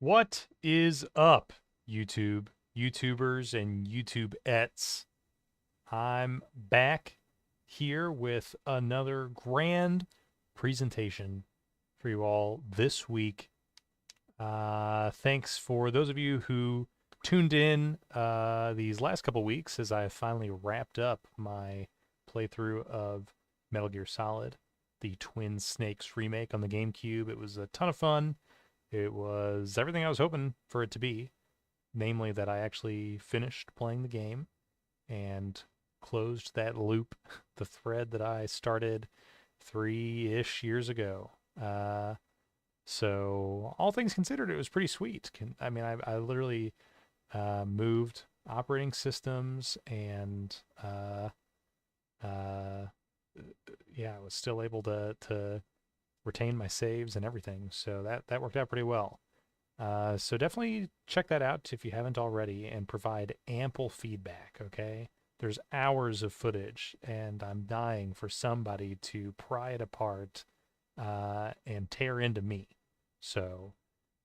What is up, YouTube, YouTubers, and YouTubeettes? I'm back here with another grand presentation for you all this week. Thanks for those of you who tuned in these last couple weeks as I finally wrapped up my playthrough of Metal Gear Solid, the Twin Snakes remake on the GameCube. It was a ton of fun. It was everything I was hoping for it to be, namely that I actually finished playing the game and closed that loop, the thread that I started 3-ish years ago. So all things considered, it was pretty sweet. I literally moved operating systems and uh, yeah, I was still able to retain my saves and everything. So that worked out pretty well. So definitely check that out if you haven't already and provide ample feedback, okay? There's hours of footage, and I'm dying for somebody to pry it apart and tear into me. So,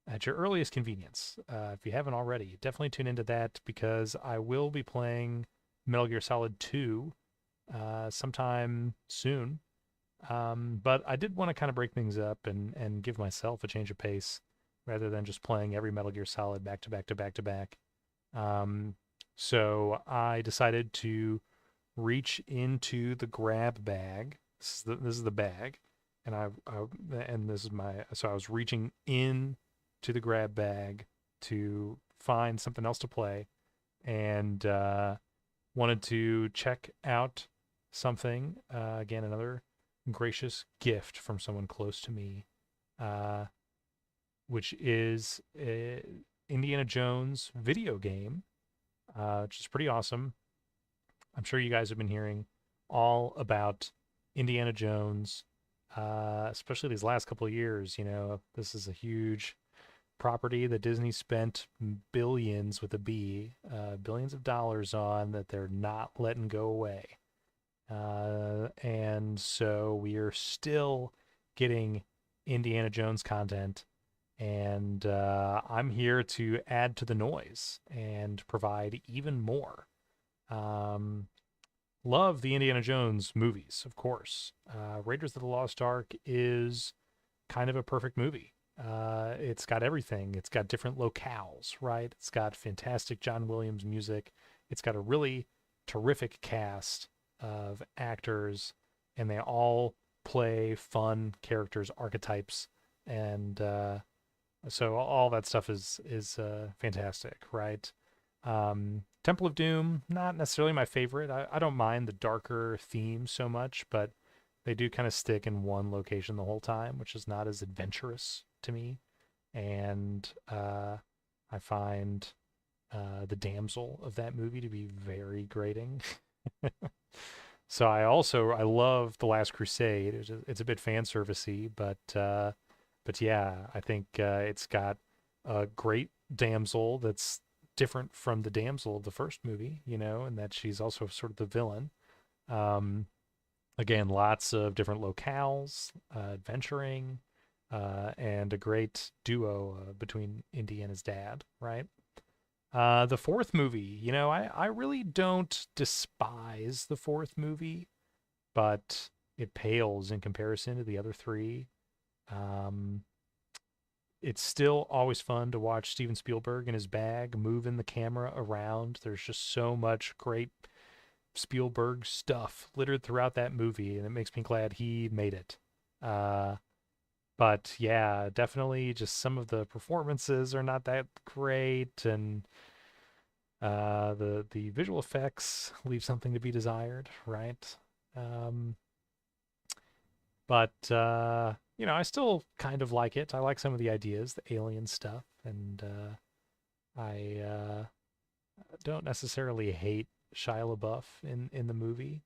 at your earliest convenience, if you haven't already, definitely tune into that because I will be playing Metal Gear Solid 2 sometime soon. But I did want to kind of break things up and give myself a change of pace rather than just playing every Metal Gear Solid back to back to back to back. Um, so I decided to reach into the grab bag. This is the bag, and and this is my. So I was reaching in to the grab bag to find something else to play, and wanted to check out something. Again, another gracious gift from someone close to me, uh, which is a Indiana Jones video game, which is pretty awesome. I'm sure you guys have been hearing all about Indiana Jones, especially these last couple of years. You know, this is a huge property that Disney spent billions with a B, billions of dollars on that they're not letting go away. And so we are still getting Indiana Jones content, and I'm here to add to the noise and provide even more. Um, Love the Indiana Jones movies, of course. Raiders of the Lost Ark is kind of a perfect movie. It's got everything. It's got different locales, right? It's got fantastic John Williams music. It's got a really terrific cast of actors, and they all play fun characters, archetypes, and so all that stuff is fantastic, right? Temple of Doom, not necessarily my favorite. I don't mind the darker theme so much, but they do kind of stick in one location the whole time, which is not as adventurous to me. And I find the damsel of that movie to be very grating. So I love The Last Crusade. It's a bit fan servicey, but yeah, I think it's got a great damsel that's different from the damsel of the first movie, you know, and that she's also sort of the villain. Um, Again, lots of different locales, adventuring, and a great duo between Indy and his dad, right? The fourth movie, you know, I really don't despise the fourth movie, but it pales in comparison to the other three. Um, it's still always fun to watch Steven Spielberg in his bag moving the camera around. There's just so much great Spielberg stuff littered throughout that movie, and it makes me glad he made it. Uh, but yeah, definitely just some of the performances are not that great, and the visual effects leave something to be desired, right? Um, but you know, I still kind of like it. I like some of the ideas, the alien stuff, and I don't necessarily hate Shia LaBeouf in the movie.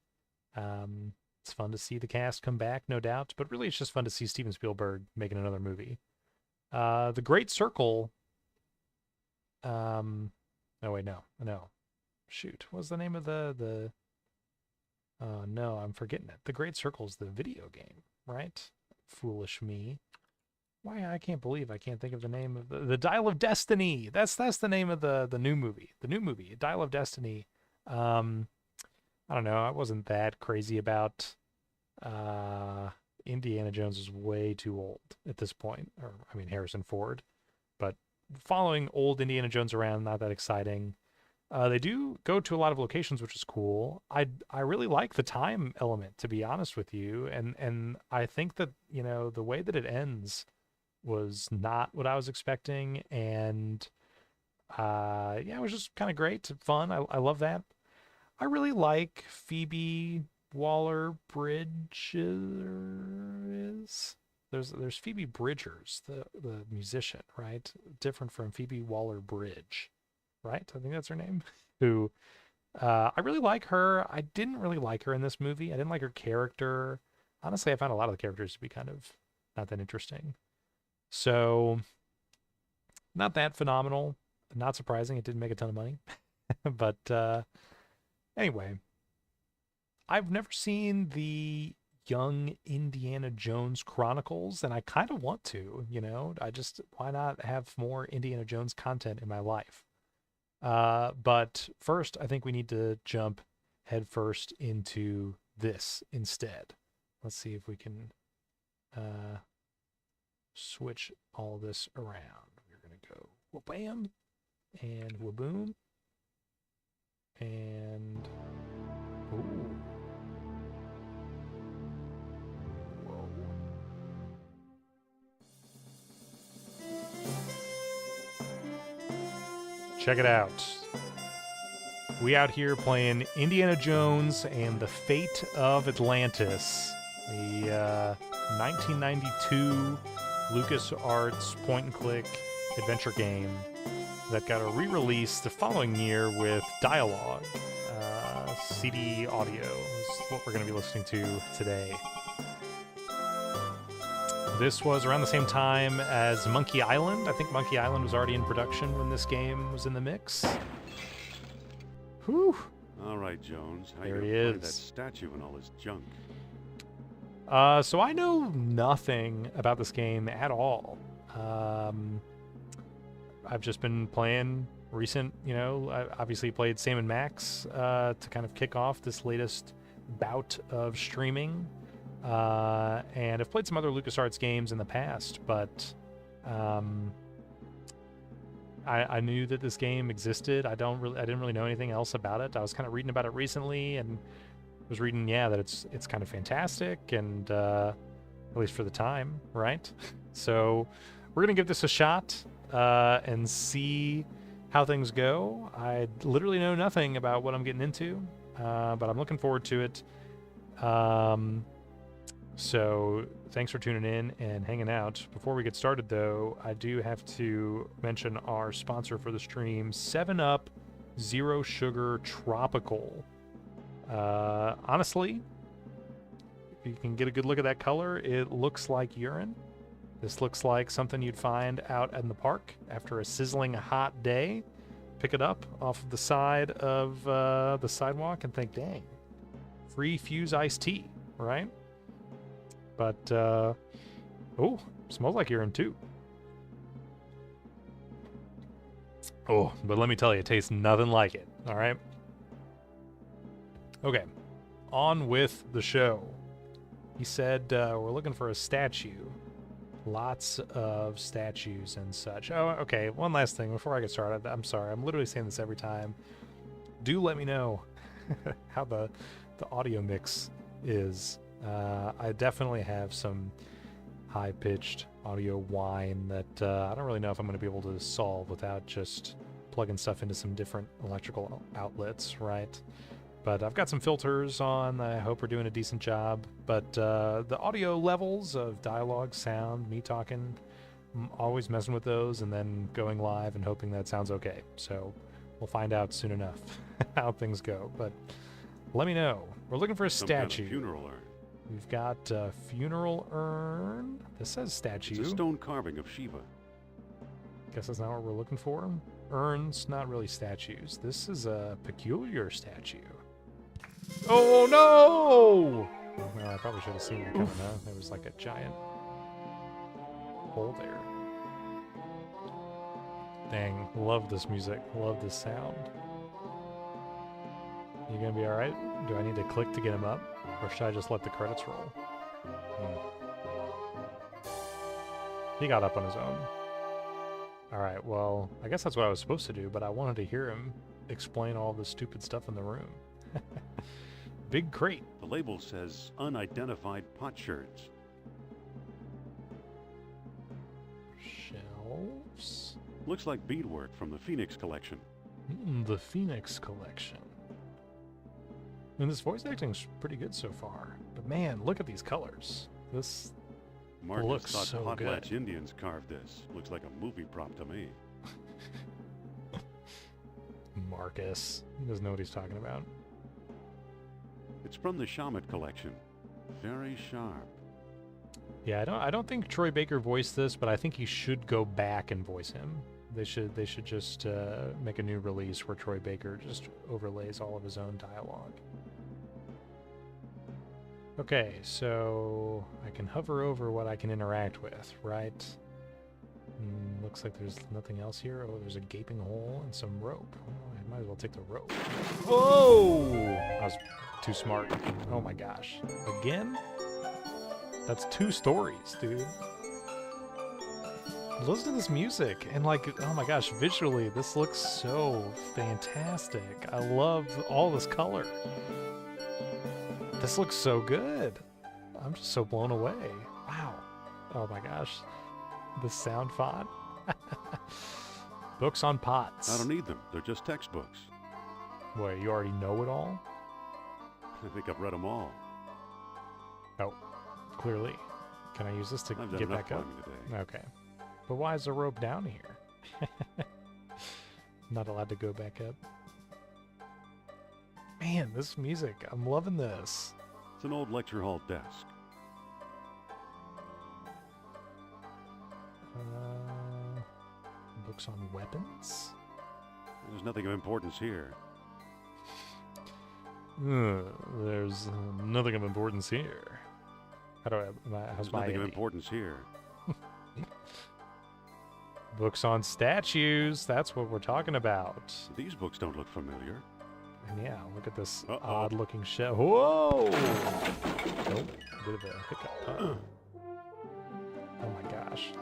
It's fun to see the cast come back, no doubt, but really it's just fun to see Steven Spielberg making another movie. The Great Circle. Oh wait, no. Shoot, what's the name of the? Oh no, I'm forgetting it. The Great Circle is the video game, right? Foolish me. Why I can't believe I can't think of the name of the Dial of Destiny. That's the name of the new movie. The new movie, Dial of Destiny. Um, I don't know. I wasn't that crazy about uh Indiana Jones is way too old at this point. Or I mean Harrison Ford. But following old Indiana Jones around, not that exciting. They do go to a lot of locations, which is cool. I really like the time element, to be honest with you, and I think that the way that it ends was not what I was expecting, and yeah, it was just kind of great, fun. I love that. I really like Phoebe Waller Bridges. There's Phoebe Bridgers, the musician, right? Different from Phoebe Waller Bridge, right? I think that's her name. Who I really like her. I didn't really like her in this movie. I didn't like her character. Honestly, I found a lot of the characters to be kind of not that interesting. So, not that phenomenal. Not surprising. It didn't make a ton of money. But anyway, I've never seen the Young Indiana Jones Chronicles, and I kind of want to, why not have more Indiana Jones content in my life? But first, I think we need to jump headfirst into this instead. Let's see if we can switch all this around. We're going to go wha-bam and wha-boom. And, ooh. Whoa. Check it out. We out here playing Indiana Jones and the Fate of Atlantis, the 1992 Lucasarts point-and-click adventure game that got a re-release the following year with dialogue. CD audio is what we're going to be listening to today. This was around the same time as Monkey Island. I think Monkey Island was already in production when this game was in the mix. Whew. All right, Jones. How There you he gonna find is. that statue and all this junk? So I know nothing about this game at all. I've just been playing recent, I obviously played Sam & Max to kind of kick off this latest bout of streaming. And I've played some other LucasArts games in the past, but I knew that this game existed. I didn't really know anything else about it. I was kind of reading about it recently and was reading, that it's kind of fantastic, and at least for the time, right? So we're gonna give this a shot and see how things go. I literally know nothing about what I'm getting into, but I'm looking forward to it. So thanks for tuning in and hanging out. Before we get started, though, I do have to mention our sponsor for the stream, 7-Up Zero Sugar Tropical. Honestly, if you can get a good look at that color, it looks like urine. This looks like something you'd find out in the park after a sizzling hot day. Pick it up off of the side of the sidewalk and think, dang, free Fuse iced tea, right? But, oh, smells like urine too. Oh, but let me tell you, it tastes nothing like it, all right? Okay, on with the show. He said we're looking for a statue. Lots of statues and such. Oh, okay, one last thing before I get started. I'm sorry, I'm literally saying this every time. Do let me know how the audio mix is. I definitely have some high-pitched audio whine that I don't really know if I'm going to be able to solve without just plugging stuff into some different electrical outlets, right? But I've got some filters on. I hope we're doing a decent job. But the audio levels of dialogue, sound, me talking, I'm always messing with those and then going live and hoping that sounds okay. So we'll find out soon enough how things go. But let me know. We're looking for a statue. Kind of funeral urn. We've got a funeral urn. This says statue. It's a stone carving of Shiva. Guess that's not what we're looking for. Urns, not really statues. This is a peculiar statue. Oh no! Well, I probably should have seen that coming, huh? There was like a giant hole there. Dang, love this music, love this sound. You gonna be alright? Do I need to click to get him up? Or should I just let the credits roll? He got up on his own. Alright, well, I guess that's what I was supposed to do, but I wanted to hear him explain all the stupid stuff in the room. Big crate. The label says unidentified potsherds. Shelves. Looks like beadwork from the Phoenix collection. The Phoenix collection. I mean, this voice acting's pretty good so far. But man, look at these colors. This Marcus looks thought so Potlatch good. Indians carved this. Looks like a movie prop to me. Marcus. He doesn't know what he's talking about. It's from the Shamet collection. Very sharp. Yeah, I don't think Troy Baker voiced this, but I think he should go back and voice him. They should just make a new release where Troy Baker just overlays all of his own dialogue. Okay, so I can hover over what I can interact with, right? Looks like there's nothing else here. Oh, there's a gaping hole and some rope. Oh, I might as well take the rope. Whoa! I was too smart. Oh my gosh. Again? That's 2 stories, dude. Listen to this music, and like, oh my gosh, visually, this looks so fantastic. I love all this color. This looks so good. I'm just so blown away. Wow. Oh my gosh. The sound font. Books on pots. I don't need them. They're just textbooks. What, you already know it all? I think I've read them all. Oh, clearly. Can I use this to I've done get enough back up? climbing today. Okay. But why is the rope down here? Not allowed to go back up. Man, this music. I'm loving this. It's an old lecture hall desk. Books on weapons? There's nothing of importance here. There's nothing of importance here. How do how's There's my nothing of Andy? importance here. Books on statues. That's what we're talking about. These books don't look familiar. And yeah, look at this Uh-oh. odd-looking shell. Whoa! Nope. Bit of a hiccup. Huh? Oh my gosh.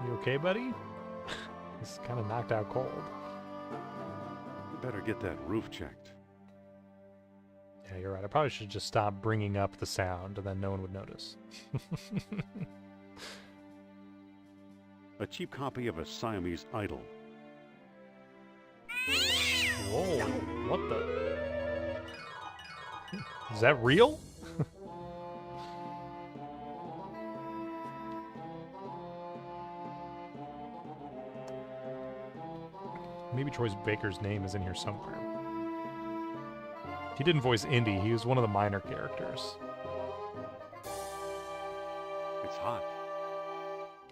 You okay, buddy? He's kind of knocked out cold. Better get that roof checked. Yeah, you're right. I probably should just stop bringing up the sound, and then no one would notice. A cheap copy of a Siamese idol. Whoa, what the? Is that real? Maybe Troy Baker's name is in here somewhere. He didn't voice Indy, he was one of the minor characters. It's hot.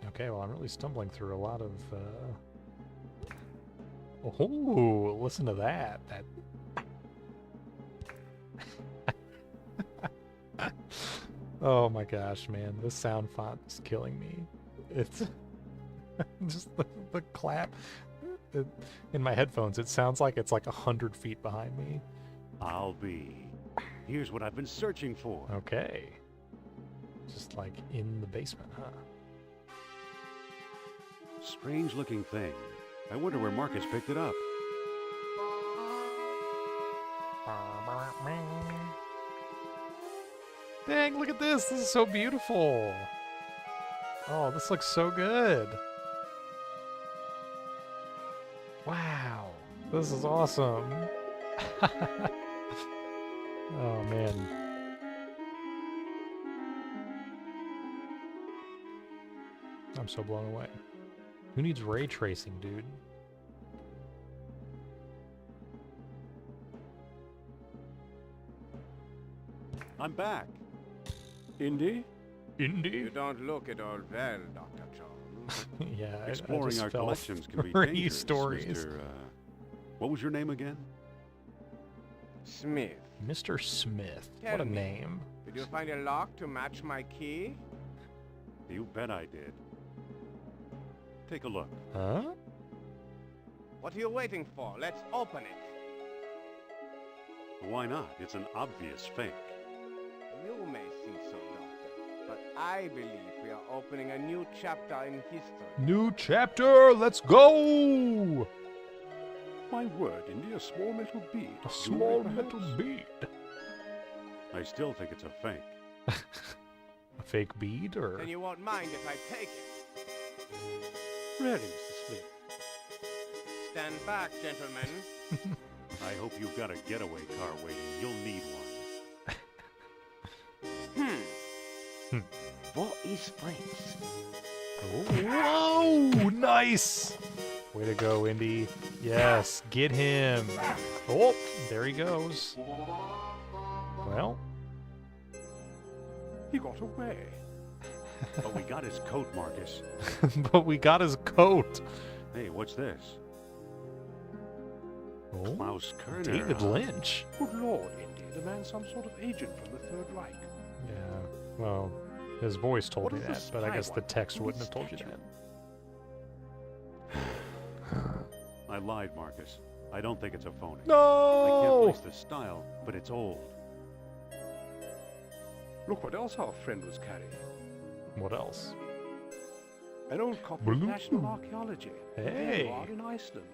Okay, well, I'm really stumbling through a lot of, Oh, listen to that. Oh my gosh, man. This sound font is killing me. It's just the clap. In my headphones, it sounds like it's like 100 feet behind me. I'll be. Here's what I've been searching for. Okay. Just like in the basement, huh? Strange looking thing. I wonder where Marcus picked it up. Dang, look at this. This is so beautiful. Oh, this looks so good. Wow. This is awesome. Oh, man. I'm so blown away. Who needs ray tracing, dude? I'm back. Indy? Indy? You don't look at all well, Dr. Jones. Yeah, I Exploring just our felt collections can be 3 dangerous, stories. Mr. What was your name again? Smith, Mr. Smith. Tell What a me. name. did you find a lock to match my key? You bet I did. Take a look. Huh? What are you waiting for? Let's open it. Why not? It's an obvious fake. You may think so, Doctor, but I believe we are opening a new chapter in history. New chapter. Let's go. My word, Indy, a small metal bead. A small Jewelry, metal perhaps? bead. I still think it's a fake. A fake bead, or Then you won't mind if I take it. Really, Mr. Smith? Stand back, gentlemen. I hope you've got a getaway car waiting. You'll need one. What is France? whoa, nice. Way to go, Indy. Yes, get him. Oh, there he goes. Well, He got away. But we got his coat, Marcus. but we got his coat. Hey, what's this? Oh, Klaus Kerner. David Lynch. Good lord, Indy, the man's some sort of agent from the Third Reich. Yeah, well, his voice told What me is the that, but I spy guess the one? text What wouldn't is have told you statue? that. I lied, Marcus. I don't think it's a phony. I can't No! place the style, but it's old. Look what else our friend was carrying. What else? An old copy of Blue. National Archaeology. There Hey. you are in Iceland.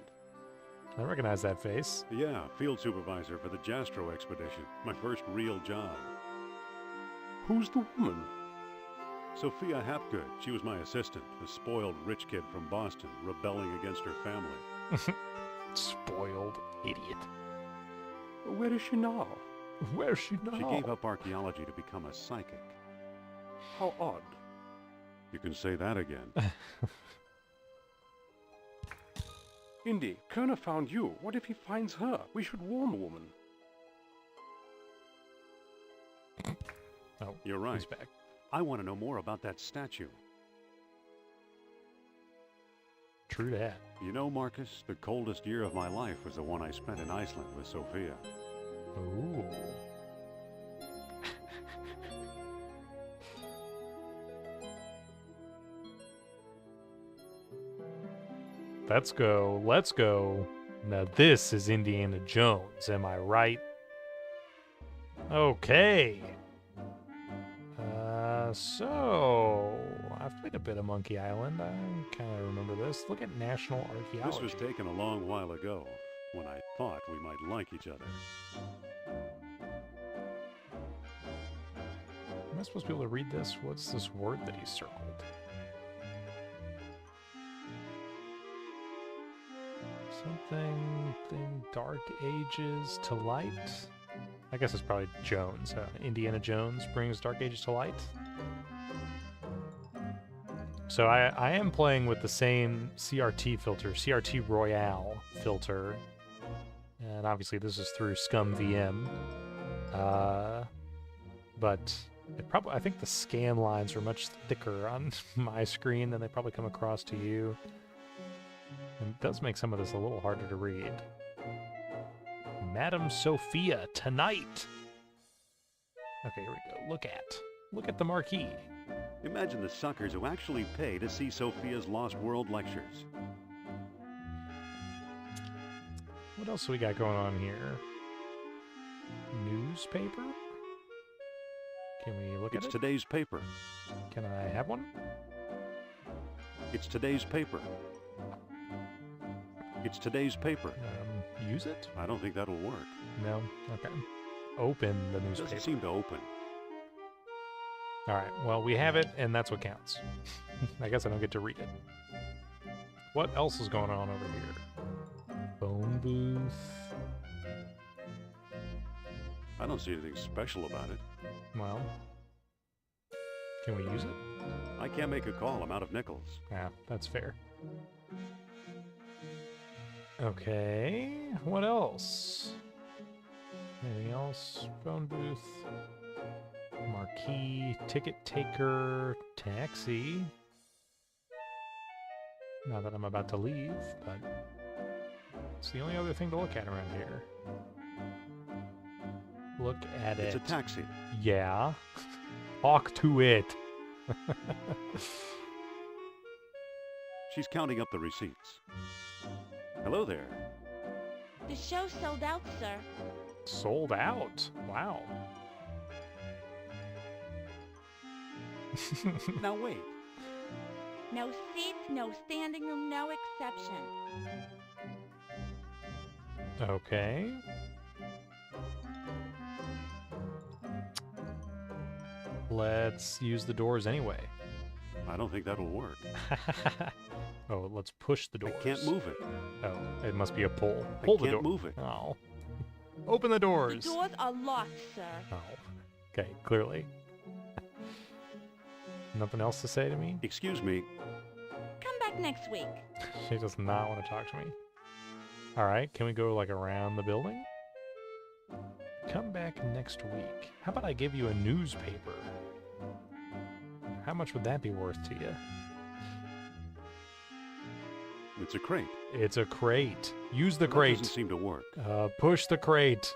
I recognize that face. Yeah, field supervisor for the Jastro expedition. My first real job. Who's the woman? Sophia Hapgood. She was my assistant, a spoiled rich kid from Boston, rebelling against her family. Spoiled idiot. Where is she now? Where's she now? She gave up archaeology to become a psychic. How odd. You can say that again. Indy, Kerner found you. What if he finds her? We should warn the woman. Oh, You're right. he's back. I want to know more about that statue. True that. You know, Marcus, the coldest year of my life was the one I spent in Iceland with Sophia. Ooh. Let's go. Let's go. Now this is Indiana Jones, am I right? Okay. So I've played a bit of Monkey Island. I kind of remember this. Look at National Archaeology. This was taken a long while ago, when I thought we might like each other. Am I supposed to be able to read this? What's this word that he circled? Something Dark Ages to light? I guess it's probably Jones. Indiana Jones brings Dark Ages to light. So I am playing with the same CRT filter, CRT Royale filter. And obviously this is through Scum VM. But I think the scan lines are much thicker on my screen than they probably come across to you. And it does make some of this a little harder to read. Madam Sophia, tonight! Okay, here we go. Look at the marquee. Imagine the suckers who actually pay to see Sophia's Lost World lectures. What else do we got going on here? Newspaper? Can we look It's at it? today's paper. Can I have one? It's today's paper. It's today's paper. Use it? I don't think that'll work. No? Okay. Open the It newspaper. doesn't seem to open. Alright, well, we have it, and that's what counts. I guess I don't get to read it. What else is going on over here? Phone booth. I don't see anything special about it. Well, can we use it? I can't make a call. I'm out of nickels. Yeah, that's fair. Okay, what else? Anything else? Phone booth, marquee, ticket taker, taxi. Not that I'm about to leave, but it's the only other thing to look at around here. Look at It's it. a taxi. Yeah. Talk to it. She's counting up the receipts. Hello there. The show sold out, sir. Sold out. Wow. Now wait. No seats, no standing room, no exception. Okay. Let's use the doors anyway. I don't think that'll work. Oh, let's push the I doors. can't move it. Oh, it must be a pull. I Pull the can't door. move it. Oh. Open the The doors. doors are locked, sir. Oh. Okay, clearly. Nothing else to say to me? Excuse me. Come back next week. She does not want to talk to me. Alright, can we go like around the building? Come back next week. How about I give you a newspaper? How much would that be worth to you? It's a crate. It's a crate. Use the That crate. doesn't seem to work. Push the crate.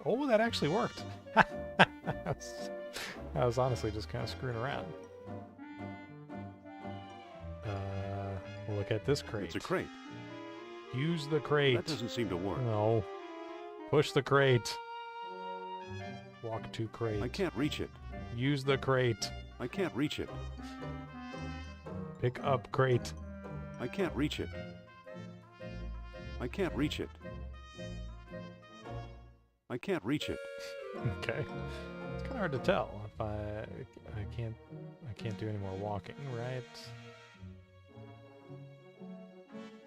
Oh, that actually worked. I was honestly just kind of screwing around. Look at this crate. It's a crate. Use the crate. That doesn't seem to work. No. Push the crate. Walk to crate. I can't reach it. Use the crate. I can't reach it. Pick up crate. I can't reach it. I can't reach it. I can't reach it. Okay. It's kind of hard to tell if I can't do any more walking, right?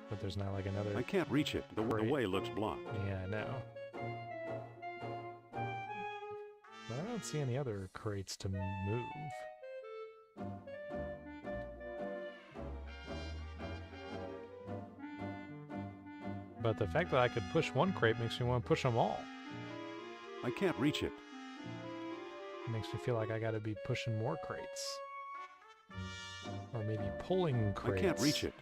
But there's not like another. I can't reach it. The Crate. way looks blocked. Yeah, I know. But I don't see any other crates to move. But the fact that I could push one crate makes me want to push them all. I can't reach it. It makes me feel like I gotta be pushing more crates. Or maybe pulling crates. I can't reach it.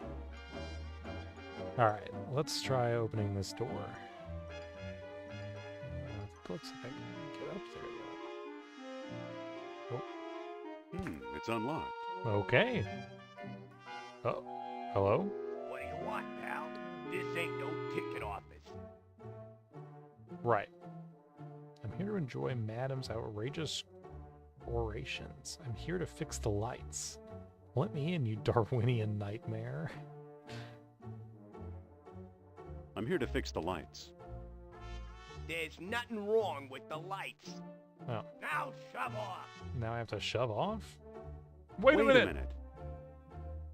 Alright, let's try opening this door. Looks like I can get up there though. It's unlocked. Okay. Oh, hello? What do you want, pal? This ain't no ticket office. Right. I'm here to enjoy Madam's outrageous orations. I'm here to fix the lights. Let me in, you Darwinian nightmare. I'm here to fix the lights. There's nothing wrong with the lights. Oh, Now shove off. now I have to shove off? Wait a minute!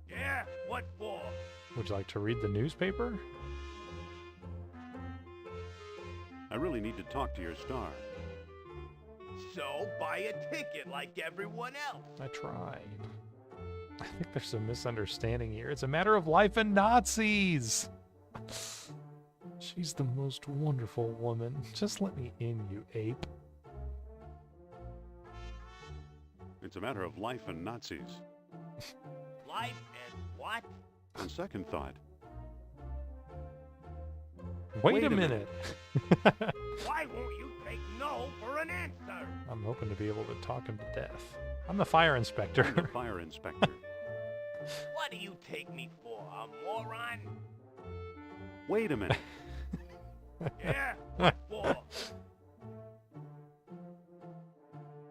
Yeah, what for? Would you like to read the newspaper? I really need to talk to your star. So buy a ticket like everyone else. I tried. I think there's a misunderstanding here. It's a matter of life and Nazis! She's the most wonderful woman. Just let me in, you ape. It's a matter of life and Nazis. Life and what? On second thought, Wait a minute. Why won't you take no for an answer? I'm hoping to be able to talk him to death. I'm the fire inspector. I'm the fire inspector. What do you take me for, a moron? Wait a minute. Yeah, what for?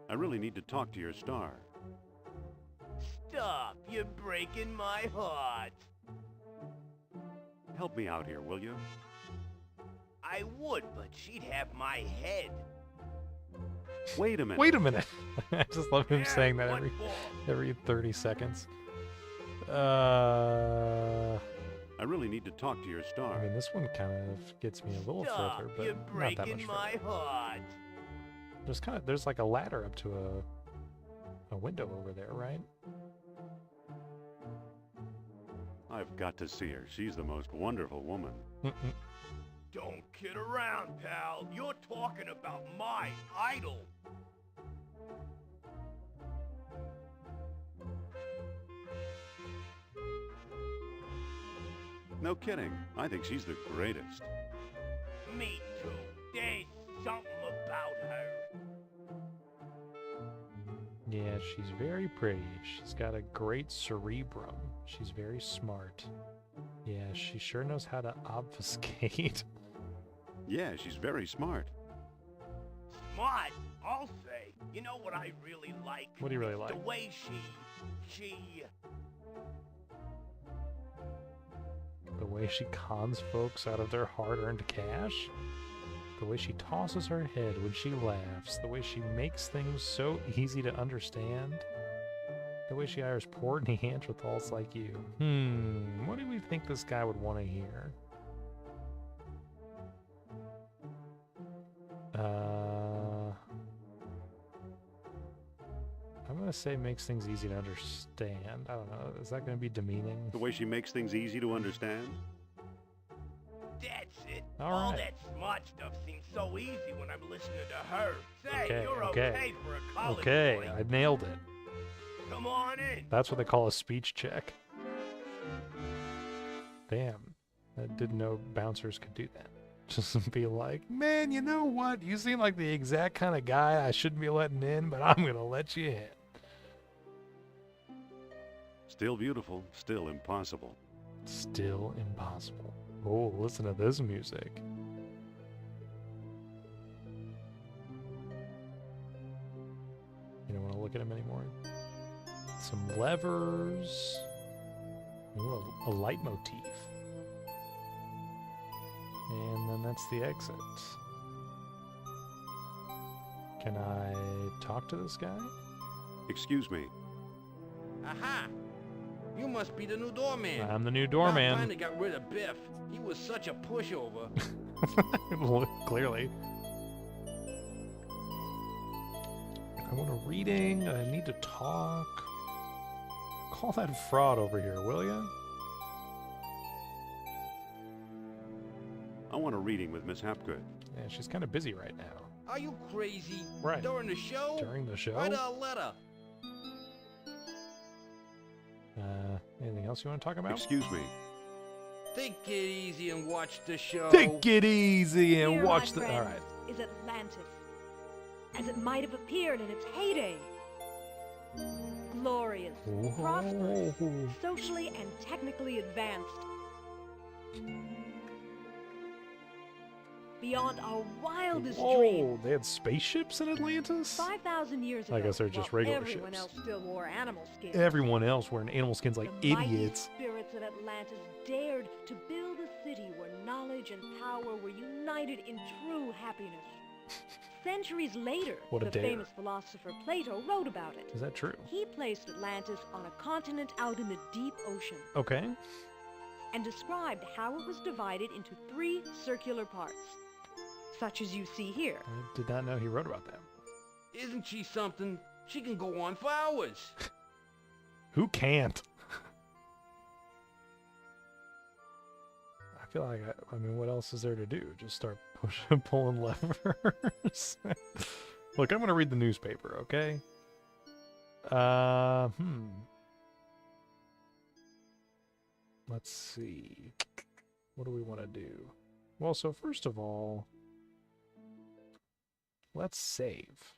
I really need to talk to your star. Stop, you're breaking my heart. Help me out here, will you? I would, but she'd have my head. Wait a minute. Wait a minute. I just love him Yeah, saying that what for? every 30 seconds. I really need to talk to your I star. mean, this one kind of gets me a little Stop, further, you're but not that much breaking my further. heart. There's like a ladder up to a window over there, right? I've got to see her. She's the most wonderful woman. Mm-mm. Don't kid around, pal. You're talking about my idol. No kidding. I think she's the greatest. Me too. There's something about her. Yeah, she's very pretty. She's got a great cerebrum. She's very smart. Yeah, she sure knows how to obfuscate. Yeah, she's very smart. Smart, I'll say. You know what I really like? What do you really like? The way she... The way she cons folks out of their hard-earned cash? The way she tosses her head when she laughs? The way she makes things so easy to understand? The way she hires poor Neanderthals like you? What do we think this guy would want to hear? I'm gonna say makes things easy to understand. I don't know. Is that gonna be demeaning? The way she makes things easy to understand? That's it. All All right. that smart stuff seems so easy when I'm listening to her. Say, Okay, you're okay. okay for a college Okay, boy. I nailed it. Come on in. That's what they call a speech check. Damn. I didn't know bouncers could do that. Just be like, man, you know what? You seem like the exact kind of guy I shouldn't be letting in, but I'm gonna let you in. Still beautiful, still impossible. Still impossible. Oh, listen to this music. You don't want to look at him anymore? Some levers. Ooh, a leitmotif. And then that's the exit. Can I talk to this guy? Excuse me. Aha! You must be the new doorman. I'm the new I doorman. finally got rid of Biff. He was such a pushover. Clearly. I want a reading. I need to talk. Call that fraud over here, will ya? I want a reading with Miss Hapgood. Yeah, she's kind of busy right now. Are you crazy? Right. During the show? During the show? Write a letter. Anything else you want to talk about? Excuse me. Take it easy and watch the show. Take it easy and Here, watch my the. All friends, right. is Atlantis, as it might have appeared in its heyday. Glorious, prosperous, Whoa. socially and technically advanced. Beyond our wildest dreams. Whoa, they had spaceships in Atlantis? 5,000 years ago, I guess they're just while regular everyone ships. else still wore animal skins. Everyone else wearing animal skins like The mighty idiots. spirits of Atlantis dared to build a city where knowledge and power were united in true happiness. Centuries later, What a the dare. famous philosopher Plato wrote about it. Is that true? He placed Atlantis on a continent out in the deep ocean Okay. and described how it was divided into 3 circular parts, such as you see here. I did not know he wrote about that. Isn't she something? She can go on for hours. Who can't? I feel like, I mean, what else is there to do? Just start pushing, pulling levers? Look, I'm going to read the newspaper, okay? Let's see. What do we want to do? Well, so first of all, let's save.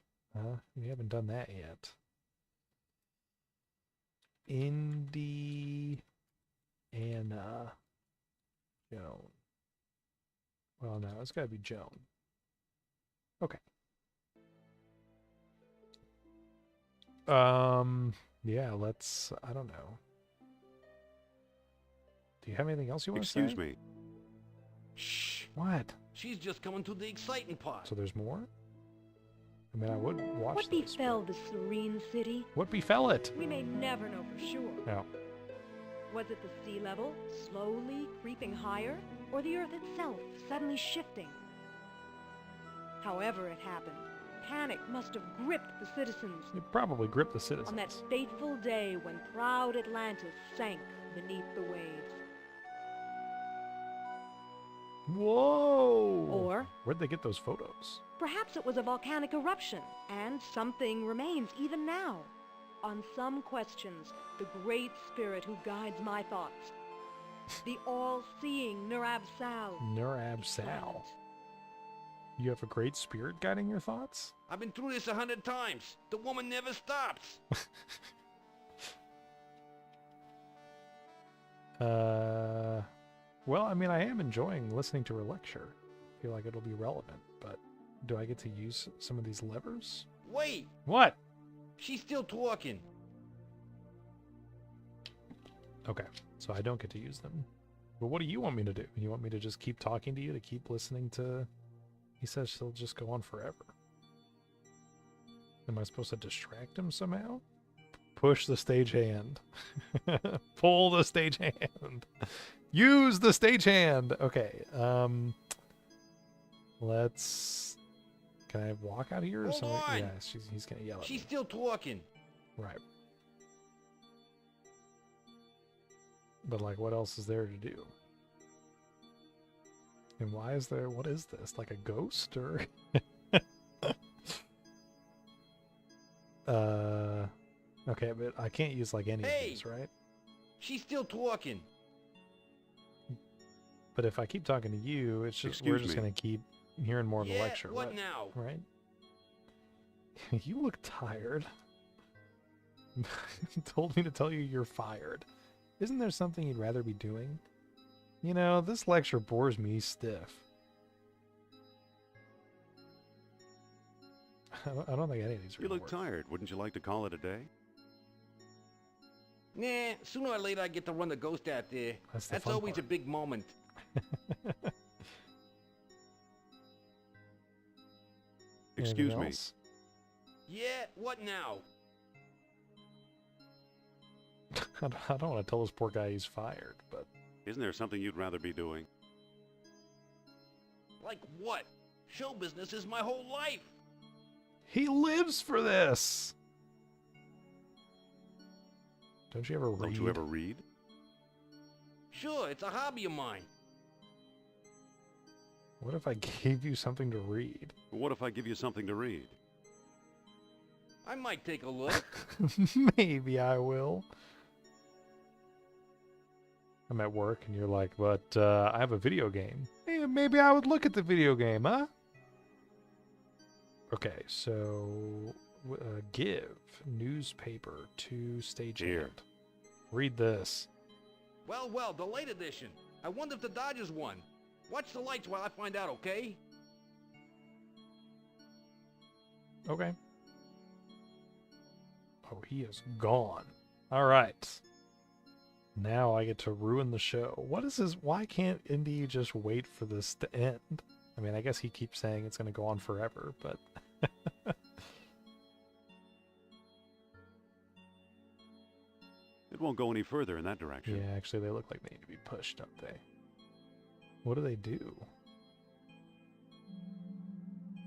We haven't done that yet. Indiana Joan. Well, no, it's got to be Joan. Okay. Yeah, let's, I don't know. Do you have anything else you want to say? Excuse me. Shh. What? She's just coming to the exciting part. So there's more? I mean, I would watch What this, befell the serene city? but what befell it? We may never know for sure. No. Was it the sea level slowly creeping higher, or the earth itself suddenly shifting? However it happened, panic must have gripped the citizens It probably gripped the citizens. on that fateful day when proud Atlantis sank beneath the waves. Whoa! Or Where'd they get those photos? perhaps it was a volcanic eruption, and something remains even now. On some questions, the great spirit who guides my thoughts The all-seeing Nurab Sal. Nurab Sal. You have a great spirit guiding your thoughts? I've been through this 100 times. The woman never stops. Well, I mean, I am enjoying listening to her lecture. I feel like it'll be relevant, but do I get to use some of these levers? Wait, What? she's still talking. Okay, so I don't get to use them. But what do you want me to do? You want me to just keep talking to you, to keep listening to... He says she'll just go on forever. Am I supposed to distract him somehow? Push the stage hand. Pull the stage hand. Use the stage hand. Okay. Let's... Can I walk out here or Hold something? on. Yeah, he's gonna yell at She's me. still talking. Right. But like, what else is there to do? And why is there... What is this? Like a ghost or... Okay, but I can't use like any of these, right? She's still talking. But if I keep talking to you, it's just we're Excuse just me. gonna keep hearing more of the Yeah, lecture. what now? Right? You look tired. Told me to tell you you're fired. Isn't there something you'd rather be doing? You know, this lecture bores me stiff. I don't think any of these are You gonna look work. tired. Wouldn't you like to call it a day? Nah, sooner or later I get to run the ghost out there. That's the That's fun always part. a big moment. Excuse Anything me. else? Yeah, what now? I don't want to tell this poor guy he's fired, but Isn't there something you'd rather be doing? Like what? Show business is my whole life. he lives for this. Don't you ever read? Don't you ever read? Sure, it's a hobby of mine. What if I gave you something to read? What if I give you something to read? I might take a look. Maybe I will. I'm at work and you're like, but I have a video game. Hey, maybe I would look at the video game, huh? Okay, so give newspaper to stagehand. Here. Read this. Well, well, the late edition. I wonder if the Dodgers won. Watch the lights while I find out, okay? Okay. Oh, he is gone. All right. Now I get to ruin the show. What is this? Why can't Indy just wait for this to end? I mean, I guess he keeps saying it's going to go on forever, but... It won't go any further in that direction. Yeah, actually, they look like they need to be pushed, don't they? What do they do?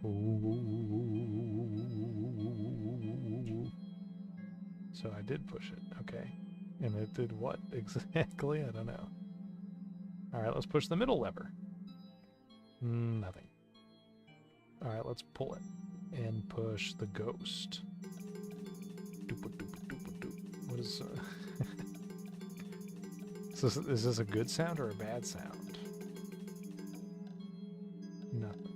Ooh. So I did push it, okay. And it did what exactly? I don't know. Alright, let's push the middle lever. Nothing. Alright, let's pull it. And push the ghost. Doop-a-doop-a-doop-a-doop. What is... Is this a good sound or a bad sound? Nothing.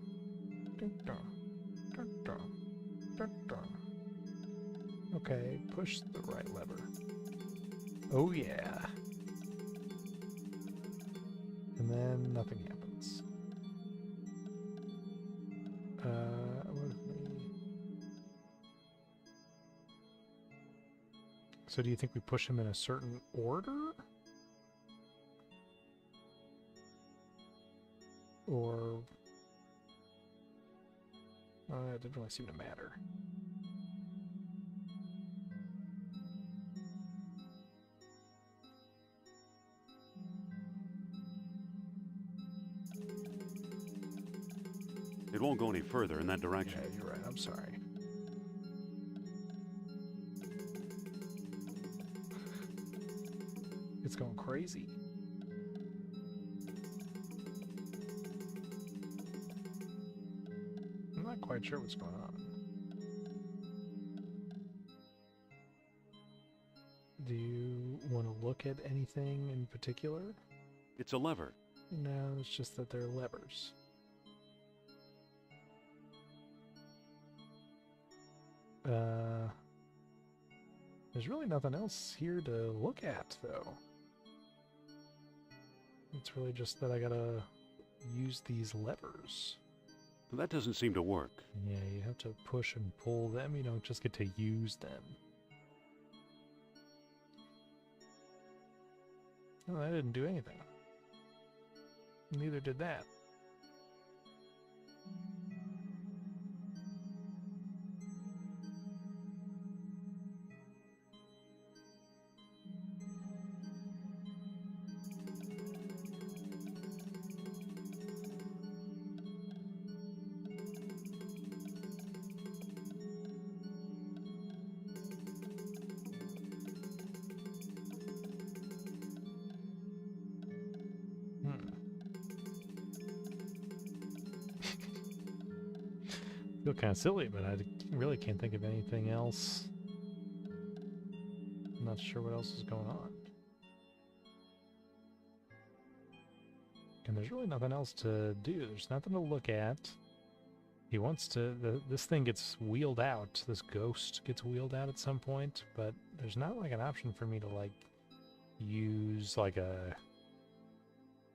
Okay, push the right lever. Oh yeah. And then nothing happens. What if we... So do you think we push him in a certain order? Or... it didn't really seem to matter. It won't go any further in that direction. Yeah, you're right. I'm sorry. It's going crazy. I'm not quite sure what's going on. Do you want to look at anything in particular? It's a lever. No, it's just that they're levers. There's really nothing else here to look at, though. It's really just that I gotta use these levers. That doesn't seem to work. Yeah, you have to push and pull them. You don't just get to use them. Oh, that didn't do anything. Neither did that. Feel kind of silly, but I really can't think of anything else. I'm not sure what else is going on. And there's really nothing else to do. There's nothing to look at. He wants to... this thing gets wheeled out. This ghost gets wheeled out at some point, but there's not like an option for me to like use like a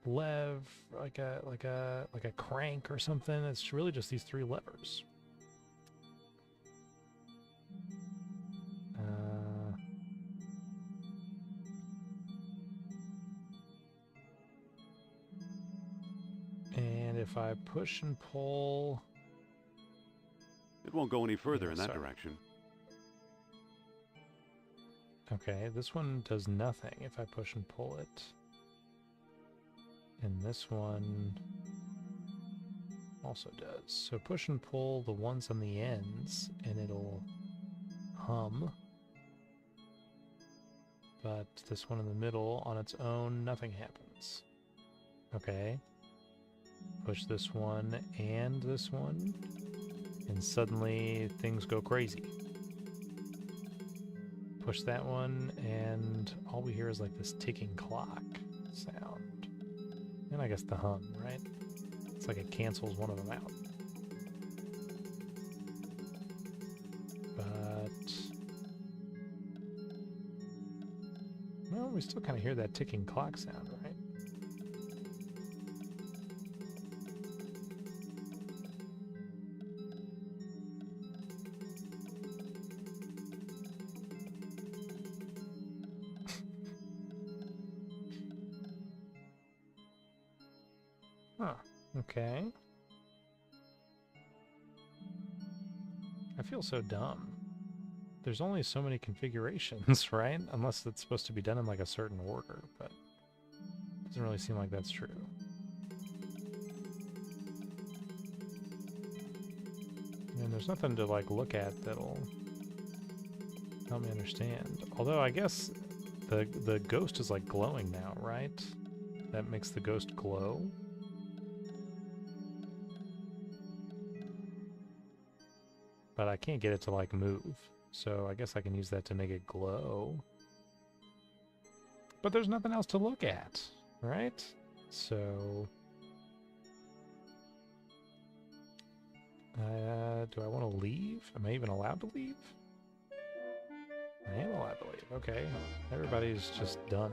like a crank or something. It's really just these three levers. And if I push and pull... It won't go any further in that direction. Okay, this one does nothing if I push and pull it. And this one also does. So push and pull the ones on the ends, and it'll hum. But this one in the middle, on its own, nothing happens. Okay. Push this one and this one, and suddenly things go crazy. Push that one, and all we hear is like this ticking clock sound. And I guess the hum, right? It's like it cancels one of them out. But... well, we still kind of hear that ticking clock sound, right? Huh, okay. I feel so dumb. There's only so many configurations, right? Unless it's supposed to be done in like a certain order, but it doesn't really seem like that's true. And there's nothing to like look at that'll help me understand. Although I guess the ghost is like glowing now, right? That makes the ghost glow. But I can't get it to like move. So I guess I can use that to make it glow. But there's nothing else to look at, right? So... do I want to leave? Am I even allowed to leave? I am allowed to leave. Okay. Everybody's just done.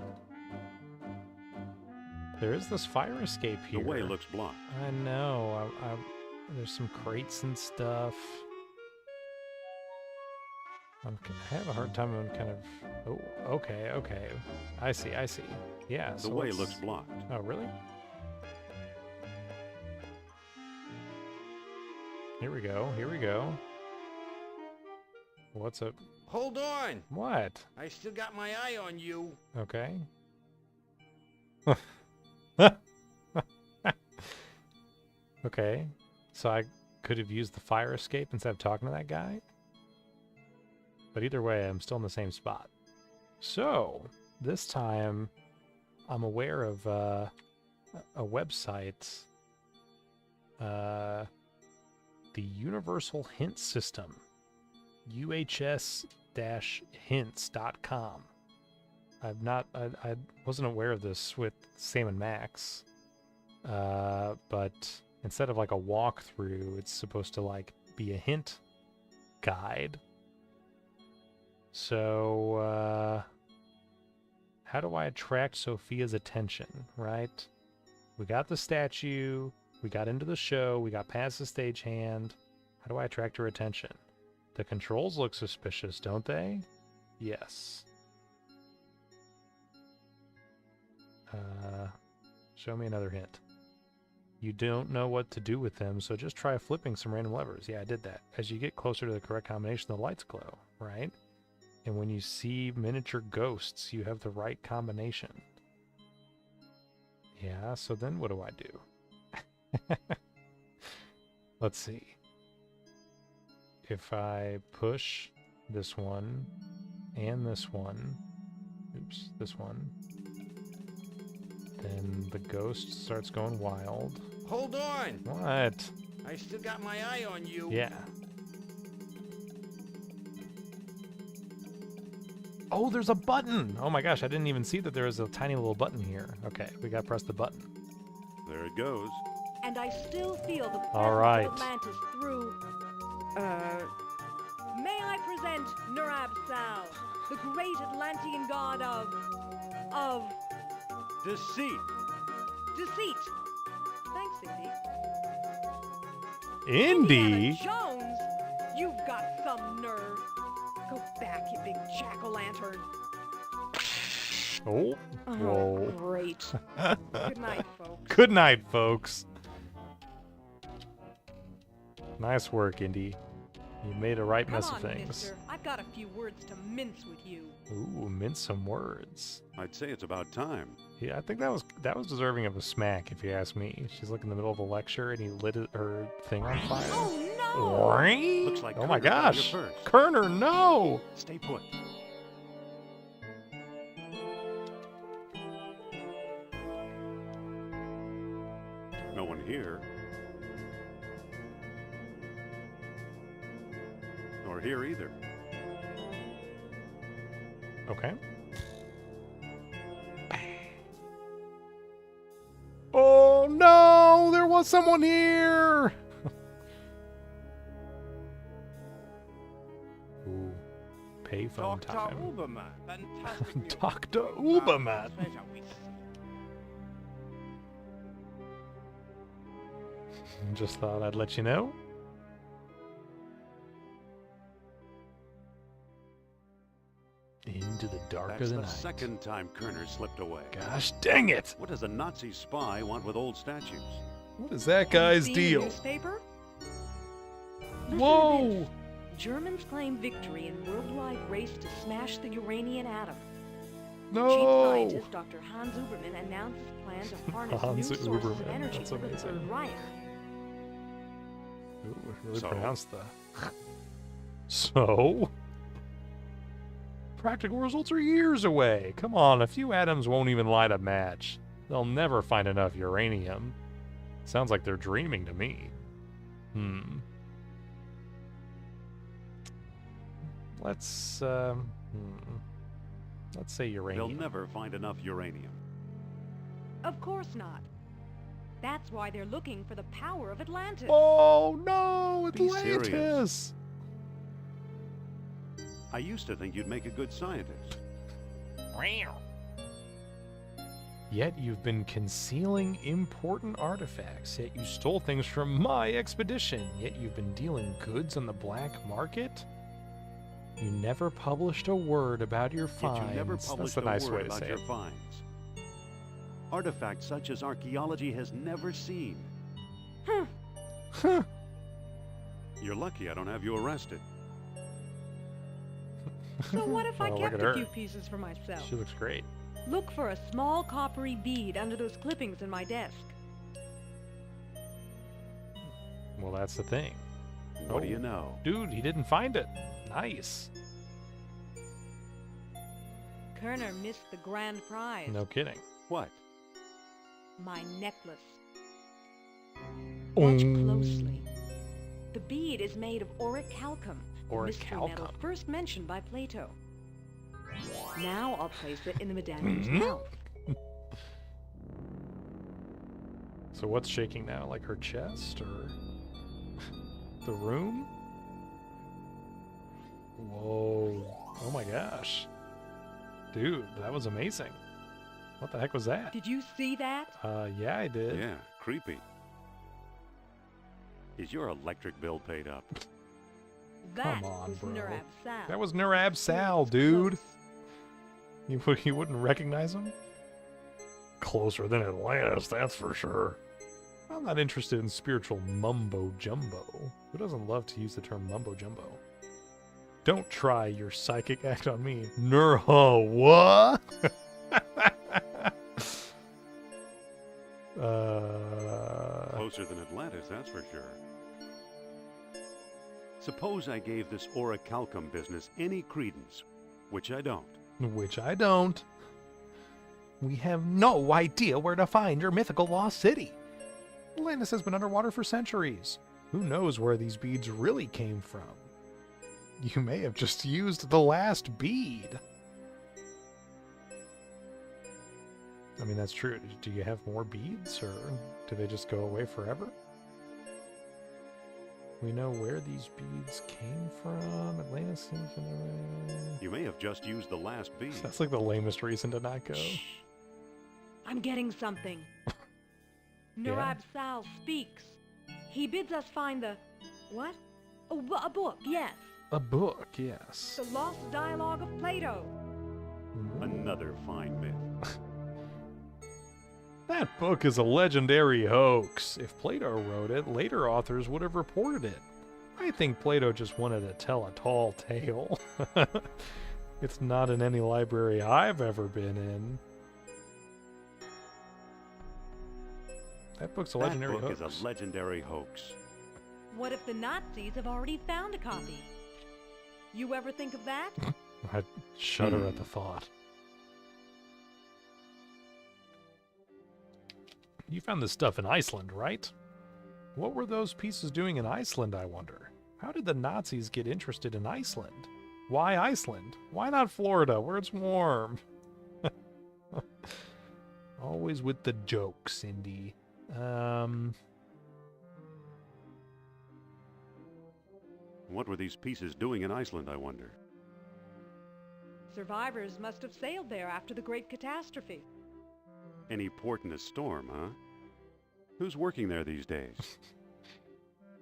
There is this fire escape here. The way looks blocked. I know. There's some crates and stuff. I have a hard time on kind of... oh, okay. I see. Yeah, The way looks blocked. Oh, really? Here we go. What's up? Hold on! What? I still got my eye on you. Okay. Okay. So I could have used the fire escape instead of talking to that guy? But either way, I'm still in the same spot. So, this time, I'm aware of a website, the Universal Hint System, UHS-hints.com. I wasn't aware of this with Sam and Max. But instead of like a walkthrough, it's supposed to like be a hint guide. So, how do I attract Sophia's attention, right? We got the statue, we got into the show, we got past the stagehand. How do I attract her attention? The controls look suspicious, don't they? Yes. Show me another hint. You don't know what to do with them, so just try flipping some random levers. Yeah, I did that. As you get closer to the correct combination, the lights glow, right? And when you see miniature ghosts, you have the right combination. Yeah, so then what do I do? Let's see. If I push this one and this one, oops, this one, then the ghost starts going wild. Hold on! What? I still got my eye on you. Yeah. Oh, there's a button! Oh my gosh, I didn't even see that there was a tiny little button here. Okay, we gotta press the button. There it goes. And I still feel the presence All right. of Atlantis through... May I present Nurab-Sal, the great Atlantean god of Deceit. deceit. Thanks, Indy. Indy? Indiana Jones? You've got some nerve. Go back, you big jack-o'-lantern. Oh, Oh, whoa. great. Good night, folks. Good night, folks. Nice work, Indy. You made a right Come mess on, of things. mister. I've got a few words to mince with you. Ooh, mince some words. I'd say it's about time. Yeah, I think that was deserving of a smack, if you ask me. She's like in the middle of a lecture, and he lit her thing on fire. Oh, no! Looks like Oh my Kerner got gosh! here first. Kerner, no! Stay put. No one here. Nor here either. Okay. Oh no! There was someone here! Ooh. Payphone Dr. time. Uberman. Fantastic news. Dr. Wow, Uberman. treasure we see. Just thought I'd let you know. Into the dark That's of the the night. second time Kerner slipped away. Gosh dang it! What does a Nazi spy want with old statues? What is that guy's Seen the deal? newspaper? Listen to Whoa! this. Germans claim victory in worldwide race to smash the Uranian atom. Chief No! scientist Dr. Hans Uberman announced his plan to harness Hans new sources of Uberman, energy that's for the amazing. Third Reich. Ooh, really So? pronounced the. So? Practical results are years away. Come on, a few atoms won't even light a match. They'll never find enough uranium. Sounds like they're dreaming to me. Let's say uranium. They'll never find enough uranium. Of course not. That's why they're looking for the power of Atlantis. Oh no, Be serious. Atlantis! I used to think you'd make a good scientist. Yet you've been concealing important artifacts, yet you stole things from my expedition, yet you've been dealing goods on the black market? You never published a word about your Yet finds. you never published That's a nice word way to about say your it. finds. Artifacts such as archaeology has never seen. Huh. You're lucky I don't have you arrested. So what if I Oh, look kept at a her. few pieces for myself? She looks great. Look for a small coppery bead under those clippings in my desk. Well, that's the thing. What do Oh. you know? Dude, he didn't find it. Nice. Kerner missed the grand prize. No kidding. What? My necklace. Watch Oh. closely. The bead is made of orichalcum, the mystery metal Orichalcum. first mentioned by Plato. Now I'll place it in the medallion's mouth. So what's shaking now? Like her chest or the room? Whoa. Oh my gosh. Dude, that was amazing. What the heck was that? Did you see that? Yeah, I did. Yeah, creepy. Is your electric bill paid up? That Come on, was bro. Nurab Sal. That was Nurab Sal, It's dude. close. You wouldn't recognize him? Closer than Atlantis, that's for sure. I'm not interested in spiritual mumbo-jumbo. Who doesn't love to use the term mumbo-jumbo? Don't try your psychic act on me. What? Closer than Atlantis, that's for sure. Suppose I gave this orichalcum business any credence, which I don't. Which I don't. We have no idea where to find your mythical lost city. Atlantis has been underwater for centuries. Who knows where these beads really came from? You may have just used the last bead. I mean, that's true. Do you have more beads, or do they just go away forever? We know where these beads came from. Atlantis. You may have just used the last bead. That's like the lamest reason to not go. Shh. I'm getting something. Nurab Sal speaks. He bids us find the... What? Oh, a book, yes. A book, yes. The Lost Dialogue of Plato. Another fine myth. That book is a legendary hoax. If Plato wrote it, later authors would have reported it. I think Plato just wanted to tell a tall tale. It's not in any library I've ever been in. That book's a legendary That book hoax. is a legendary hoax. What if the Nazis have already found a copy? You ever think of that? I shudder at the thought. You found this stuff in Iceland, right? What were those pieces doing in Iceland, I wonder? How did the Nazis get interested in Iceland? Why Iceland? Why not Florida, where it's warm? Always with the jokes, Indy. What were these pieces doing in Iceland, I wonder? Survivors must have sailed there after the Great Catastrophe. Any port in a storm, huh? Who's working there these days?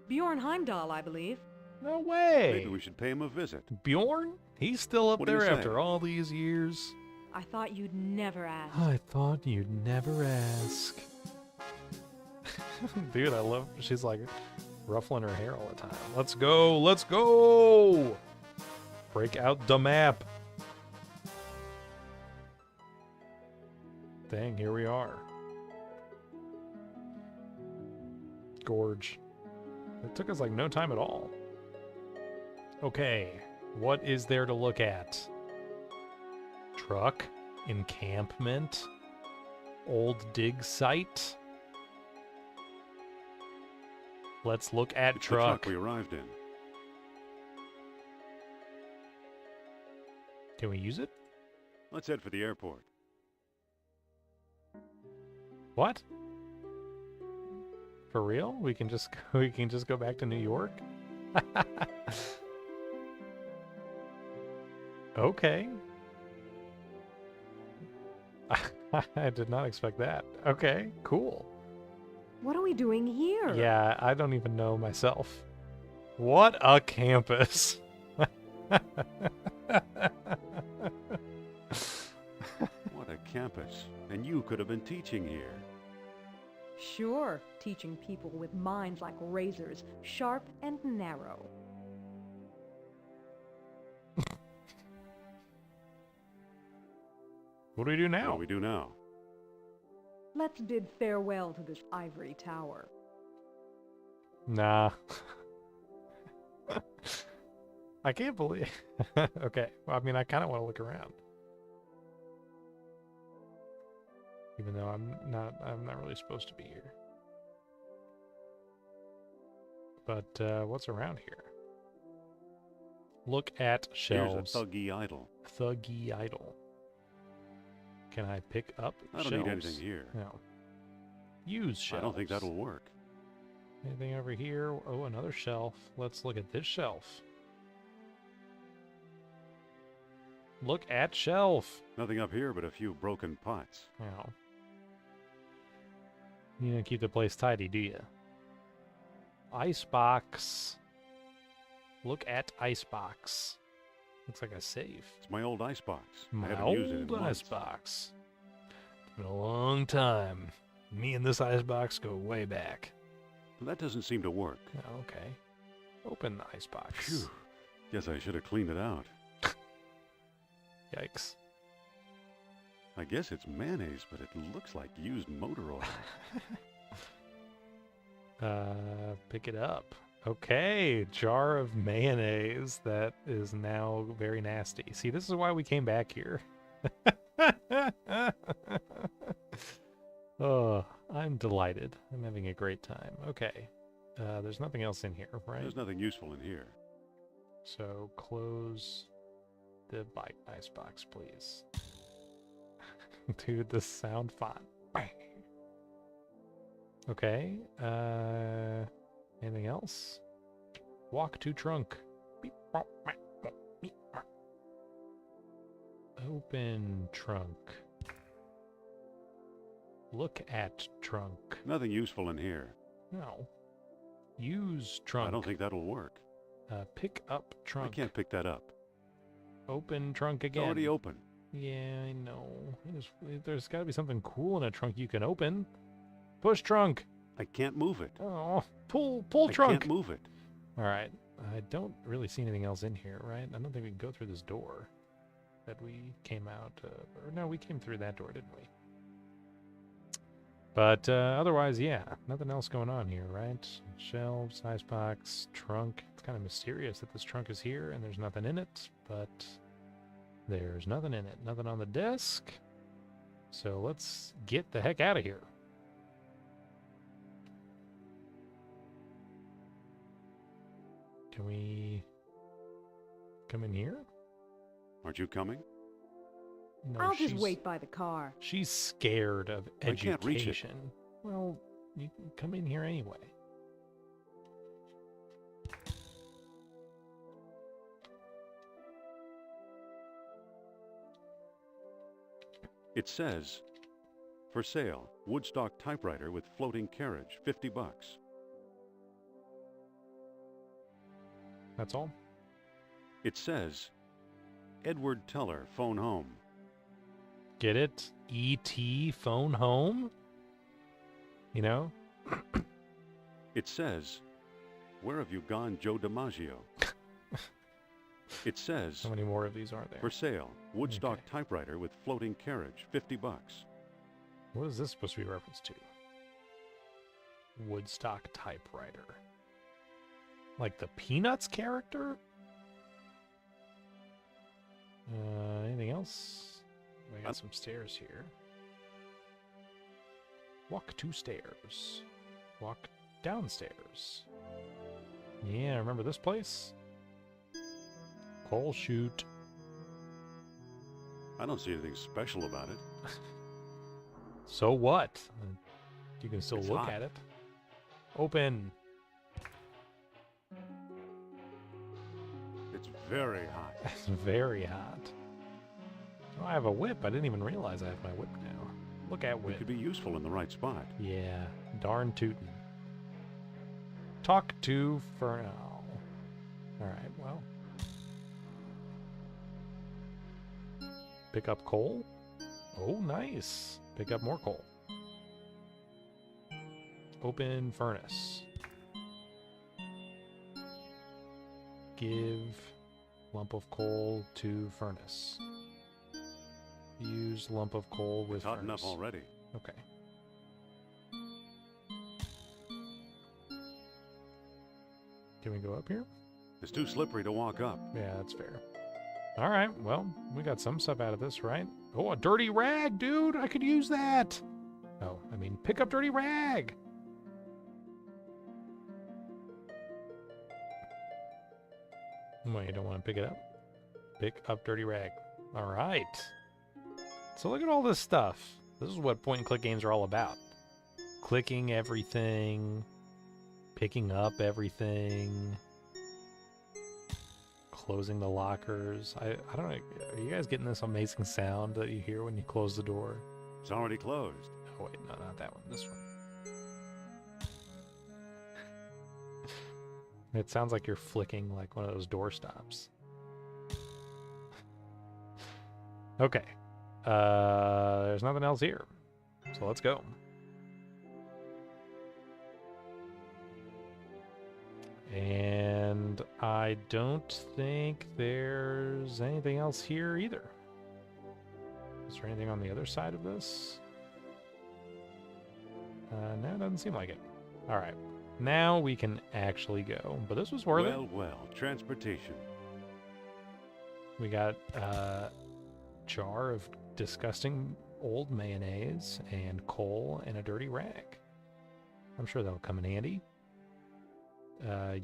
Bjorn Heimdall, I believe. No way! Maybe we should pay him a visit. Bjorn? He's still up What do you there say? after all these years. I thought you'd never ask. I thought you'd never ask. Dude, I love... She's like ruffling her hair all the time. Let's go! Let's go! Break out the map. Dang, here we are. Gorge. It took us like no time at all. Okay, what is there to look at? Truck, encampment, old dig site. Let's look at It's the truck. truck we arrived in. Can we use it? Let's head for the airport. What? For real? We can just go back to New York? Okay. I did not expect that. Okay, cool. What are we doing here? Yeah, I don't even know myself. What a campus. What a campus. And you could have been teaching here. Sure, teaching people with minds like razors, sharp and narrow. What do we do What now? do we do now? Let's bid farewell to this ivory tower. Nah. I can't believe... Okay, well, I mean, I kind of want to look around. Even though I'm not really supposed to be here. But, what's around here? Look at shelves. Here's a thuggy idol. Thuggy idol. Can I pick up I don't shelves? need anything here. No. Use shelves. I don't think that'll work. Anything over here? Oh, another shelf. Let's look at this shelf. Look at shelf. Nothing up here but a few broken pots. Wow. You don't keep the place tidy, do you? Icebox. Look at icebox. Looks like a safe. It's my old icebox. I My haven't used it in old months. icebox. It's been a long time. Me and this icebox go way back. That doesn't seem to work. Oh, okay. Open the icebox. Phew. Guess I should have cleaned it out. Yikes. I guess it's mayonnaise, but it looks like used motor oil. Pick it up. Okay, jar of mayonnaise that is now very nasty. See, this is why we came back here. Oh, I'm delighted. I'm having a great time. Okay. There's nothing else in here, right? There's nothing useful in here. So close the bike icebox, please. Dude, the sound font. Okay. Anything else? Walk to trunk. Open trunk. Look at trunk. Nothing useful in here. No. Use trunk. I don't think that'll work. Pick up trunk. I can't pick that up. Open trunk It's again. already open. Yeah, I know. There's got to be something cool in a trunk you can open. Push trunk. I can't move it. Oh, pull I trunk. can't move it. All right. I don't really see anything else in here, right? I don't think we can go through this door that we came out of. Or no, we came through that door, didn't we? But otherwise, yeah, nothing else going on here, right? Shelves, icebox, trunk. It's kind of mysterious that this trunk is here and there's nothing in it, but there's nothing in it. Nothing on the desk. So let's get the heck out of here. Can we come in here? Aren't you coming? No, I'll just she's- wait by the car. She's scared of I can't reach it. education. Well, you can come in here anyway. It says, for sale, Woodstock typewriter with floating carriage, $50. That's all? It says, Edward Teller, phone home. Get it? E.T. phone home? You know? It says, where have you gone, Joe DiMaggio? It says, How many more of these are there? for sale, Woodstock Okay. typewriter with floating carriage, $50. What is this supposed to be a reference to? Woodstock typewriter. Like the Peanuts character? Anything else? We got some stairs here. Walk 2 stairs. Walk downstairs. Yeah, remember this place? Coal chute. I don't see anything special about it. So what? You can still It's look hot. at it. Open. It's very hot. It's very hot. Oh, I have a whip. I didn't even realize I have my whip now. Look at It whip. could be useful in the right spot. Yeah, darn tootin'. Talk to Furno. Alright, well. Pick up coal? Oh, nice. Pick up more coal. Open furnace. Give lump of coal to furnace. Use lump of coal with It's hot furnace. enough already. Okay. Can we go up here? It's too slippery to walk up. Yeah, that's fair. All right, well, we got some stuff out of this, right? Oh, a dirty rag, dude! I could use that! Oh, I mean, pick up dirty rag! Wait, you don't want to pick it up? Pick up dirty rag. All right. So look at all this stuff. This is what point-and-click games are all about. Clicking everything, picking up everything, closing the lockers. I don't know. Are you guys getting this amazing sound that you hear when you close the door? It's already closed. Oh, wait, no, not that one. This one. It sounds like you're flicking like one of those door stops. Okay. There's nothing else here. So let's go. And I don't think there's anything else here either. Is there anything on the other side of this? No, it doesn't seem like it. All right. Now we can actually go. But this was worth it. Well, transportation. We got a jar of disgusting old mayonnaise and coal and a dirty rag. I'm sure that'll come in handy.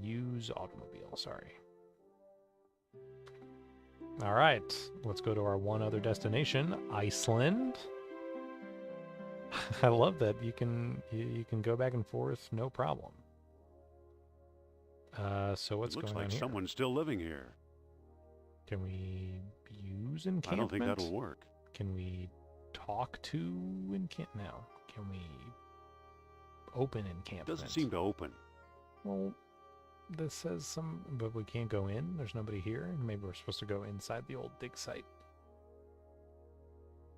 Use automobile, sorry. All right, let's go to our one other destination, Iceland. I love that you can go back and forth, no problem. So what's going on here? Looks like someone's still living here. Can we use encampment? I don't think that'll work. Can we talk to encampment? No. Can we open encampment? Doesn't seem to open. Well, this says but we can't go in. There's nobody here. Maybe we're supposed to go inside the old dig site.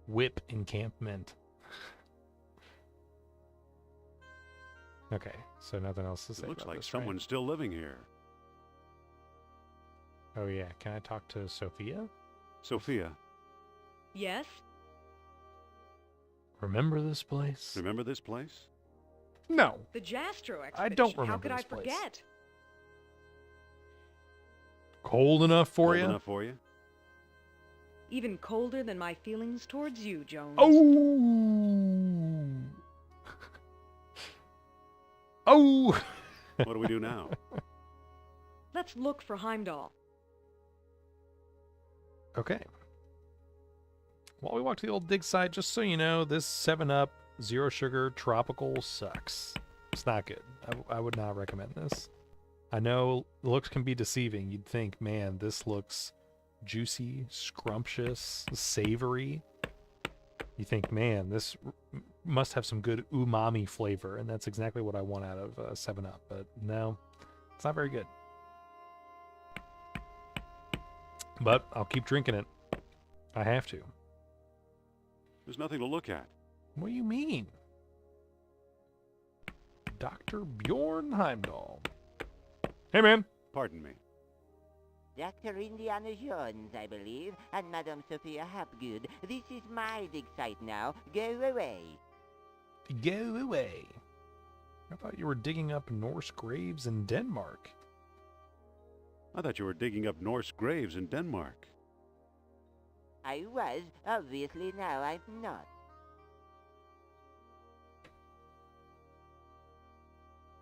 Whip encampment. Okay, so nothing else to say. It looks about like this, someone's still living here. Right? Oh yeah, can I talk to Sophia? Sophia, Yes? Remember this place? remember this place? No. The Jastro expedition. I don't remember How could this I place. forget? Cold enough for Cold you? enough for you? Even colder than my feelings towards you, Jones. Oh. Oh. What do we do now? Let's look for Heimdall. Okay. While we walk to the old dig site, just so you know, this 7-Up Zero Sugar Tropical sucks. It's not good. I would not recommend this. I know looks can be deceiving. You'd think, man, this looks juicy, scrumptious, savory. You think, man, this must have some good umami flavor, and that's exactly what I want out of 7-Up. But no, it's not very good. But I'll keep drinking it. I have to. There's nothing to look at. What do you mean? Dr. Bjorn Heimdall. Hey, man. Pardon me. Dr. Indiana Jones, I believe, and Madame Sophia Hapgood. This is my dig site now. Go away. Go away. I thought you were digging up Norse graves in Denmark. I thought you were digging up Norse graves in Denmark. I was. Obviously now I'm not.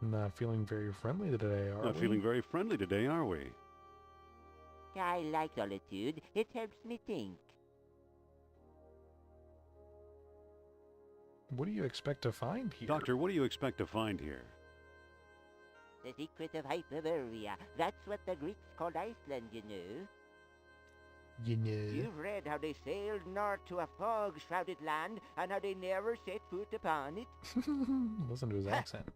Not feeling very friendly today, are Not we? feeling very friendly today, are we? I like solitude. It helps me think. What do you expect to find here? Doctor, what do you expect to find here? The secret of Hyperborea. That's what the Greeks called Iceland, you know. You know. You've read how they sailed north to a fog-shrouded land and how they never set foot upon it. Listen to his accent.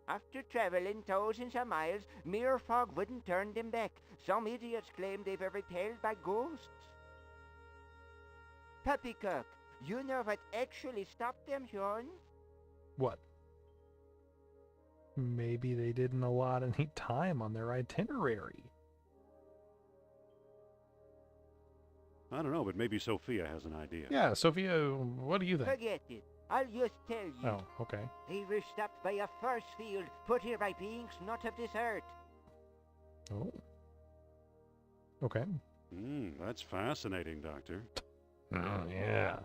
After traveling thousands of miles, mere fog wouldn't turn them back. Some idiots claim they've ever held by ghosts. Poppycock, you know what actually stopped them, Sean? What? Maybe they didn't allot any time on their itinerary. I don't know, but maybe Sophia has an idea. Yeah, Sophia, what do you think? Forget it. I'll just tell you. Oh, okay. They were stopped by a force field put here by beings not of this earth. Oh. Okay. That's fascinating, Doctor. Oh, yeah.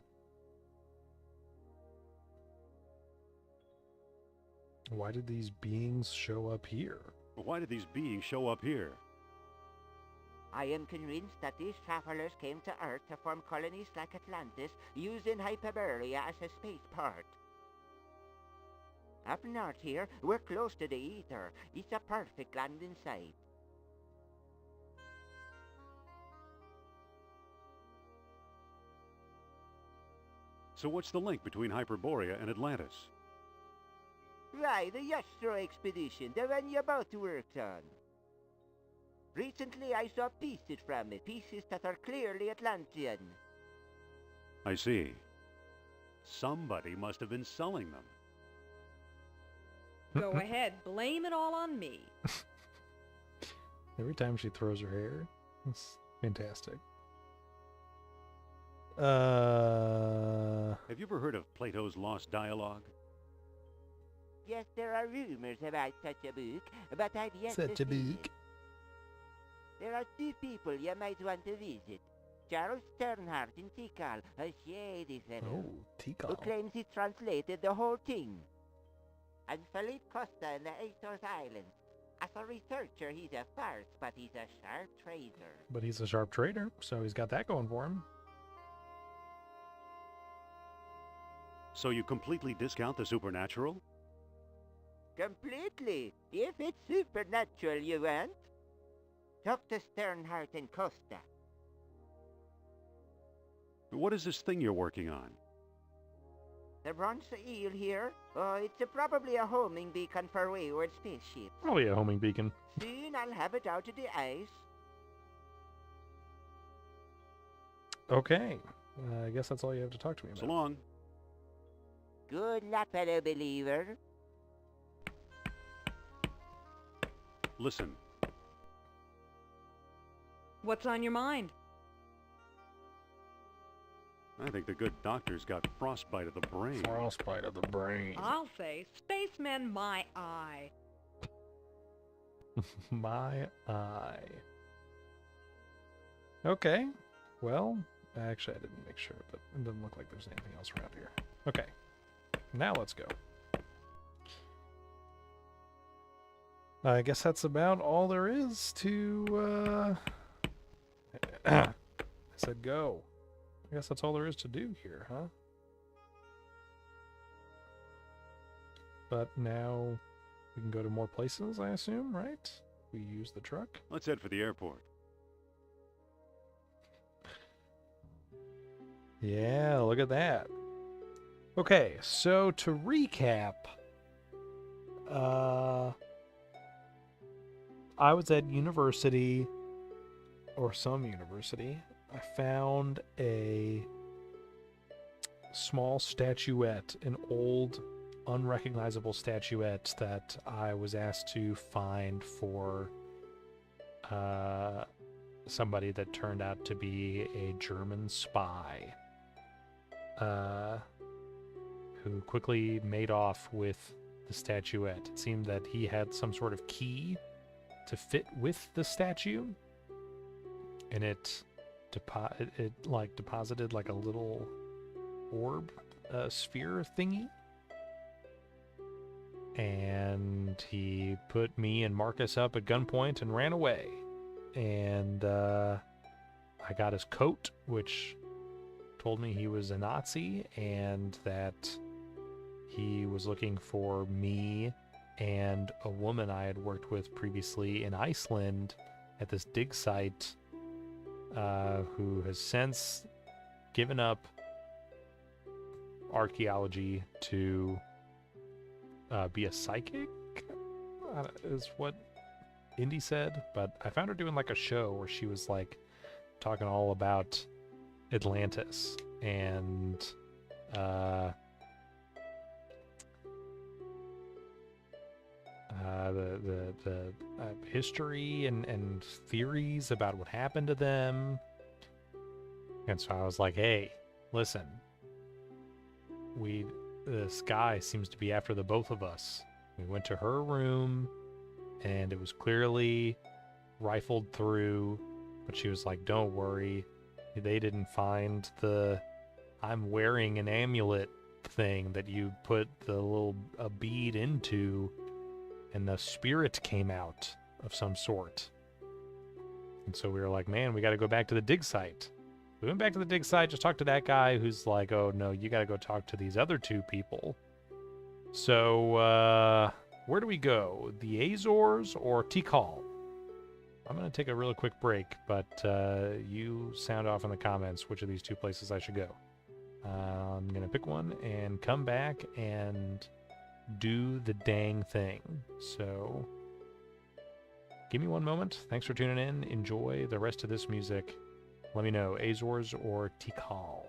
Why did these beings show up here? But why did these beings show up here? I am convinced that these travelers came to Earth to form colonies like Atlantis, using Hyperborea as a spaceport. Up north here, we're close to the ether. It's a perfect landing site. So what's the link between Hyperborea and Atlantis? Right, the Yastro expedition, the one you both worked on. Recently I saw pieces from it, pieces that are clearly Atlantean. I see. Somebody must have been selling them. Go ahead, blame it all on me. Every time she throws her hair, it's fantastic. Have you ever heard of Plato's Lost Dialogue? Yes, there are rumors about such a book, but I've yet to Such a see book. it. There are two people you might want to visit. Charles Sternhardt in Tikal, a shady fellow, Oh, who Tikal. claims he translated the whole thing. And Felipe Costa in the Azores Islands. As a researcher, he's a farce, but he's a sharp trader. But he's a sharp trader, so he's got that going for him. So you completely discount the supernatural? Completely. If it's supernatural you want. Talk to Sternhardt and Costa. What is this thing you're working on? The bronze eel here? Oh, it's probably a homing beacon for wayward spaceships. Probably a homing beacon. Soon I'll have it out of the ice. Okay. I guess that's all you have to talk to me So about. long. Good luck, fellow believer. Listen, What's on your mind? I think the good doctor's got frostbite of the brain. Frostbite of the brain. I'll say, spacemen my eye. My eye. Okay. Well, actually, I didn't make sure, but it doesn't look like there's anything else around here. Okay. Now let's go. I guess that's about all there is to, I said go. I guess that's all there is to do here, huh? But now we can go to more places, I assume, right? We use the truck. Let's head for the airport. Yeah, look at that. Okay, so to recap, I was at university, or some university. I found a small statuette, an old, unrecognizable statuette that I was asked to find for somebody that turned out to be a German spy, who quickly made off with the statuette. It seemed that he had some sort of key to fit with the statue, and it deposited like a little orb, sphere thingy. And he put me and Marcus up at gunpoint and ran away. And I got his coat, which told me he was a Nazi and that he was looking for me and a woman I had worked with previously in Iceland at this dig site, who has since given up archaeology to be a psychic, is what Indy said. But I found her doing like a show where she was like talking all about Atlantis and the history and theories about what happened to them. And so I was like, hey, listen, this guy seems to be after the both of us. We went to her room and it was clearly rifled through, but she was like, don't worry, they didn't find the I'm wearing an amulet thing that you put a bead into and the spirit came out of some sort. And so we were like, man, we got to go back to the dig site. We went back to the dig site, just talked to that guy who's like, oh, no, you got to go talk to these other two people. So, where do we go? The Azores or Tikal? I'm going to take a real quick break, but you sound off in the comments which of these two places I should go. I'm going to pick one and come back and do the dang thing. So, give me one moment. Thanks for tuning in. Enjoy the rest of this music. Let me know, Azores or Tikal.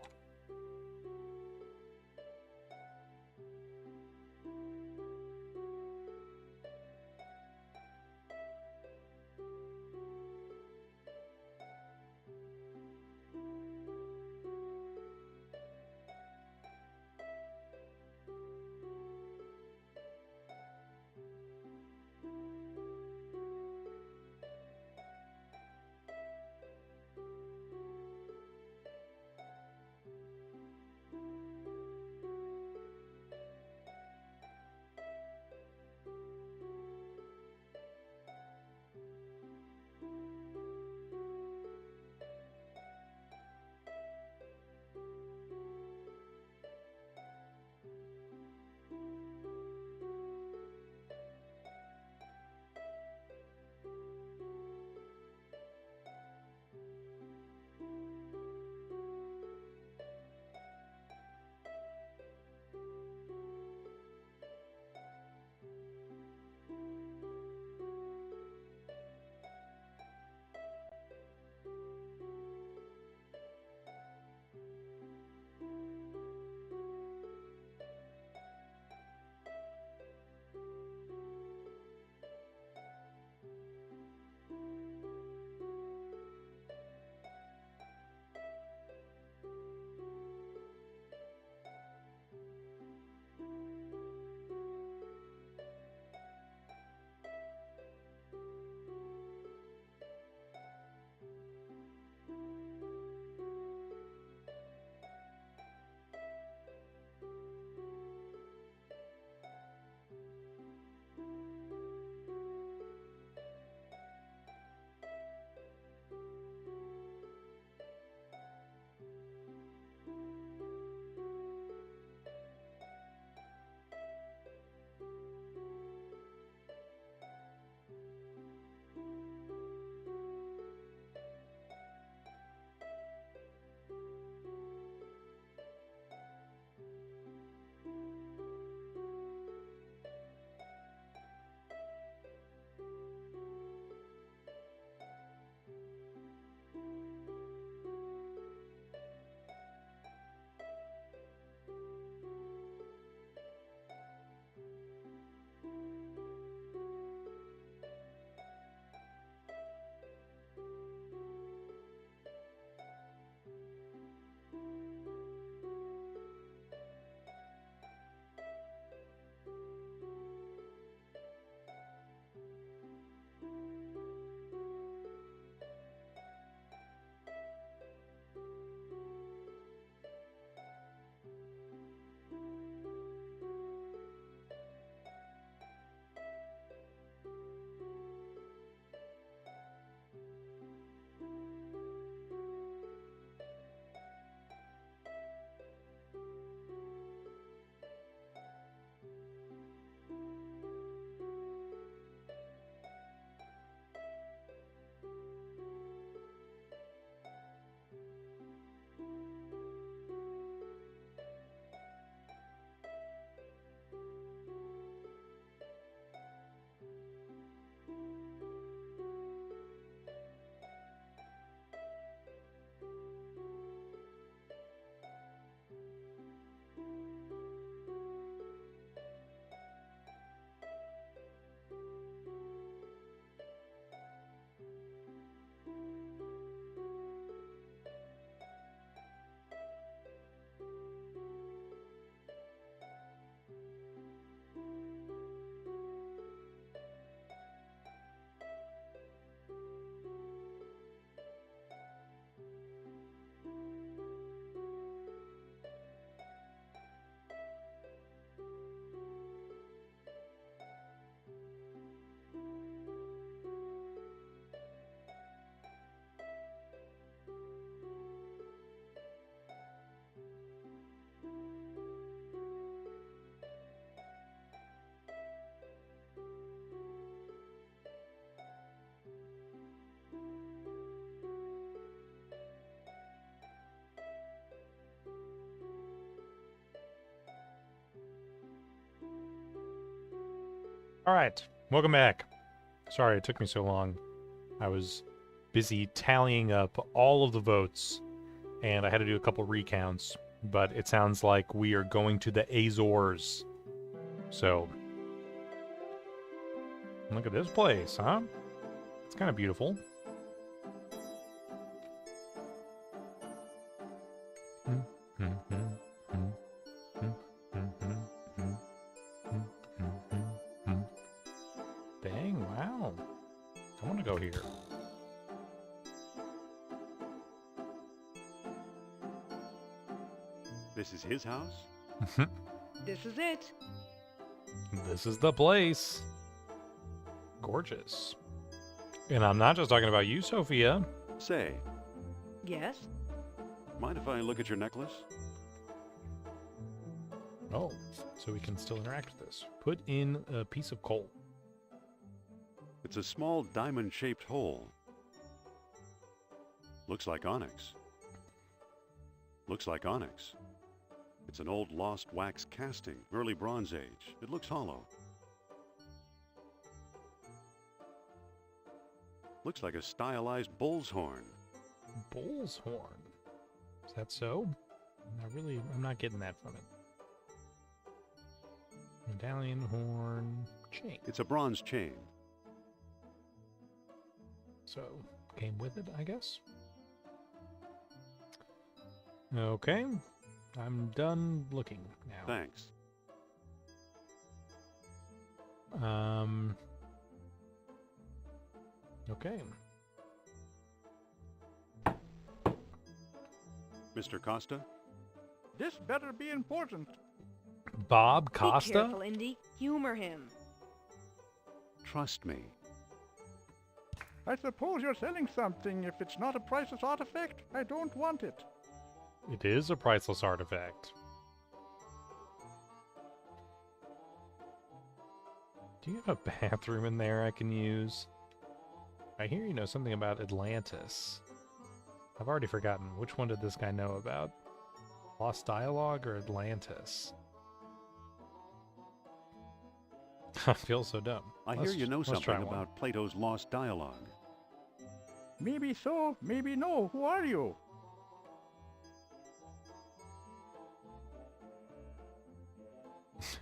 All right, welcome back. Sorry it took me so long. I was busy tallying up all of the votes, and I had to do a couple recounts, but it sounds like we are going to the Azores. So, look at this place, huh? It's kind of beautiful. Dang, wow. I want to go here. This is his house? This is it. This is the place. Gorgeous. And I'm not just talking about you, Sophia. Say, Yes? mind if I look at your necklace? Oh, so we can still interact with this. Put in a piece of coal. It's a small diamond-shaped hole. Looks like onyx. Looks like onyx. It's an old lost wax casting, early Bronze Age. It looks hollow. Looks like a stylized bull's horn. Bull's horn. Is that so? I'm not getting that from it. Medallion, horn, chain. It's a bronze chain. So, came with it, I guess. Okay. I'm done looking now. Thanks. Okay. Mr. Costa? This better be important. Bob Be Costa? careful, Indy. Humor him. Trust me. I suppose you're selling something. If it's not a priceless artifact, I don't want it. It is a priceless artifact. Do you have a bathroom in there I can use? I hear you know something about Atlantis. I've already forgotten. Which one did this guy know about? Lost Dialogue or Atlantis? I feel so dumb. I hear you know let's something try one. about Plato's Lost Dialogue. Maybe so, maybe no. Who are you?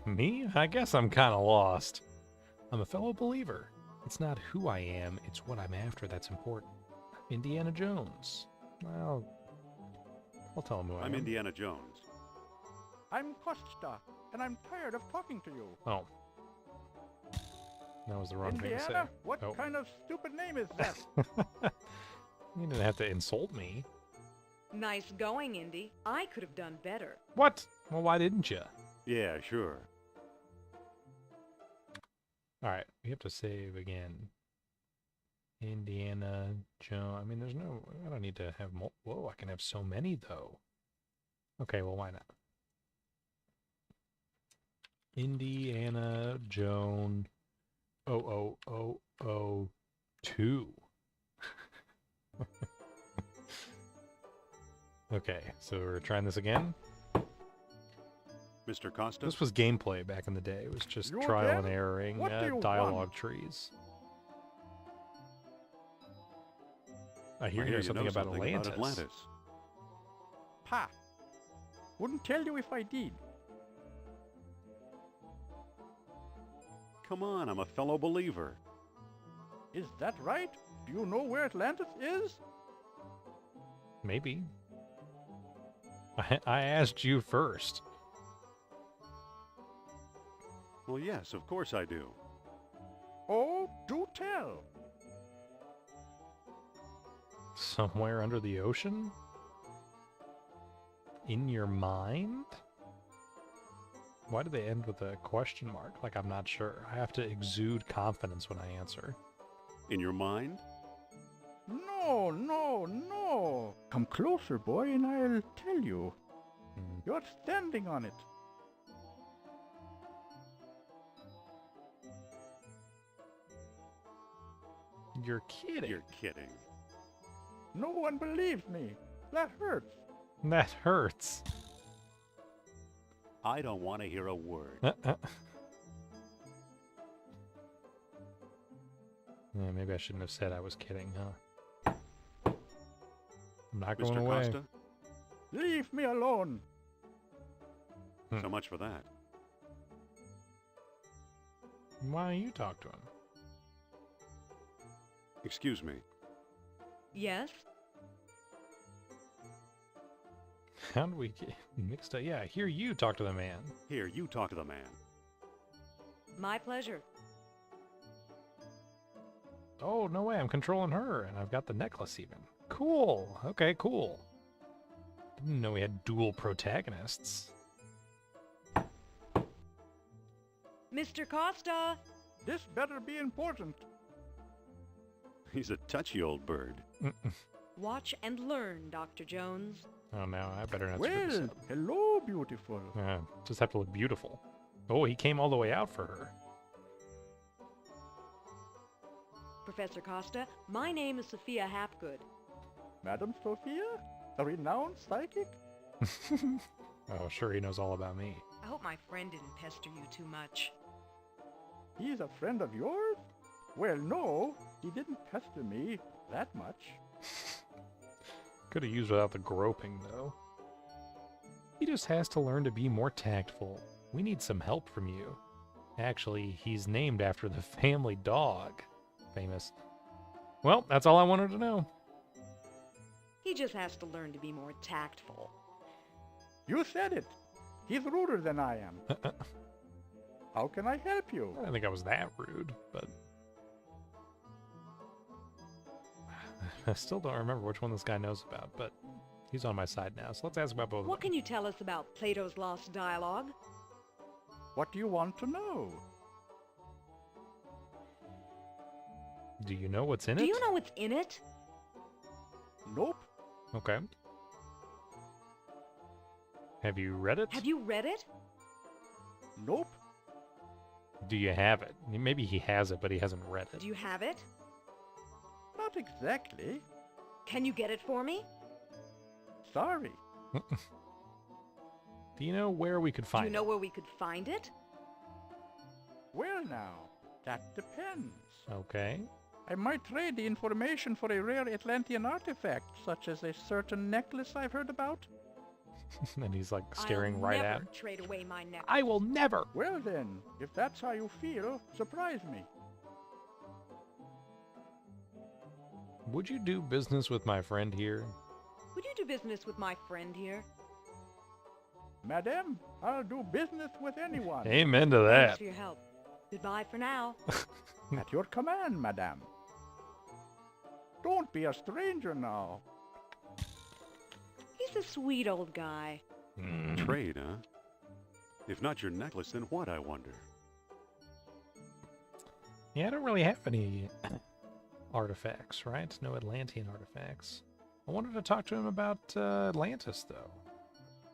Me? I guess I'm kind of lost. I'm a fellow believer. It's not who I am, it's what I'm after that's important. Indiana Jones. Well, I'll tell him who I am. I'm Indiana Jones. I'm Costa, and I'm tired of talking to you. Oh. That was the wrong thing to say. Indiana? What Oh. kind of stupid name is that? You didn't have to insult me. Nice going, Indy. I could have done better. What? Well, why didn't you? Yeah, sure. Alright, we have to save again. Indiana Jones. I mean, there's no... I don't need to have more... Whoa, I can have so many, though. Okay, well, why not? Indiana Jones 00002. Okay, so we're trying this again. Mr. Costa? This was gameplay back in the day. It was just You trial and again? erroring What do you dialogue want? trees. I hear you know you something know about something Atlantis. about Atlantis. Pa. Wouldn't tell you if I did. Come on, I'm a fellow believer. Is that right? Do you know where Atlantis is? Maybe. I asked you first. Well, yes, of course I do. Oh, do tell. Somewhere under the ocean? In your mind? Why do they end with a question mark? Like I'm not sure. I have to exude confidence when I answer. In your mind? No, no, no. Come closer, boy, and I'll tell you. Hmm. You're standing on it. You're kidding. You're kidding. No one believes me. That hurts. That hurts. I don't want to hear a word. Yeah, maybe I shouldn't have said I was kidding, huh? I'm not going Mr. away. Costa? Leave me alone. So much for that. Why don't you talk to him? Excuse me. Yes? How do we get mixed up? Yeah, hear you talk to the man. Here, you talk to the man. My pleasure. Oh, no way, I'm controlling her, and I've got the necklace even. Cool. Okay, cool. Didn't know we had dual protagonists. Mr. Costa! This better be important. He's a touchy old bird. Watch and learn, Dr. Jones. Oh no, I better not screw this Well, up. hello, beautiful. Just have to look beautiful. Oh, he came all the way out for her. Professor Costa, my name is Sophia Hapgood. Madam Sophia? A renowned psychic? Oh, sure, he knows all about me. I hope my friend didn't pester you too much. He's a friend of yours? Well, no, he didn't pester me that much. Could have used without the groping, though. He just has to learn to be more tactful. We need some help from you. Actually, he's named after the family dog. Famous. Well, that's all I wanted to know. He just has to learn to be more tactful. You said it. He's ruder than I am. How can I help you? I don't think I was that rude, but... I still don't remember which one this guy knows about, but he's on my side now, so let's ask about both of What them. can you tell us about Plato's Lost Dialogue? What do you want to know? Do you know what's in it? Do you know what's in it? Nope. Okay. Have you read it? Have you read it? Nope. Do you have it? Maybe he has it, but he hasn't read it. Do you have it? Not exactly. Can you get it for me? Sorry. Do you know where we could Do find you know it? where we could find it? Well now, that depends. Okay. I might trade the information for a rare Atlantean artifact, such as a certain necklace I've heard about. And he's like staring I'll right never at. trade away my necklace. I will never. Well then, if that's how you feel, surprise me. Would you do business with my friend here? Would you do business with my friend here? Madame, I'll do business with anyone. Amen to Thanks that. for your help. Goodbye for now. At your command, madame. Don't be a stranger now. He's a sweet old guy. Trade, huh? If not your necklace, then what, I wonder? Yeah, I don't really have any artifacts, right? No Atlantean artifacts. I wanted to talk to him about Atlantis, though.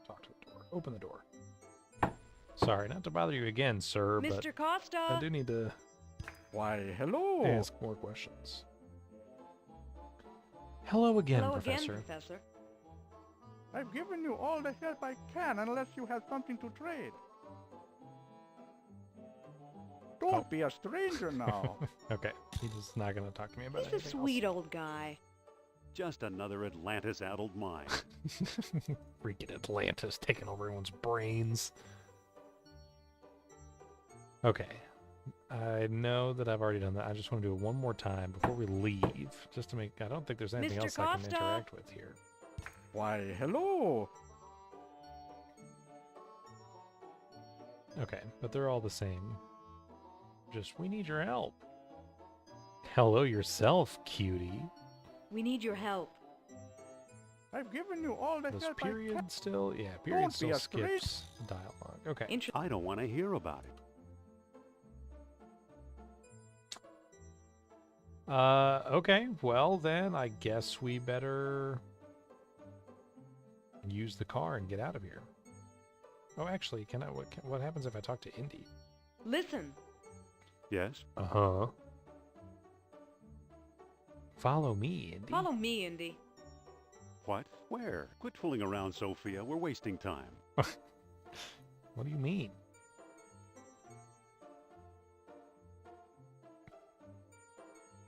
Talk to the door. Open the door. Sorry, not to bother you again, sir, but Mr. Costa! I do need to Why, hello. ask more questions. Hello again, Hello Professor. again, Professor. I've given you all the help I can unless you have something to trade. Don't be a stranger now. Okay, he's not going to talk to me about He's a anything sweet old guy. Just another Atlantis-addled mind. else. Freaking Atlantis taking over everyone's brains. Okay. I know that I've already done that. I just want to do it one more time before we leave. Just to make... I don't think there's anything Mr. else I can Costa? interact with here. Why, hello. Okay, but they're all the same. Just, we need your help. Hello yourself, cutie. We need your help. I've given you all the This help I can. period still... Yeah, period Don't be still a straight- skips dialogue. Okay. I don't want to hear about it. Okay, well then, I guess we better use the car and get out of here. Oh, actually, what happens if I talk to Indy? Listen, Yes? Uh-huh. Follow me, Indy. follow me, Indy. What? Where? Quit fooling around, Sophia. We're wasting time. What do you mean?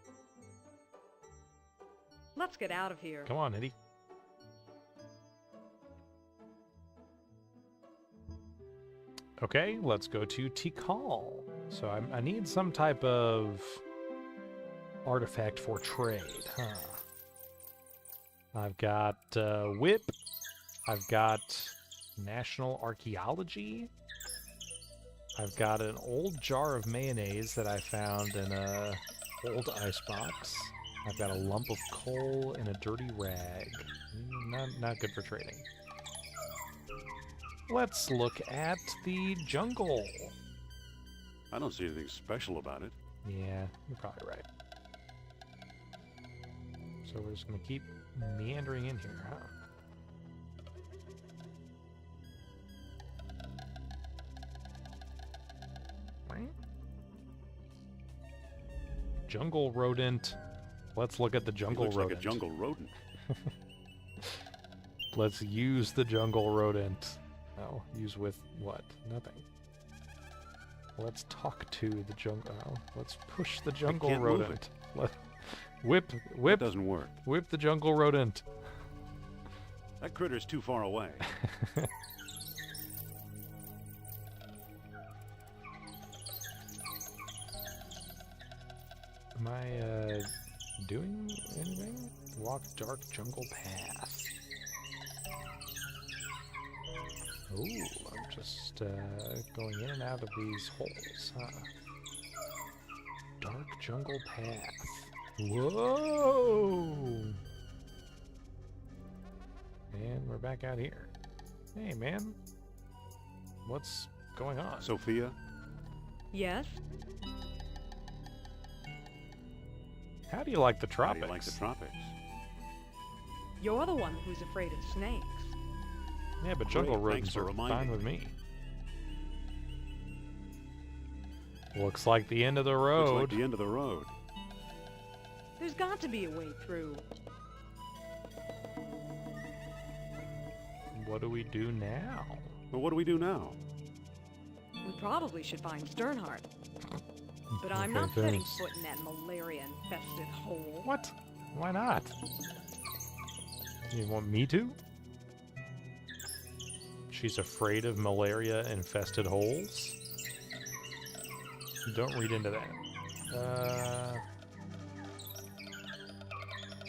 What? Let's get out of here. Come on, Eddie. Okay, let's go to Tikal. So I need some type of artifact for trade, huh? I've got whip. I've got national archaeology. I've got an old jar of mayonnaise that I found in a old icebox. I've got a lump of coal and a dirty rag. Not good for trading. Let's look at the jungle. I don't see anything special about it. Yeah, you're probably right. So we're just gonna keep meandering in here, huh? Right? Jungle rodent. Let's look at the jungle Looks rodent. like a jungle rodent. Let's use the jungle rodent. Oh, use with what? Nothing. Let's talk to the jungle. Oh, let's push the jungle can't move rodent. Whip, It doesn't work. whip the jungle rodent. That critter's too far away. Am I doing anything? Walk dark jungle path. Ooh, I'm just going in and out of these holes, huh? Dark jungle path. Whoa! And we're back out here. Hey, man. What's going on? Sophia, Yes? How do you like the how tropics? do you like the tropics? You're the one who's afraid of snakes. Yeah, but jungle Great, thanks rodents for are reminding fine me. with me. Looks like the end of the Looks road. like the end of the road. There's got to be a way through. What do we do now? Well, what do we do now? We probably should find Sternhardt. But I'm Okay, not setting thanks. foot in that malaria-infested hole. What? Why not? You want me to? She's afraid of malaria-infested holes? Don't read into that.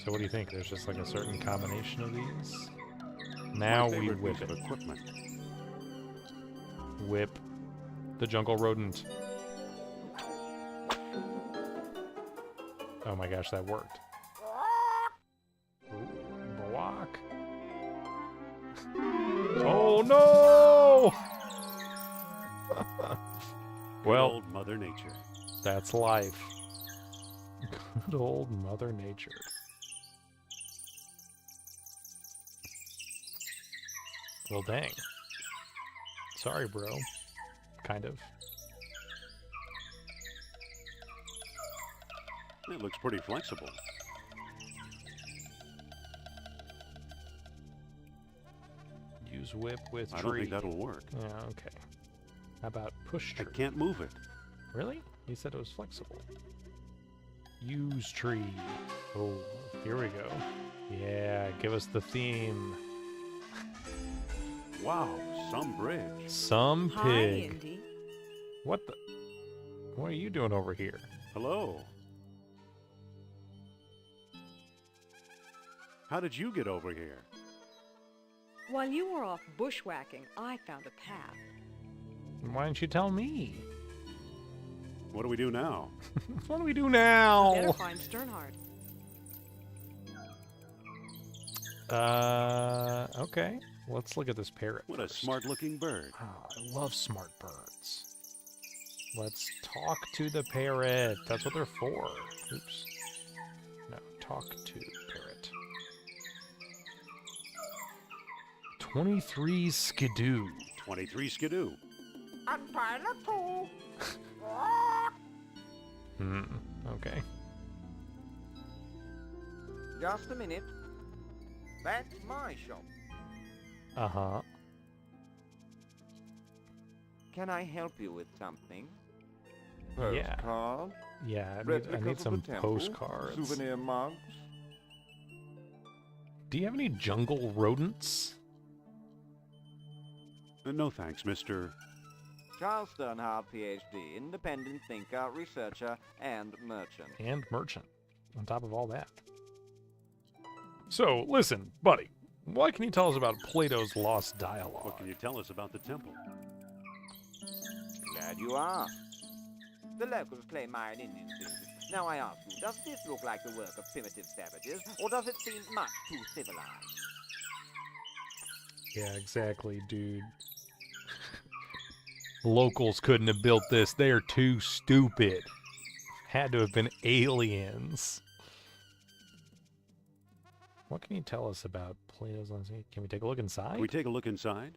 So what do you think? There's just like a certain combination of these? Now My we favorite whip piece it. of equipment. Whip the jungle rodent. Oh my gosh, that worked. Ooh, block. Oh no! Good Well, old Mother Nature. that's life. Good old Mother Nature. Well, dang. Sorry, bro. Kind of. It looks pretty flexible. Use whip with tree. I don't think that'll work. Yeah, okay. How about push I tree? can't move it. Really? He said it was flexible. Use tree. Oh, here we go. Yeah, give us the theme. Wow, some bridge. Some Hi, pig. Indy. What the? What are you doing over here? Hello. How did you get over here? While you were off bushwhacking, I found a path. Why didn't you tell me? What do we do now? What do we do Better now? find Sternhardt. Okay. Let's look at this parrot. What a first. smart-looking bird. Oh, I love smart birds. Let's talk to the parrot. That's what they're for. Oops. No, talk to parrot. 23 skidoo. 23 skidoo. A pile of poo. Okay. Just a minute. That's my shop. Uh-huh. Can I help you with something? Yeah. Postcard, Yeah, I need replicas some of the temple, postcards. souvenir mugs. Do you have any jungle rodents? No thanks, Mr. Charles Sternhardt, Ph.D., independent thinker, researcher, and merchant. And merchant, on top of all that. So, listen, buddy. What can you tell us about Plato's Lost Dialogue? What can you tell us about the temple? Glad you asked. The locals claim Mayan Indians built it. Now I ask you, does this look like the work of primitive savages, or does it seem much too civilized? Yeah, exactly, dude. Locals couldn't have built this. They're too stupid. Had to have been aliens. What can you tell us about Plato's Lost? Can we take a look inside? Can we take a look inside?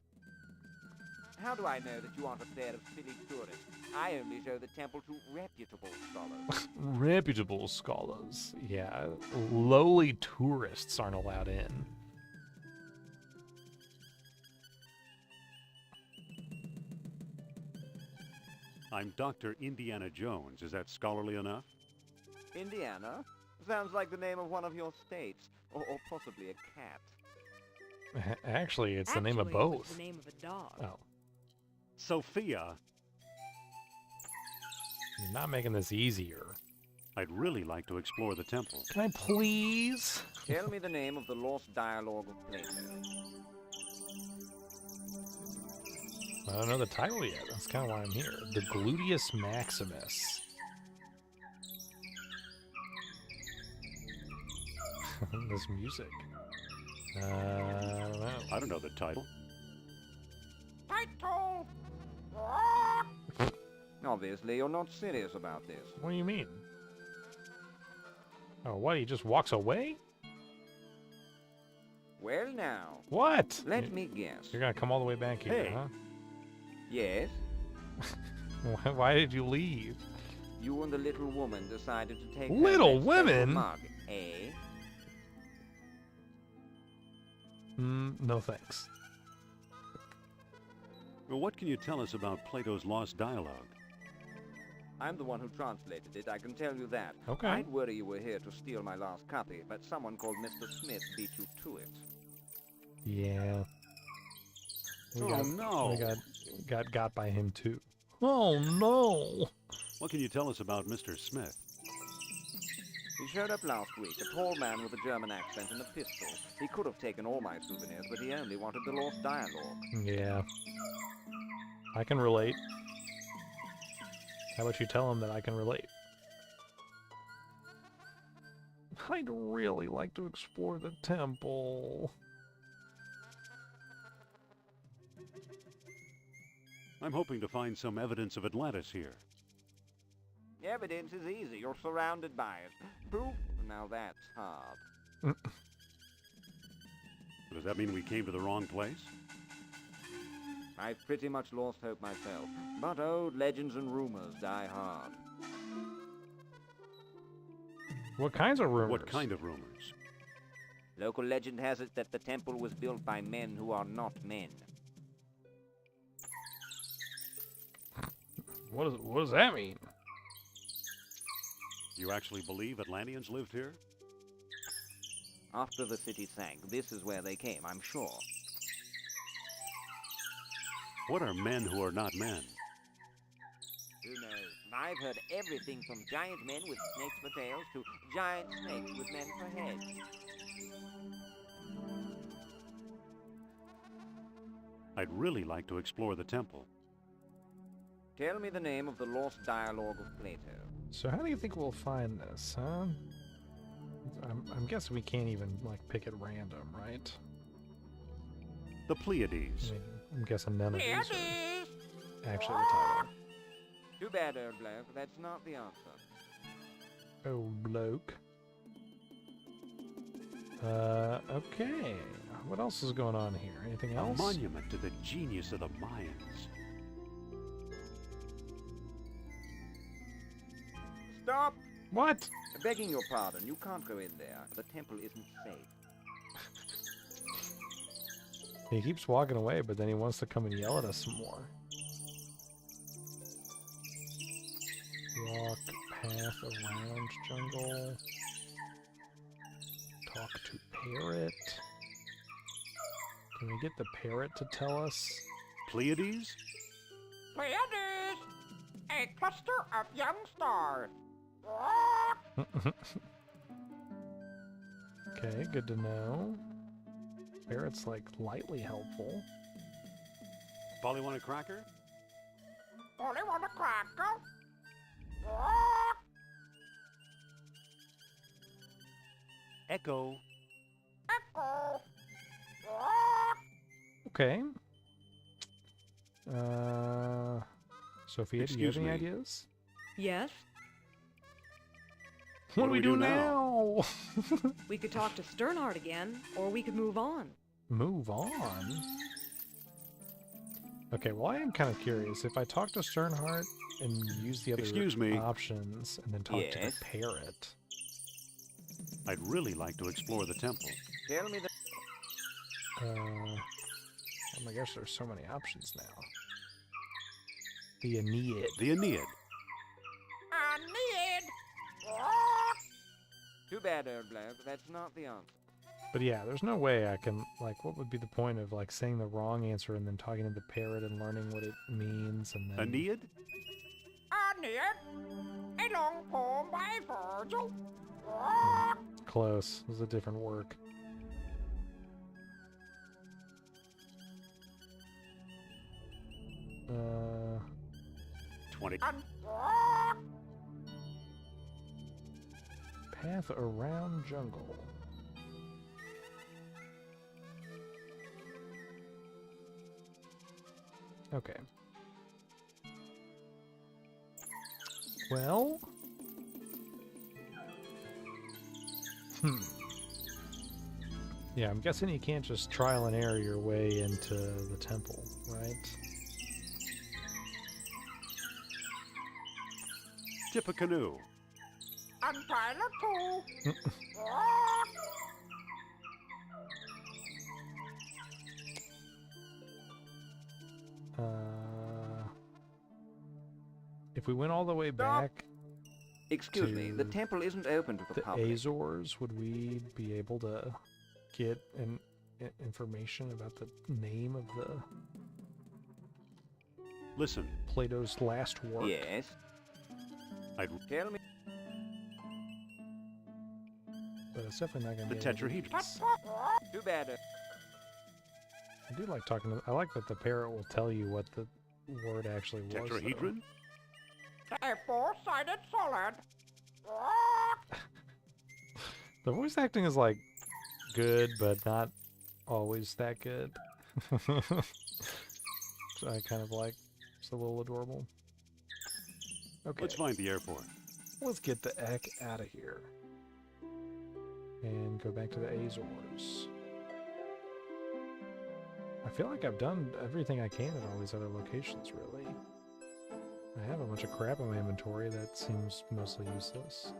How do I know that you aren't a pair of silly tourists? I only show the temple to reputable scholars. Reputable scholars. Yeah, lowly tourists aren't allowed in. I'm Dr. Indiana Jones. Is that scholarly enough? Indiana? Sounds like the name of one of your states, or possibly a cat. Actually, it's the name of Actually, it was both. the name of a dog. Oh, Sophia, you're not making this easier. I'd really like to explore the temple. Can I please? Tell me the name of the lost dialogue of Plato. I don't know the title yet. That's kind of why I'm here. The Gluteus Maximus. This music. I don't know. I don't know the title. Obviously, you're not serious about this. What do you mean? Oh, what? He just walks away? Well now, What? let me guess. You're gonna come all the way back here, Hey. huh? Yes, Why did you leave? you and the little woman decided to take Little her next woman? market, eh? No thanks. Well, what can you tell us about Plato's Lost Dialogue? I'm the one who translated it, I can tell you that. Okay. I'd worry you were here to steal my last copy, but someone called Mr. Smith beat you to it. Yeah. Oh, no. We got by him too. Oh no. What can you tell us about Mr. Smith? He showed up last week, a tall man with a German accent and a pistol. He could have taken all my souvenirs, but he only wanted the lost dialogue. Yeah. I can relate. How about you tell him that I can relate? I'd really like to explore the temple. I'm hoping to find some evidence of Atlantis here. Evidence is easy. You're surrounded by it. Proof? Now that's hard. Does that mean we came to the wrong place? I've pretty much lost hope myself, but old legends and rumors die hard. What kinds of rumors? What kind of rumors? Local legend has it that the temple was built by men who are not men. What does that mean? You actually believe Atlanteans lived here? After the city sank, this is where they came, I'm sure. What are men who are not men? Who knows? I've heard everything from giant men with snakes for tails to giant snakes with men for heads. I'd really like to explore the temple. Tell me the name of the lost dialogue of Plato. So how do you think we'll find this, huh? I'm guessing we can't even, like, pick at random, right? The Pleiades. I mean, I'm guessing none of these are actually the title. Too bad, old bloke. That's not the answer. Old bloke. Okay. What else is going on here? Anything A else? monument to the genius of the Mayans. Stop! What? Begging your pardon, you can't go in there. The temple isn't safe. He keeps walking away, but then he wants to come and yell at us some more. Walk path around jungle. Talk to parrot. Can we get the parrot to tell us? Pleiades? Pleiades! A cluster of young stars. Okay, good to know. Parrot's like lightly helpful. Polly want a cracker? Only want a cracker? Echo. Echo. Okay. Sophia, do you have Excuse any me. ideas? Yes? What do we do now? We could talk to Sternhart again, or we could move on. Move on? Okay, well, I am kind of curious. If I talk to Sternhart and use the other Excuse me. options and then talk to the Yes? parrot, I'd really like to explore the temple. Tell me the... oh my gosh, there's so many options now. The Aeneid. The Aeneid. Aeneid! Too bad, old bloke. That's not the answer. But yeah, there's no way I can, like, what would be the point of, like, saying the wrong answer and then talking to the parrot and learning what it means and then... Aeneid? Aeneid! A long poem by Virgil. Close. It was a different work. Uh... 20. Path around jungle. Okay. Well. Yeah, I'm guessing you can't just trial and error your way into the temple, right? Tip a canoe. Untie the two. If we went all the way back Excuse me, the to temple isn't open to the the public. Azores, would we be able to get information about the name of the Listen. Plato's last work? Yes. I'd Tell me. But it's definitely not going the to be able to do tetrahedron. this. Too bad. I do like talking to... I like that the parrot will tell you what the word actually was. though. Tetrahedron? A four-sided solid. The voice acting is like good, but not always that good. So I kind of like. It's a little adorable. Okay, Let's find the airport. let's get the heck out of here and go back to the Azores. I feel like I've done everything I can at all these other locations, really. I have a bunch of crap in my inventory that seems mostly useless.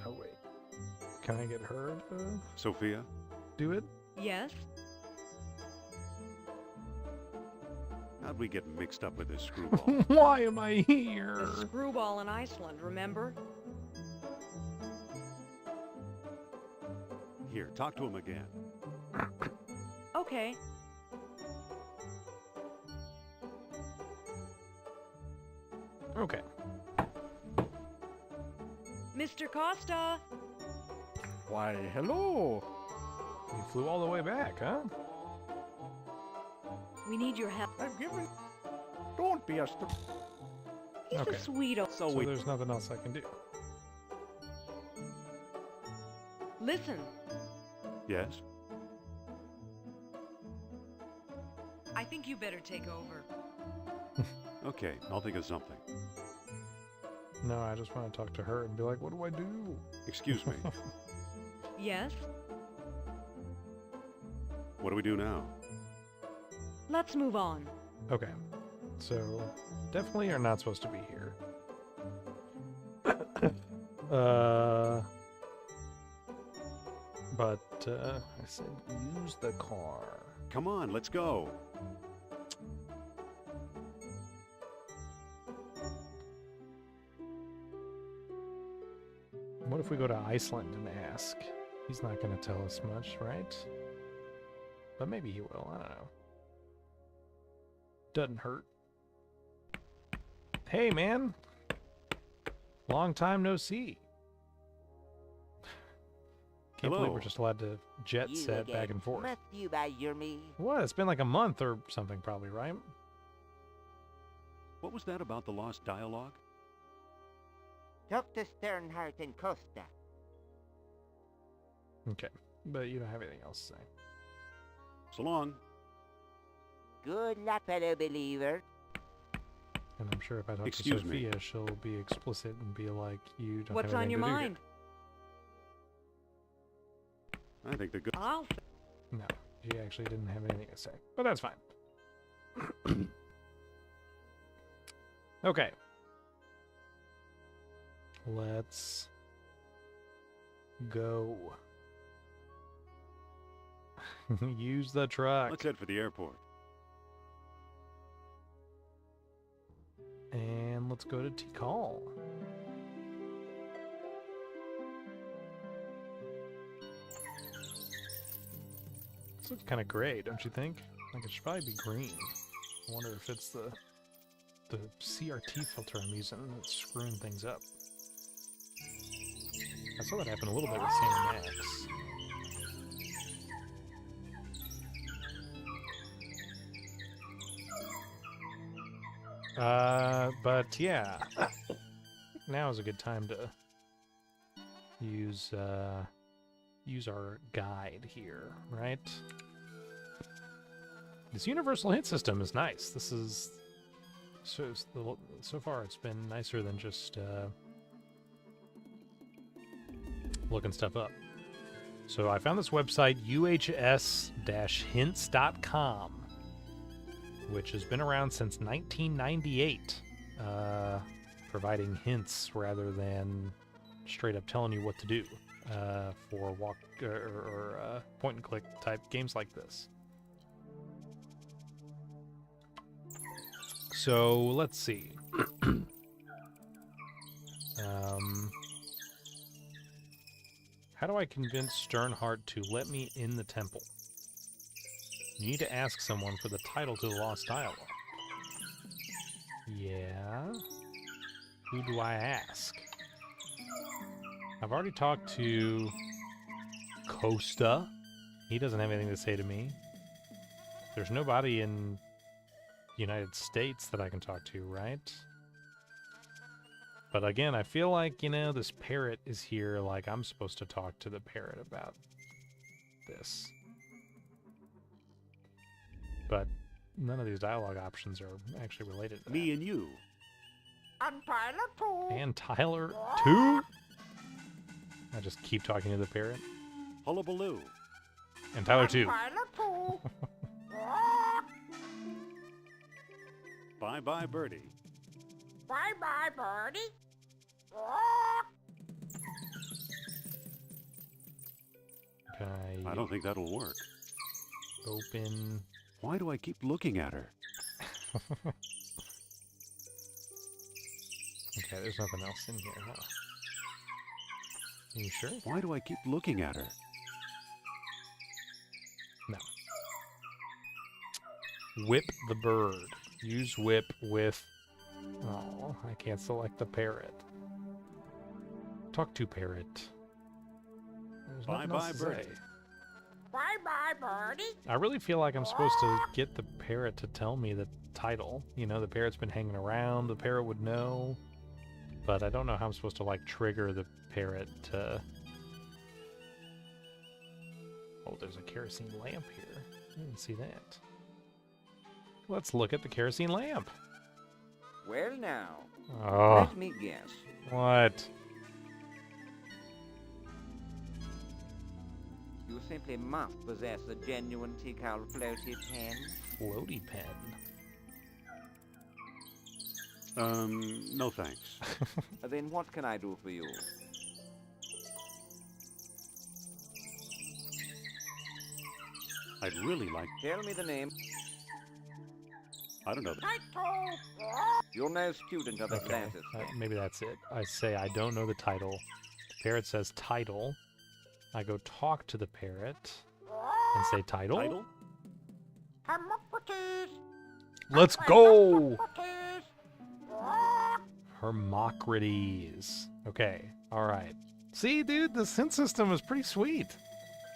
Oh wait, can I get her to Sophia? do it? Yes? How'd we get mixed up with this screwball? Why am I here? The screwball in Iceland, remember? Here, talk to him again. Okay. Okay. Mr. Costa! Why, hello. You flew all the way back, huh? We need your help. I've given... Don't be a He's Okay. a sweet old... So there's nothing else I can do. Listen, Yes? I think you better take over. Okay, I'll think of something. No, I just want to talk to her and be like, what do I do? Excuse me. Yes? What do we do now? Let's move on. Okay. So, definitely are not supposed to be here. But I said use the car. Come on, let's go. What if we go to Iceland and ask? He's not going to tell us much, right? But maybe he will. I don't know. Doesn't hurt. Hey, man. Long time no see. Can't believe we're just allowed to jet set back and forth. Must you buy your me? What? It's been like a month or something probably, right? What was that about the lost dialogue? Talk to Sternhardt and Costa. Okay. But you don't have anything else to say. So long. Good luck, fellow believer. And I'm sure if I talk Excuse to me. Sophia, she'll be explicit and be like, you don't What's have on anything your to do mind? I think the good. I'll here. No, she actually didn't have anything to say. But that's fine. Okay. Let's go. Use the truck. Let's head for the airport. And let's go to Tikal. This looks kind of gray, don't you think? Like it should probably be green. I wonder if it's the CRT filter I'm using that's screwing things up. I saw that happen a little bit with Sam Max. But yeah, now is a good time to use our guide here, right? This universal hint system is nice. This is so far it's been nicer than just looking stuff up. So I found this website uhs-hints.com, which has been around since 1998, providing hints rather than straight up telling you what to do for walk or point and click type games like this. So let's see. How do I convince Sternhardt to let me in the temple? You need to ask someone for the title to the Lost Dialogue. Yeah? Who do I ask? I've already talked to Costa. He doesn't have anything to say to me. There's nobody in the United States that I can talk to, right? But again, I feel like, you know, this parrot is here, like I'm supposed to talk to the parrot about this. But none of these dialogue options are actually related to Me and you. And Tyler too. that. And Tyler, too? I just keep talking to the parrot. Hullabaloo. And Tyler, too. Tyler too. Bye-bye, birdie. Bye-bye, birdie. Okay. I don't think that'll work. Open. Why do I keep looking at her? Okay, there's nothing else in here, huh? You sure? Why do I keep looking at her? No. Whip the bird. Use whip with... Oh, I can't select the parrot. Talk to parrot. There's nothing else Bye-bye, to birdie. say. Bye-bye, birdie. I really feel like I'm supposed to get the parrot to tell me the title. You know, the parrot's been hanging around. The parrot would know. But I don't know how I'm supposed to, like, trigger the parrot to... Oh, there's a kerosene lamp here. I didn't see that. Let's look at the kerosene lamp. Well now, Oh, let me guess. what? You simply must possess a genuine Tikal floaty pen. Floaty pen. No thanks. Then what can I do for you? I'd really like... Tell me the name. I don't know. You're no student of Okay, Atlantis. maybe that's it. I say I don't know the title. The parrot says title. I go talk to the parrot and say title. Title? Let's go! Hermocrates. Okay, alright. See, dude, the hint system is pretty sweet.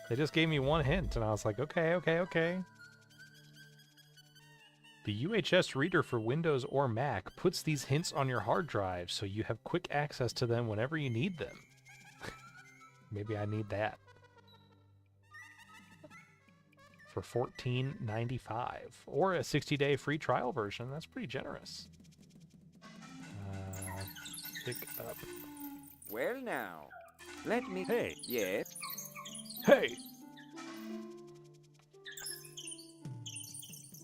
They just gave me one hint, and I was like, okay, okay, okay. The UHS reader for Windows or Mac puts these hints on your hard drive so you have quick access to them whenever you need them. Maybe I need that. For $14.95. Or a 60-day free trial version. That's pretty generous. Pick up. Well now, let me... Hey. Yes? Hey!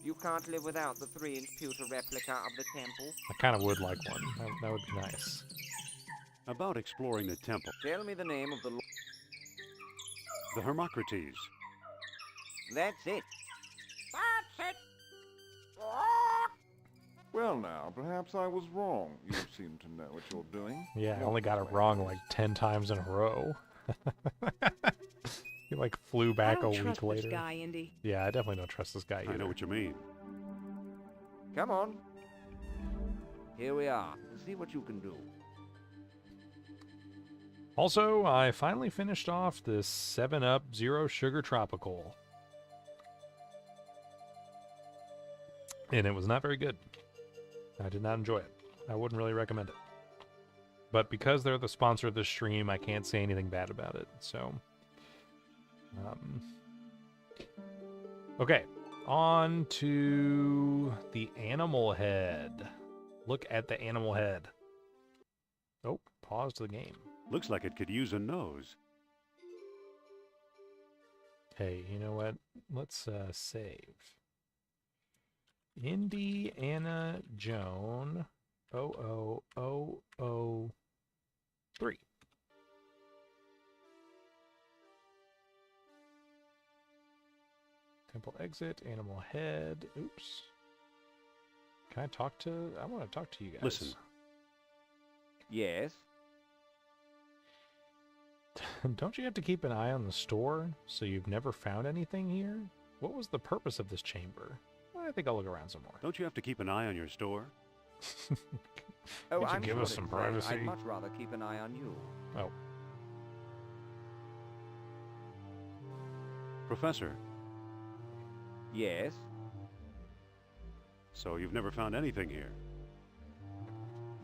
You can't live without the 3-inch pewter replica of the temple. I kind of would like one. That would be nice. About exploring the temple. Tell me the name of the... The Hermocrates. That's it. That's it. Well now, perhaps I was wrong. You seem to know what you're doing. Yeah, I only got it wrong like 10 times in a row. He like flew I back a don't week trust later. this guy, Indy. Yeah, I definitely don't trust this guy either. I know what you mean. Come on. Here we are. See what you can do. Also, I finally finished off this 7-Up Zero Sugar Tropical. And it was not very good. I did not enjoy it. I wouldn't really recommend it. But because they're the sponsor of this stream, I can't say anything bad about it. So, okay, on to the animal head. Look at the animal head. Oh, pause to the game. Looks like it could use a nose. Hey, you know what? Let's save. Indiana Joan 00003. Temple exit, animal head. Oops. Can I talk to... I want to talk to you guys. Listen. Yes? Don't you have to keep an eye on the store so you've never found anything here? What was the purpose of this chamber? I think I'll look around some more. Don't you have to keep an eye on your store? Oh, You should I'm give sure us it some is. privacy. I'd much rather keep an eye on you. Oh. Professor, Yes? so you've never found anything here?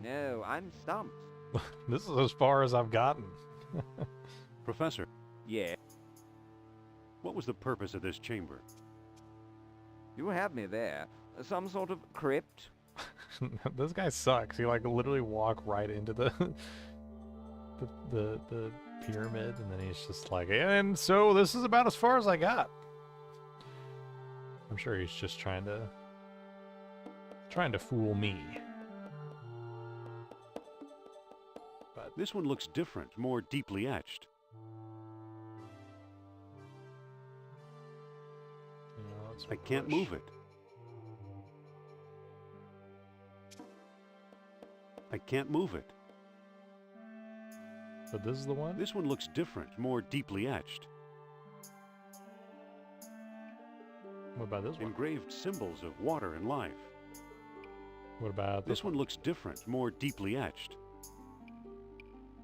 No, I'm stumped. This is as far as I've gotten. Professor, Yeah? what was the purpose of this chamber? You have me there. Some sort of crypt? This guy sucks. He like literally walk right into the the pyramid, and then he's just like, and so this is about as far as I got. I'm sure he's just trying to fool me. But This one looks different, more deeply etched. you know, let's I can't push. move it. I can't move it. But this is the one. This one looks different, more deeply etched. What about this one? Engraved symbols of water and life. What about This one looks different, more deeply etched.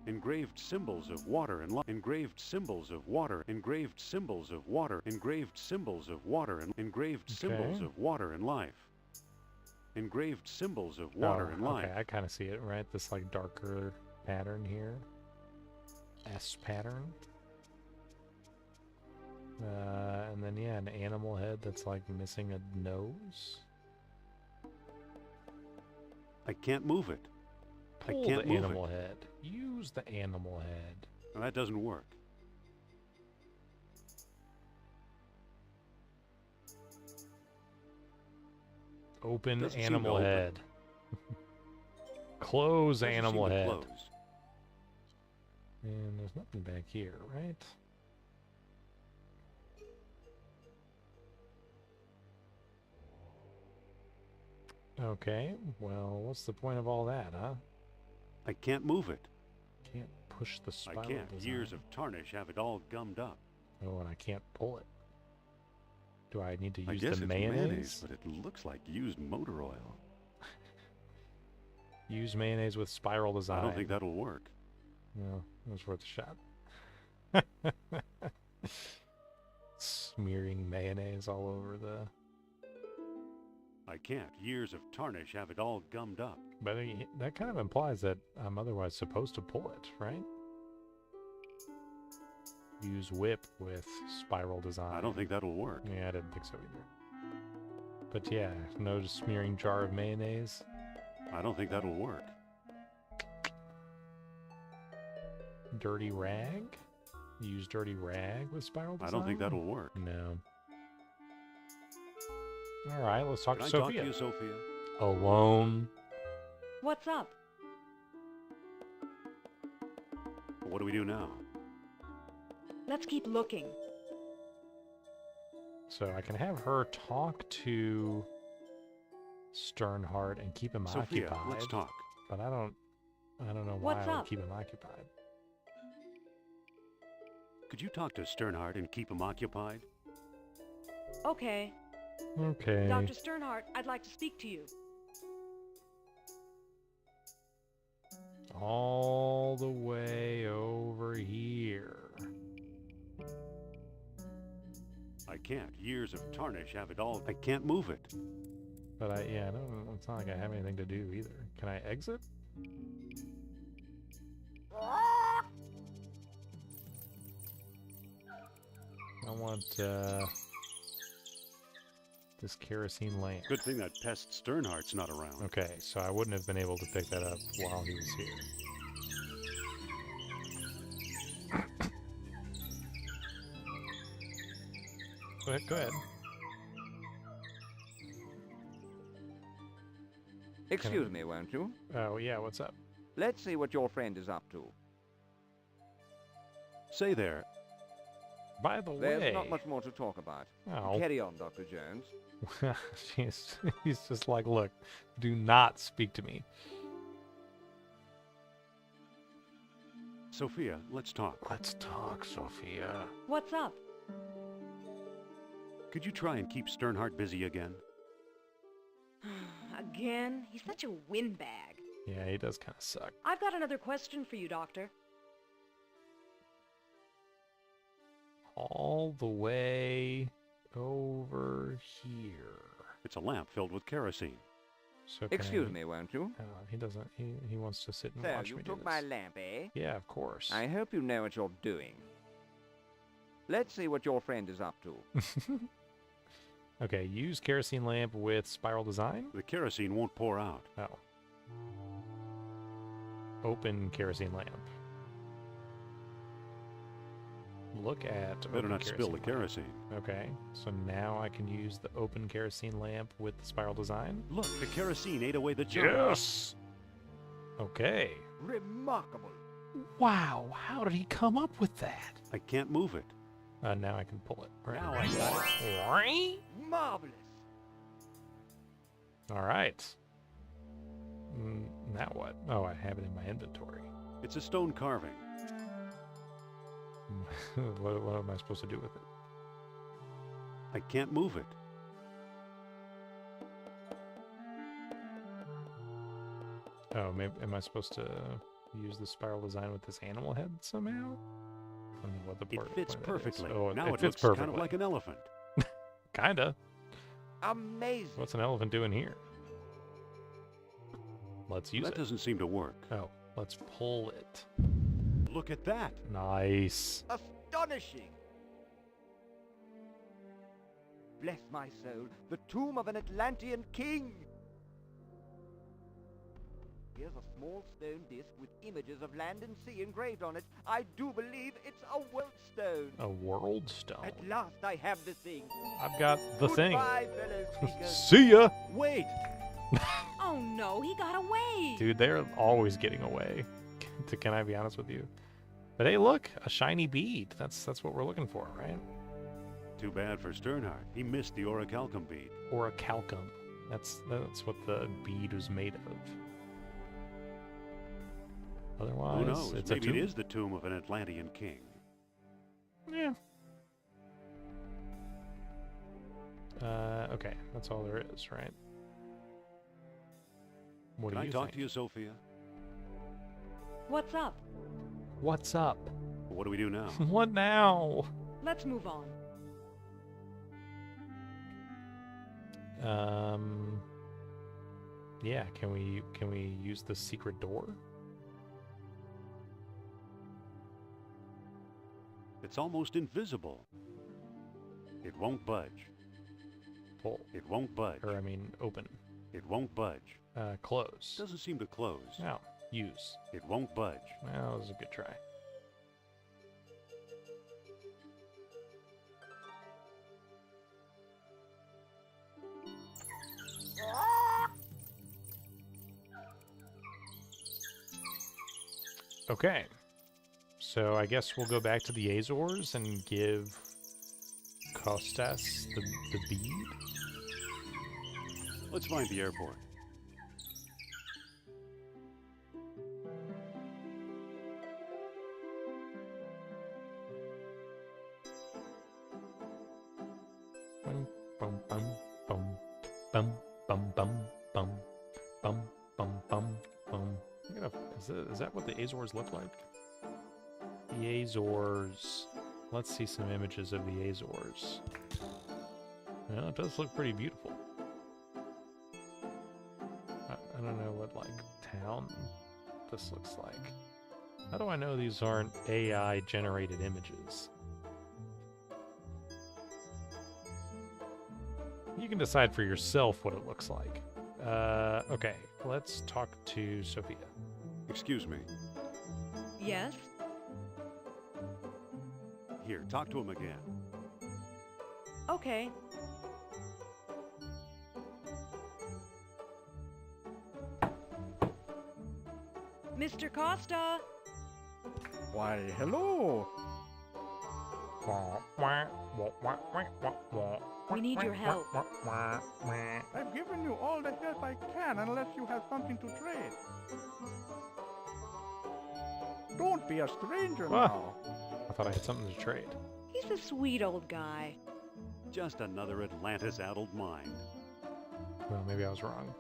Engraved symbols of water and life. Engraved symbols of water. Engraved symbols of water. Engraved symbols of water and engraved symbols Okay. of water and life. Engraved symbols of water and life. Okay, I kind of see it, right? This like darker pattern here. S pattern. And then yeah, an animal head that's like missing a nose. I can't move it. Pull I can't the move animal it. head. Use the animal head. Now, that doesn't work. Open Doesn't seem to animal open. head. Close Doesn't seem animal to head. close. And there's nothing back here, right? Okay, well, what's the point of all that, huh? I can't move it. Can't push the I spiral can't. design. Years of tarnish have it all gummed up. Oh, and I can't pull it. Do I need to I use guess the it's mayonnaise? but it looks like used motor oil. Use mayonnaise with spiral design. I don't think that'll work. No, it was worth a shot. Smearing mayonnaise all over the... I can't. Years of tarnish have it all gummed up. But that kind of implies that I'm otherwise supposed to pull it, right? Use whip with spiral design. I don't think that'll work. Yeah, I didn't think so either. But yeah, no smearing jar of mayonnaise. I don't think that'll work. Dirty rag? Use dirty rag with spiral design? I don't think that'll work. No. All right, let's talk Can to I Sophia. talk to you, Sophia? Alone. What's up? What do we do now? Let's keep looking. So I can have her talk to Sternhart and keep him Sophia, occupied. let's talk. But I don't know why What's I would up? keep him occupied. Could you talk to Sternhart and keep him occupied? Okay. Okay. Dr. Sternhart, I'd like to speak to you. All the way over here. I can't. Years of tarnish have it all. I can't move it. But I don't. It's not like I have anything to do either. Can I exit? I want this kerosene lamp. Good thing that pest Sternhart's not around. Okay, so I wouldn't have been able to pick that up while he was here. Go ahead. Excuse me, won't you? Oh, yeah, what's up? Let's see what your friend is up to. Say there. By the There's way... not much more to talk about. Oh. Carry on, Dr. Jones. He's just like, look, do not speak to me. Sophia, let's talk. Let's talk, Sophia. What's up? Could you try and keep Sternhart busy again? Again? He's such a windbag. Yeah, he does kind of suck. I've got another question for you, Doctor. All the way over here. It's a lamp filled with kerosene. So Excuse me, won't you? He doesn't. He wants to sit and So, watch you me do took this. my lamp, eh? Yeah, of course. I hope you know what you're doing. Let's see what your friend is up to. Okay, use kerosene lamp with spiral design. The kerosene won't pour out. Oh. Open kerosene lamp. Look at Better open not spill the lamp. kerosene. Okay, so now I can use the open kerosene lamp with the spiral design. Look, the kerosene ate away the jar. Yes! Okay. Remarkable. Wow, how did he come up with that? I can't move it. Now I can pull it. Right. Now I got it. Right? Marvelous. All right. Now what? Oh, I have it in my inventory. It's a stone carving. What am I supposed to do with it? I can't move it. Oh, maybe am I supposed to use the spiral design with this animal head somehow? I don't know what the It point fits of that is. perfectly. Oh, Now it it fits looks perfectly. kind of like an elephant. Kinda. Amazing. What's an elephant doing here? Let's use That it. doesn't seem to work. Oh, let's pull it. Look at that. Nice. Astonishing. Bless my soul, the tomb of an Atlantean king. Here's a small stone disc with images of land and sea engraved on it. I do believe it's a world stone. A world stone. At last I have the thing. I've got the thing. Goodbye, fellow seekers. See ya. Wait! Oh no, he got away! Dude, they're always getting away. Can I be honest with you? But hey, look, a shiny bead. That's what we're looking for, right? Too bad for Sternhart. He missed the orichalcum bead. Or a calcum. That's what the bead was made of. Otherwise, Who knows? it's Maybe a it tomb. is the tomb of an Atlantean king. Yeah. Okay, that's all there is, right? What Can do I you talk think? to you, Sophia? What's up? What's up? What do we do now? What now? Let's move on. Yeah, can we use the secret door? It's almost invisible. It won't budge. Pull. It won't budge. Or I mean open. It won't budge. Close. Doesn't seem to close. No. Use. It won't budge. Well, that was a good try. Okay. So I guess we'll go back to the Azores and give Costas the bead. Let's find the airport. Bum bum bum bum bum bum bum bum bum bum bum. Is that what the Azores look like? The Azores. Let's see some images of the Azores. Well, it does look pretty beautiful. I don't know what like town this looks like. How do I know these aren't AI generated images? You can decide for yourself what it looks like. Okay, let's talk to Sophia. Excuse me. Yes? Here, talk to him again. Okay. Mr. Costa! Why, hello. We need your help. I've given you all the help I can unless you have something to trade. Don't be a stranger now. I thought I had something to trade. He's a sweet old guy. Just another Atlantis-addled mind. Well, maybe I was wrong.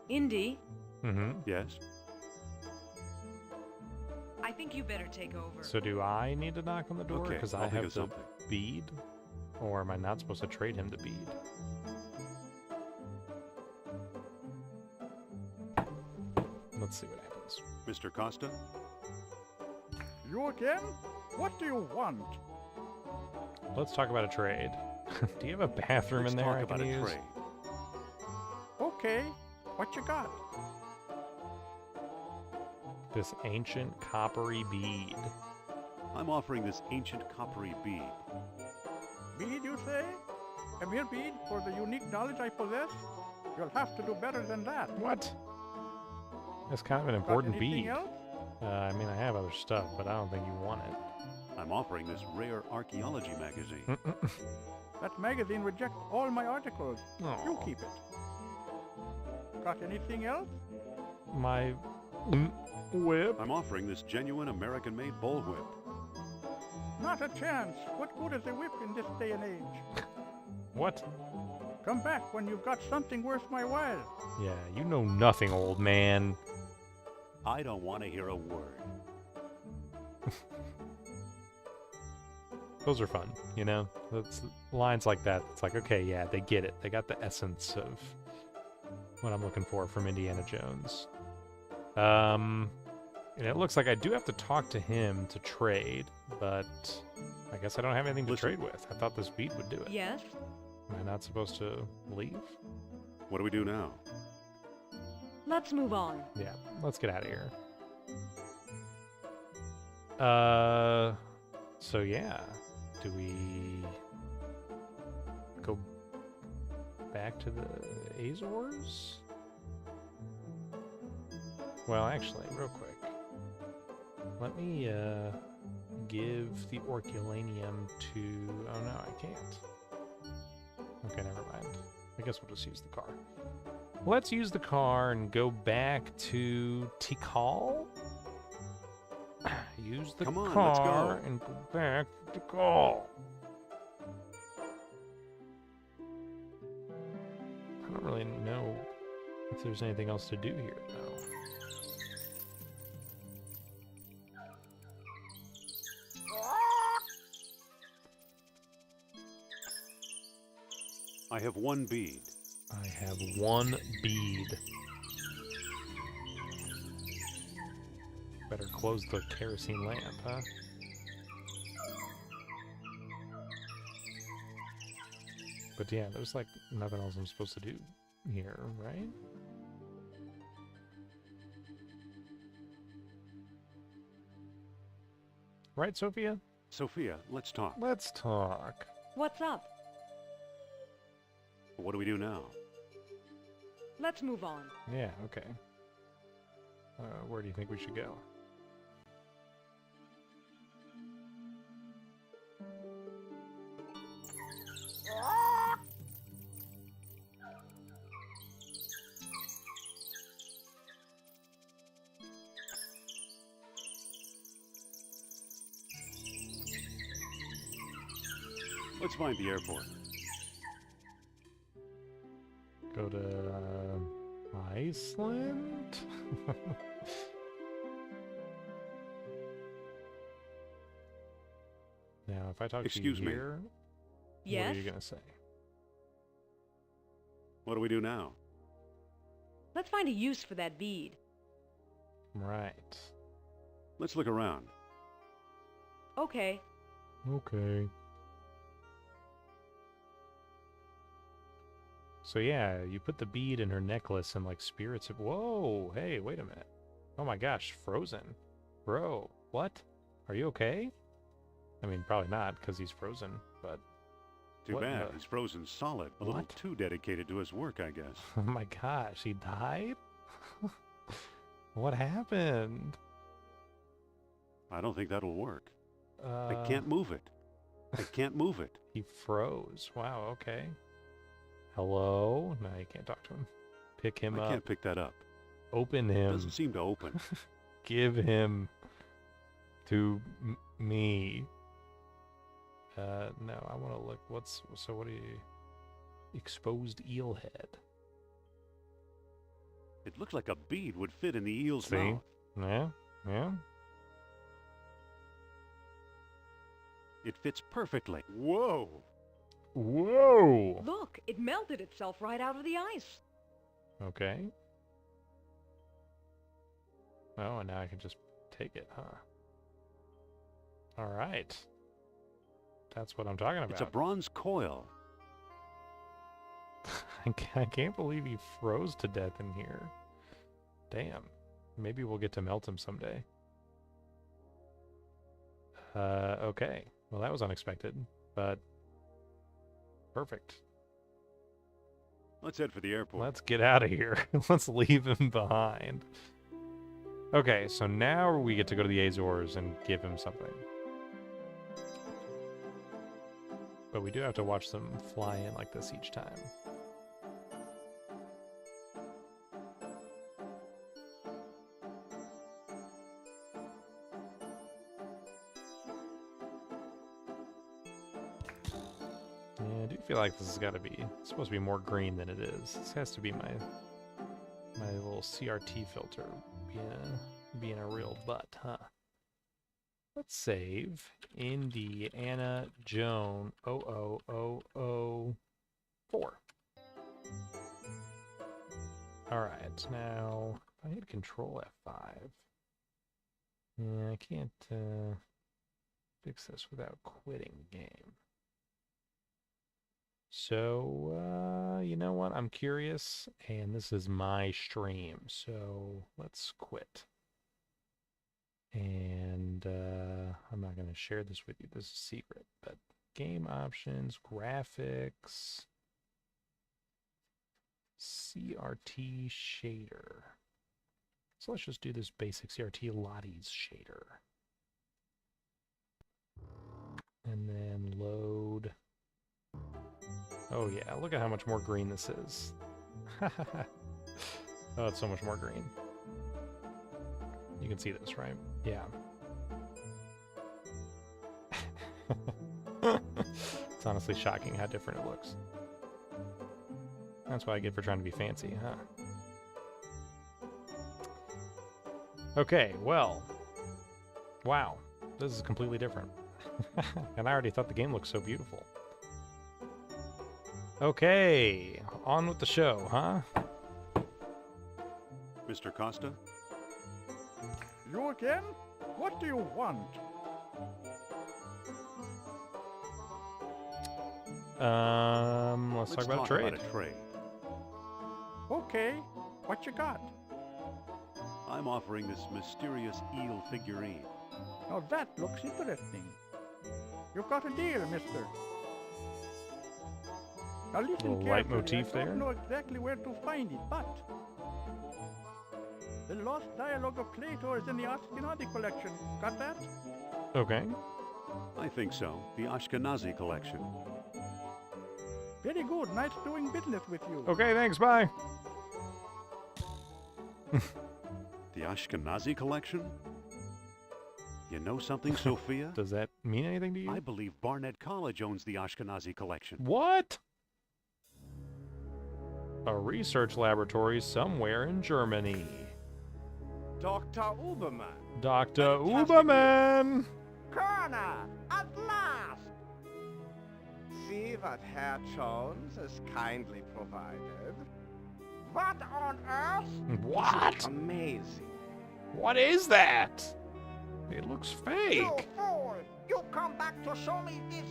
Indy, Mm-hmm. Yes? I think you better take over. So do I need to knock on the door Okay, because I'll I think have of the something. bead? Or am I not supposed to trade him the bead? Let's see what happens. Mr. Costa? You again? What do you want? Let's talk about a trade. Do you have a bathroom Let's in there talk I about can a use? trade. Okay, what you got? This ancient coppery bead. I'm offering this ancient coppery bead. Bead, you say? A mere bead for the unique knowledge I possess? You'll have to do better than that. What? That's kind of an Got important anything bead. else? I mean, I have other stuff, but I don't think you want it. I'm offering this rare archaeology magazine. That magazine rejects all my articles. You Aw. keep it. Got anything else? My whip. I'm offering this genuine American-made bullwhip. Not a chance. What good is a whip in this day and age? What? Come back when you've got something worth my while. Yeah, you know nothing, old man. I don't want to hear a word. Those are fun, you know? That's lines like that. It's like, okay, yeah, they get it. They got the essence of what I'm looking for from Indiana Jones. And it looks like I do have to talk to him to trade, but I guess I don't have anything to Listen. trade with. I thought this bead would do it. Yes? Am I not supposed to leave? What do we do now? Let's move on. Yeah, let's get out of here. So yeah, do we go back to the Azores? Well, actually, real quick, let me give the Orculanium to. Oh no, I can't. Okay, never mind. I guess we'll just use the car. Let's use the car and go back to Tikal. Use the Come on, car let's go. and go back to Tikal. I don't really know if there's anything else to do here, though. I have one bead. I have one bead. Better close the kerosene lamp, huh? But yeah, there's like nothing else I'm supposed to do here, right? Right, Sophia? Sophia, let's talk. Let's talk. What's up? What do we do now? Let's move on. Yeah, okay. Where do you think we should go? Let's find the airport. Go to Iceland? Now, if I talk Excuse to you me. here, Yes? what are you going to say? What do we do now? Let's find a use for that bead. Right. Let's look around. Okay. Okay. So yeah, you put the bead in her necklace and like spirits of— whoa, hey, wait a minute. Oh my gosh, frozen. Bro, what? Are you okay? I mean, probably not, because he's frozen, but— Too What bad. the- He's frozen solid. A little What? too dedicated to his work, I guess. oh my gosh, he died? What happened? I don't think that'll work. Uh, I can't move it. I can't move it. He froze. Wow, okay. Hello? No, you can't talk to him. Pick him I up. can't pick that up. Open It him. doesn't seem to open. Give him to me. No, I want to look. What do you— exposed eel head. It looks like a bead would fit in the eel's See? mouth. Yeah, yeah. It fits perfectly. Whoa! Whoa! Look, it melted itself right out of the ice. Okay. Oh, and now I can just take it, huh? All right. That's what I'm talking about. It's a bronze coil. I can't believe he froze to death in here. Damn. Maybe we'll get to melt him someday. Okay. Well, that was unexpected, but perfect. Let's head for the airport. Let's get out of here. Let's leave him behind. Okay, so now we get to go to the Azores and give him something. But we do have to watch them fly in like this each time. Yeah, I do feel like this has got to be— it's supposed to be more green than it is. This has to be my little CRT filter being a real butt, huh? Let's save Indiana Jones 00004. Alright, now I hit Control F5. Yeah, I can't fix this without quitting the game. So, you know what? I'm curious, and this is my stream, so let's quit. And I'm not going to share this with you. This is secret, but game options, graphics, CRT shader. So let's just do this basic CRT Lottie's shader. And then load. Oh yeah, look at how much more green this is. Oh, it's so much more green. You can see this, right? Yeah. It's honestly shocking how different it looks. That's what I get for trying to be fancy, huh? Okay, well. Wow, this is completely different. And I already thought the game looked so beautiful. Okay, on with the show, huh? Mr. Costa? You again? What do you want? Let's talk about a trade. Okay, what you got? I'm offering this mysterious eel figurine. Now that looks interesting. You've got a deal, mister. Now listen Little carefully. leitmotif I there. don't know exactly where to find it, but the lost dialogue of Plato is in the Ashkenazi collection. Got that? Okay. I think so. The Ashkenazi collection. Very good. Nice doing business with you. Okay, thanks, bye. The Ashkenazi collection? You know something, Sophia? Does that mean anything to you? I believe Barnett College owns the Ashkenazi collection. What? A research laboratory somewhere in Germany. Dr. Uberman. Dr. Fantastic. Uberman! Kerner, at last! See what Herr Jones has kindly provided. What on earth? What? Amazing. What is that? It looks fake. You fool! You come back to show me this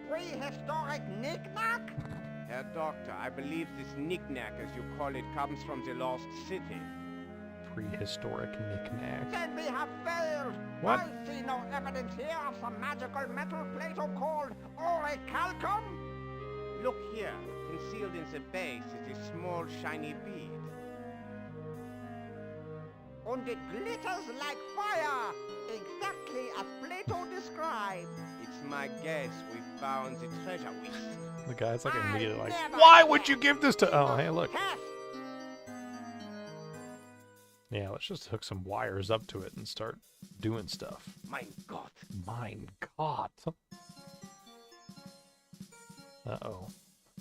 prehistoric knick-knack? Herr Doctor, I believe this knick-knack, as you call it, comes from the lost city. Prehistoric knick-knack. Then we have failed. What? I see no evidence here of some magical metal Plato called orichalcum. Look here, concealed in the base is a small shiny bead. And it glitters like fire, exactly as Plato described. It's my guess we found the treasure we seek. The guy's like I immediately like, never why would you guessed give this to... Oh, evil hey, look. test. Yeah, let's just hook some wires up to it and start doing stuff. Mein Gott. Mein Gott. Uh-oh.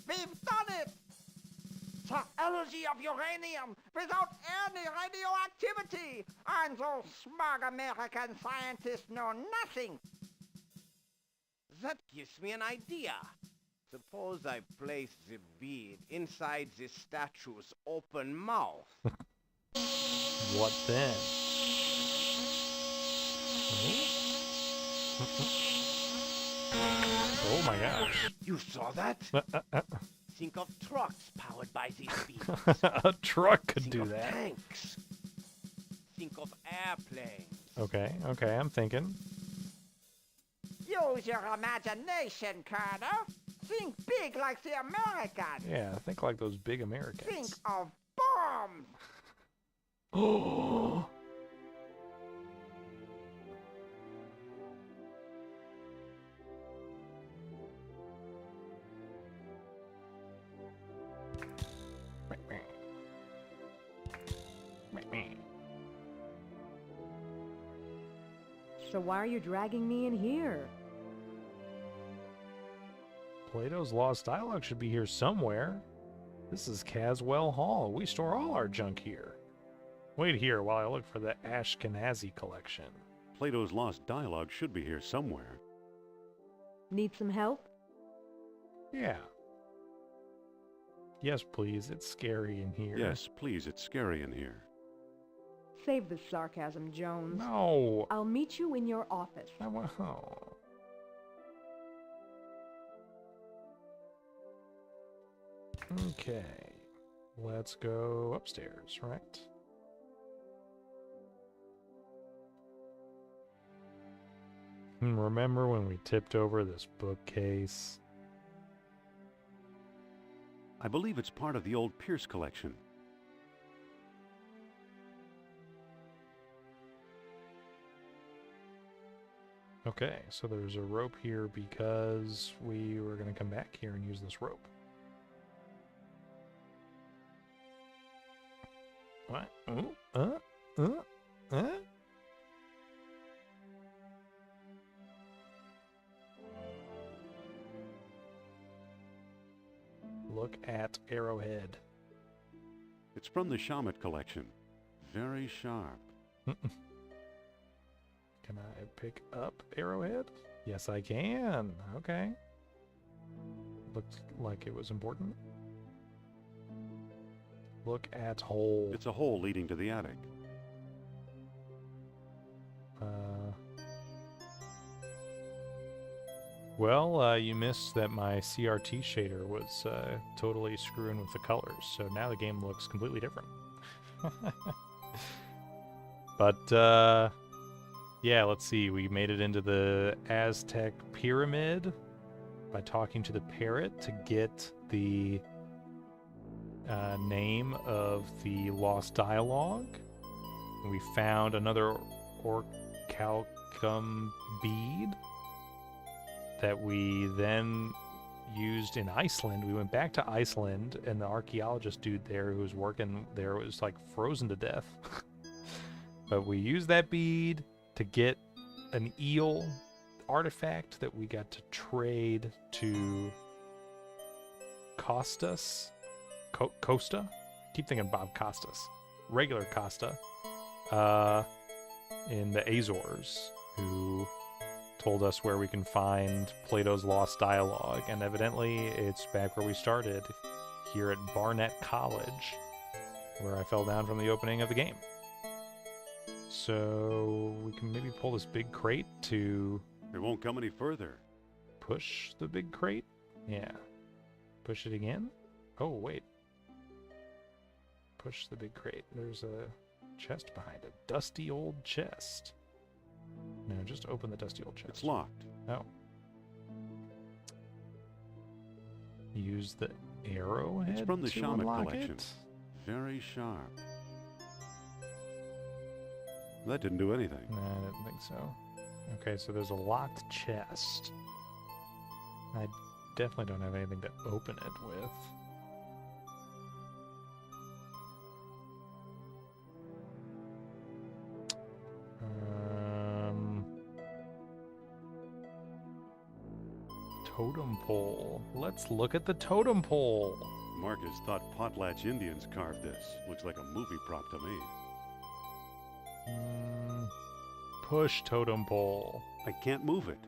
We've done it! The energy of uranium without any radioactivity! And those smug American scientists know nothing! That gives me an idea. Suppose I place the bead inside the statue's open mouth. What then? Oh my gosh. You saw that? Think of trucks powered by these beads. A truck could Think do of that. tanks. Think of airplanes. Okay, okay, I'm thinking. Use your imagination, Colonel! Think big like the Americans! Yeah, think like those big Think Americans. of bombs! Oh. So why are you dragging me in here? Plato's Lost Dialogue should be here somewhere. This is Caswell Hall. We store all our junk here. Wait here while I look for the Ashkenazi collection. Plato's Lost Dialogue should be here somewhere. Need some help? Yeah. Yes, please. It's scary in here. Yes, please, it's scary in here. Save the sarcasm, Jones. No. I'll meet you in your office. I want. Oh. Okay. Let's go upstairs, right? Remember when we tipped over this bookcase? I believe it's part of the old Pierce collection. Okay, so there's a rope here because we were going to come back here and use this rope. What? Ooh, Look at Arrowhead. It's from the Shamet collection. Very sharp. Can I pick up Arrowhead? Yes, I can. Okay. Looked like it was important. Look at hole. It's a hole leading to the attic. Well, you missed that my CRT shader was totally screwing with the colors, so now the game looks completely different. But, yeah, let's see. We made it into the Aztec pyramid by talking to the parrot to get the name of the lost dialogue. We found another orichalcum bead that we then used in Iceland. We went back to Iceland, and the archaeologist dude there who was working there was like frozen to death. But we used that bead to get an eel artifact that we got to trade to Costa. Keep thinking Bob Costas. Regular Costa. In the Azores, who told us where we can find Plato's Lost Dialogue, and evidently it's back where we started, here at Barnett College, where I fell down from the opening of the game. So we can maybe pull this big crate to... It won't come any further. Push the big crate? Yeah. Push it again? Oh, wait. Push the big crate. There's a chest behind it. Dusty old chest. No, just open the dusty old chest. It's locked. Oh. Use the arrowhead It's from the to Shamet unlock collection. it? Very sharp. That didn't do anything. No, I didn't think so. Okay, so there's a locked chest. I definitely don't have anything to open it with. Totem pole. Let's look at the totem pole. Marcus thought Potlatch Indians carved this. Looks like a movie prop to me. Push totem pole. I can't move it.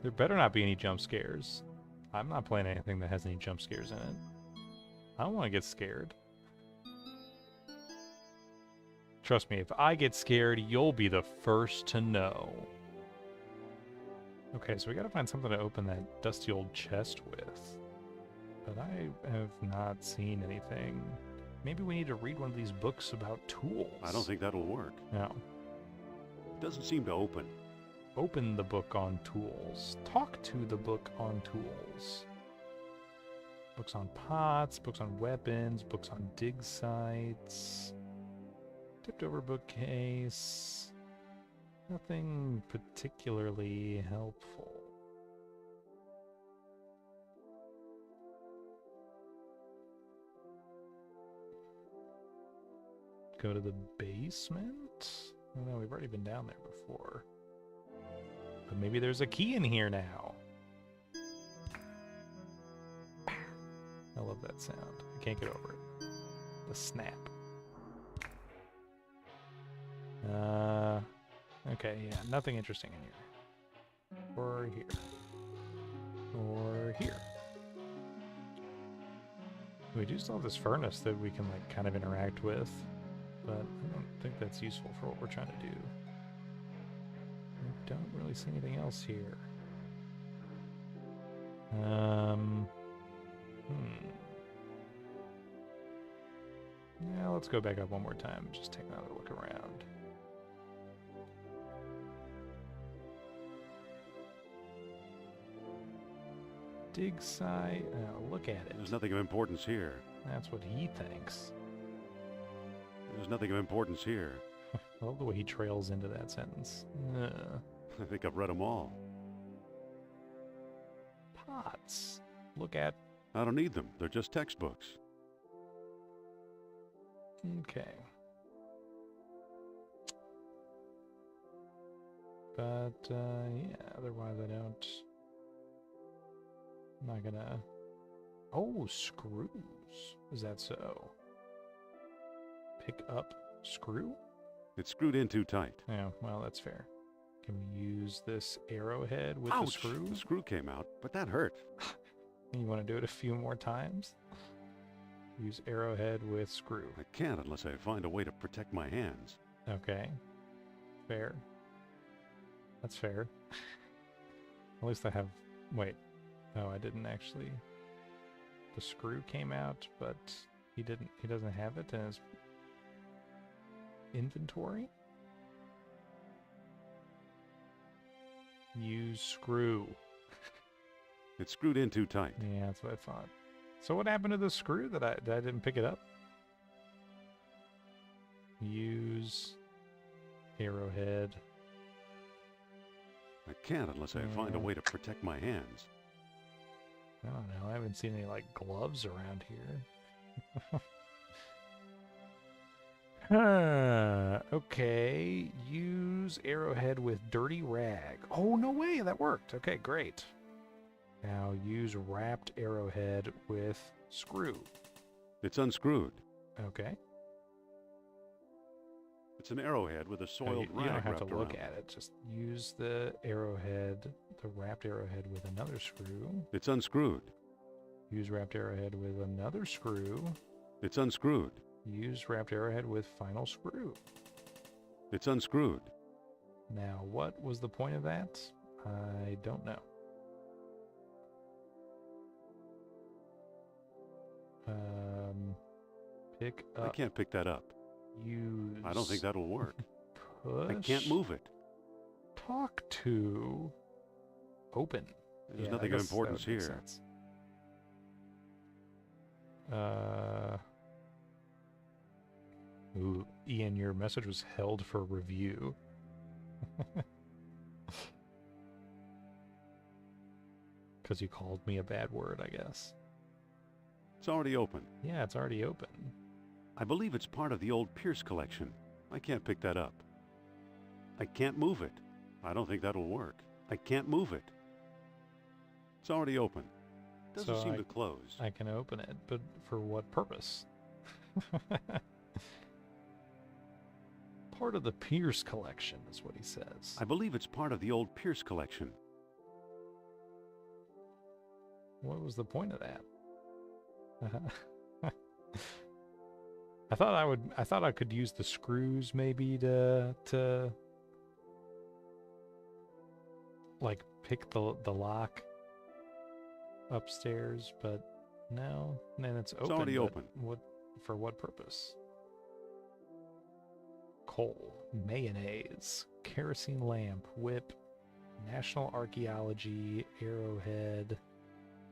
There better not be any jump scares. I'm not playing anything that has any jump scares in it. I don't want to get scared. Trust me, if I get scared, you'll be the first to know. Okay, so we gotta find something to open that dusty old chest with. But I have not seen anything. Maybe we need to read one of these books about tools. I don't think that'll work. No. It doesn't seem to open. Open the book on tools. Talk to the book on tools. Books on pots, books on weapons, books on dig sites. Tipped over bookcase. Nothing particularly helpful. Go to the basement? Oh, no, we've already been down there before. But maybe there's a key in here now. I love that sound. I can't get over it. The snap. Okay, yeah, nothing interesting in here. Or here. Or here. We do still have this furnace that we can, like, kind of interact with. But I don't think that's useful for what we're trying to do. I don't really see anything else here. Yeah, let's go back up one more time and just take another look around. Dig site. Oh, look at it. There's nothing of importance here. That's what he thinks. There's nothing of importance here. I love the way he trails into that sentence. I think I've read them all. Pots. Look at. I don't need them. They're just textbooks. Okay. But, yeah, otherwise I don't. I'm not gonna. Oh, screws. Is that so? Pick up screw? It's screwed in too tight. Yeah, well, that's fair. Can we use this arrowhead with Ouch! the screw? The screw came out, but that hurt. You want to do it a few more times? Use arrowhead with screw. I can't unless I find a way to protect my hands. Okay. Fair. That's fair. At least I have... Wait. Oh, I didn't actually... The screw came out, but he doesn't have it in his inventory? Use screw. It's screwed in too tight. Yeah, that's what I thought. So what happened to the screw that I didn't pick it up? Use arrowhead. I can't unless I find a way to protect my hands. I don't know. I haven't seen any, like, gloves around here. Okay. Use arrowhead with dirty rag. Oh, no way. That worked. Okay, great. Now use wrapped arrowhead with screw. It's unscrewed. Okay. It's an arrowhead with a soiled you rag don't have to wrapped look around. at it. Just use the arrowhead, the wrapped arrowhead with another screw. It's unscrewed. Use wrapped arrowhead with another screw. It's unscrewed. Use wrapped arrowhead with final screw. It's unscrewed. Now, what was the point of that? I don't know. Pick up. I can't pick that up. Use. I don't think that'll work. Push. I can't move it. Talk to. Open. There's Yeah, nothing I of guess that importance would make here. sense. Ooh, Ian, your message was held for review. Because you called me a bad word, I guess. It's already open. Yeah, it's already open. I believe it's part of the old Pierce collection. I can't pick that up. I can't move it. I don't think that'll work. I can't move it. It's already open. Doesn't So seem to close. I can open it, but for what purpose? Part of the Pierce collection is what he says. I believe it's part of the old Pierce collection. What was the point of that? I thought I could use the screws maybe to like pick the lock upstairs, but no. And then it's open. It's already but open. For what purpose? Coal, mayonnaise, kerosene lamp, whip, national archaeology, arrowhead.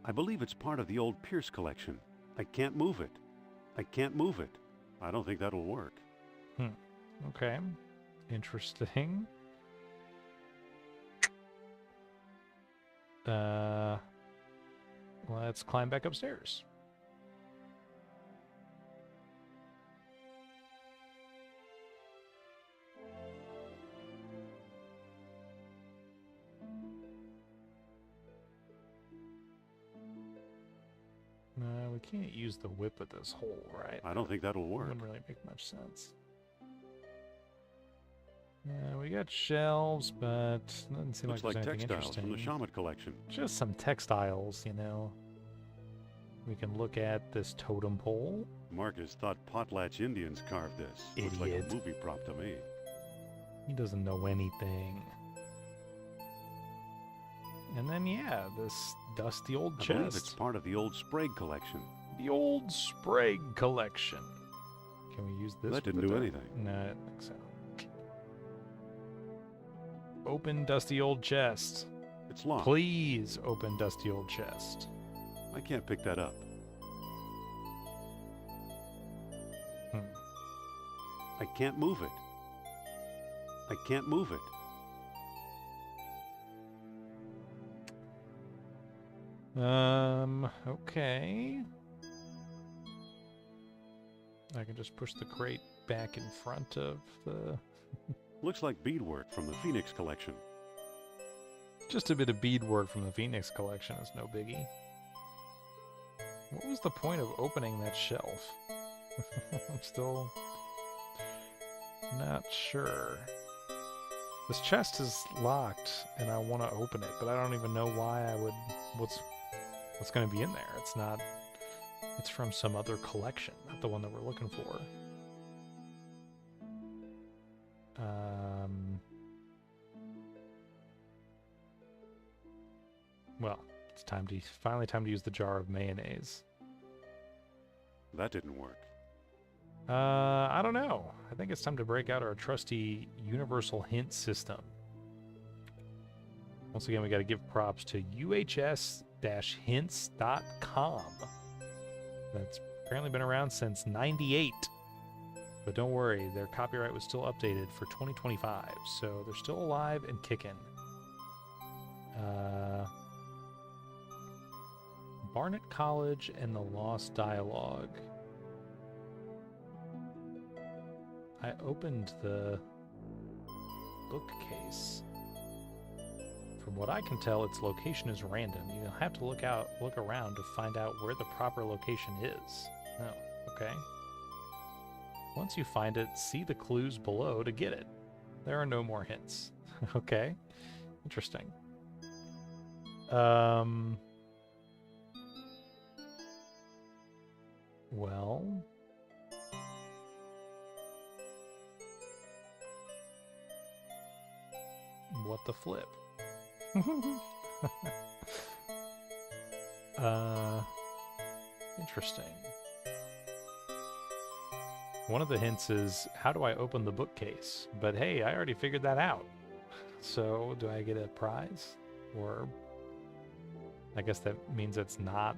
I believe it's part of the old Pierce collection. I can't move it. I can't move it. I don't think that'll work. Okay. Interesting. Let's climb back upstairs. We can't use the whip at this hole, right? I don't think that'll work. Wouldn't really make much sense. We got shelves, but doesn't seem Looks like like there's anything textiles from the interesting. Shaman collection. Just some textiles, you know. We can look at this totem pole. Marcus thought Potlatch Indians carved this. Looks like Idiot. a movie prop to me. He doesn't know anything. And then, yeah, this dusty old I believe it's chest. part of the old Sprague collection. The old Sprague collection. Can we use this? That with didn't the do dart? anything. No, I don't think so. Open dusty old chest. It's locked. Please open dusty old chest. I can't pick that up. I can't move it. I can't move it. Okay. I can just push the crate back in front of the... Looks like beadwork from the Phoenix collection. Just a bit of beadwork from the Phoenix collection is no biggie. What was the point of opening that shelf? I'm still not sure. This chest is locked, and I want to open it, but I don't even know why I would... What's going to be in there? It's not... It's from some other collection, not the one that we're looking for. Well, it's finally time to use the jar of mayonnaise. That didn't work. I don't know. I think it's time to break out our trusty universal hint system. Once again, we got to give props to uhs-hints.com. That's apparently been around since '98. But don't worry, their copyright was still updated for 2025, so they're still alive and kicking. Barnett College and the Lost Dialogue. I opened the bookcase. From what I can tell, its location is random. You'll have to look around to find out where the proper location is. Oh, okay. Once you find it, see the clues below to get it. There are no more hints. Okay. Interesting. Well... What the flip? Interesting. One of the hints is, how do I open the bookcase? But hey, I already figured that out. So, do I get a prize? Or, I guess that means it's not...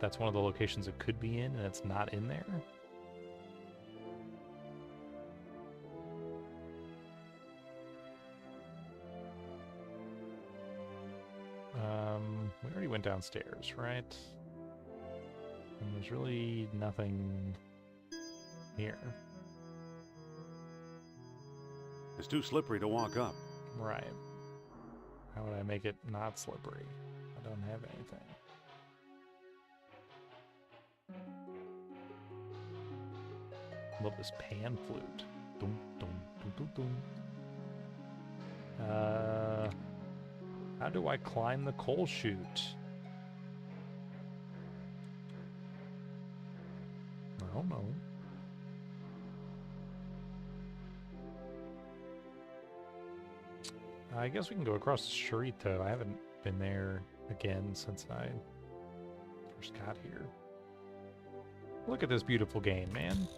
That's one of the locations it could be in, and it's not in there? We already went downstairs, right? And there's really nothing here. It's too slippery to walk up. Right. How would I make it not slippery? I don't have anything. Love this pan flute. Dum, dum, dum, dum, dum. How do I climb the coal chute? I don't know. I guess we can go across the street, though. I haven't been there again since I first got here. Look at this beautiful game, man.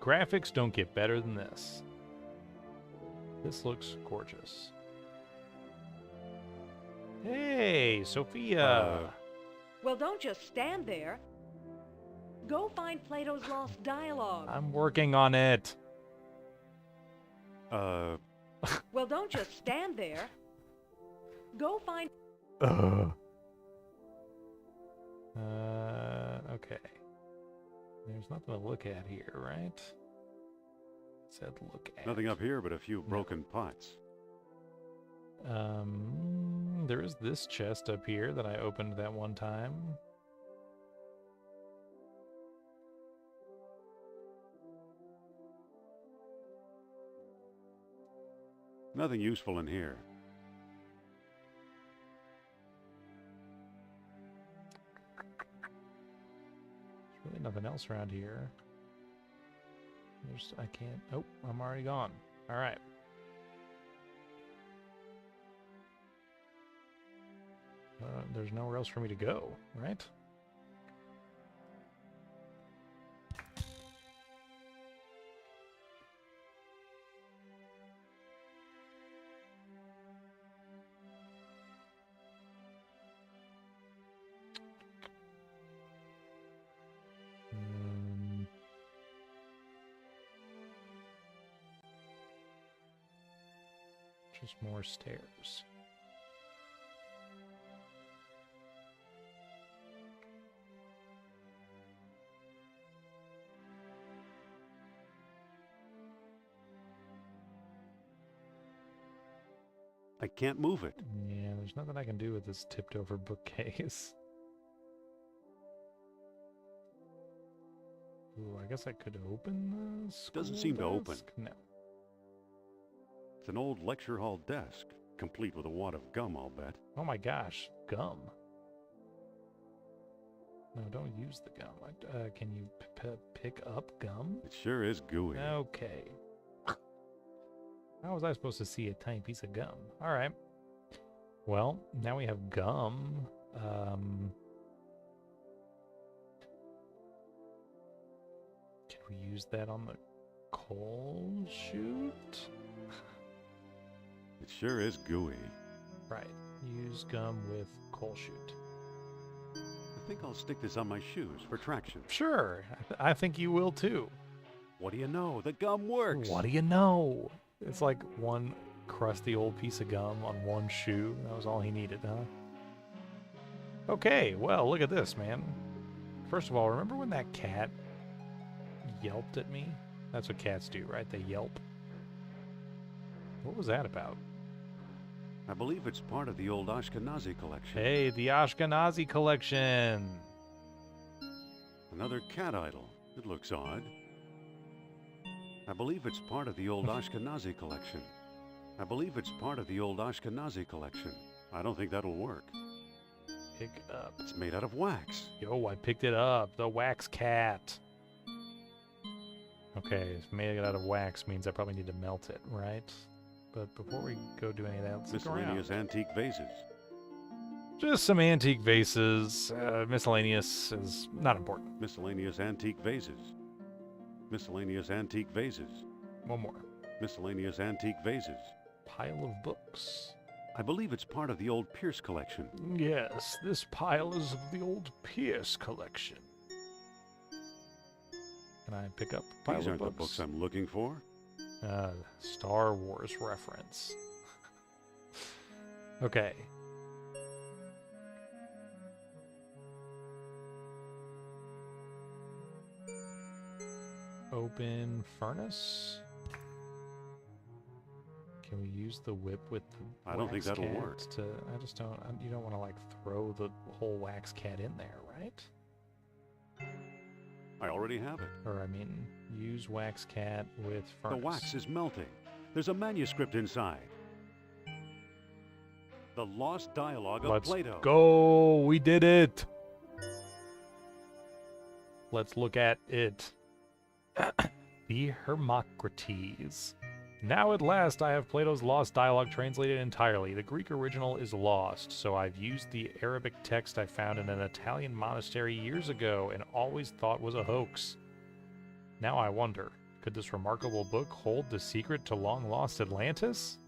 Graphics don't get better than this. This looks gorgeous. Hey, Sophia! Well, don't just stand there. Go find Plato's Lost Dialogue. I'm working on it. Well, don't just stand there. Go find... Okay. There's nothing to look at here, right? It said look at. Nothing up here but a few broken pots. There is this chest up here that I opened that one time. Nothing useful in here. There's really nothing else around here. I can't... Oh, I'm already gone. All right. There's nowhere else for me to go, right? Just more stairs. I can't move it. Yeah, there's nothing I can do with this tipped over bookcase. Ooh, I guess I could open this. Doesn't seem to open. No. It's an old lecture hall desk, complete with a wad of gum, I'll bet. Oh my gosh, gum. No, don't use the gum. Can you pick up gum? It sure is gooey. Okay. How was I supposed to see a tiny piece of gum? All right. Well, now we have gum. Can we use that on the coal chute? It sure is gooey. Right. Use gum with coal chute. I think I'll stick this on my shoes for traction. Sure. I think you will too. What do you know? The gum works. What do you know? It's like one crusty old piece of gum on one shoe. That was all he needed, huh? Okay, well, look at this, man. First of all, remember when that cat yelped at me? That's what cats do, right? They yelp. What was that about? I believe it's part of the old Ashkenazi collection. Hey, the Ashkenazi collection! Another cat idol. It looks odd. I believe it's part of the old Ashkenazi collection. I believe it's part of the old Ashkenazi collection. I don't think that'll work. Pick up. It's made out of wax. Yo, I picked it up. The wax cat. Okay, made it out of wax means I probably need to melt it, right? But before we go do any of that, let's look around. Miscellaneous antique vases. Just some antique vases. Miscellaneous is not important. Miscellaneous antique vases. Miscellaneous antique vases. One more. Miscellaneous antique vases. Pile of books. I believe it's part of the old Pierce collection. Yes, this pile is of the old Pierce collection. Can I pick up a pile These of aren't books? the books I'm looking for. Star Wars reference. Okay. Open furnace. Can we use the whip with the I don't think wax that'll cat work. I just don't. You don't want to like throw the whole wax cat in there, right? I already have it. Or I mean, use wax cat with The furnace. wax is melting. There's a manuscript inside. The Lost Dialogue of Let's Plato. go! We did it! Let's look at it. The Hermocrates. Now at last I have Plato's Lost Dialogue translated entirely. The Greek original is lost, so I've used the Arabic text I found in an Italian monastery years ago and always thought was a hoax. Now I wonder, could this remarkable book hold the secret to long-lost Atlantis?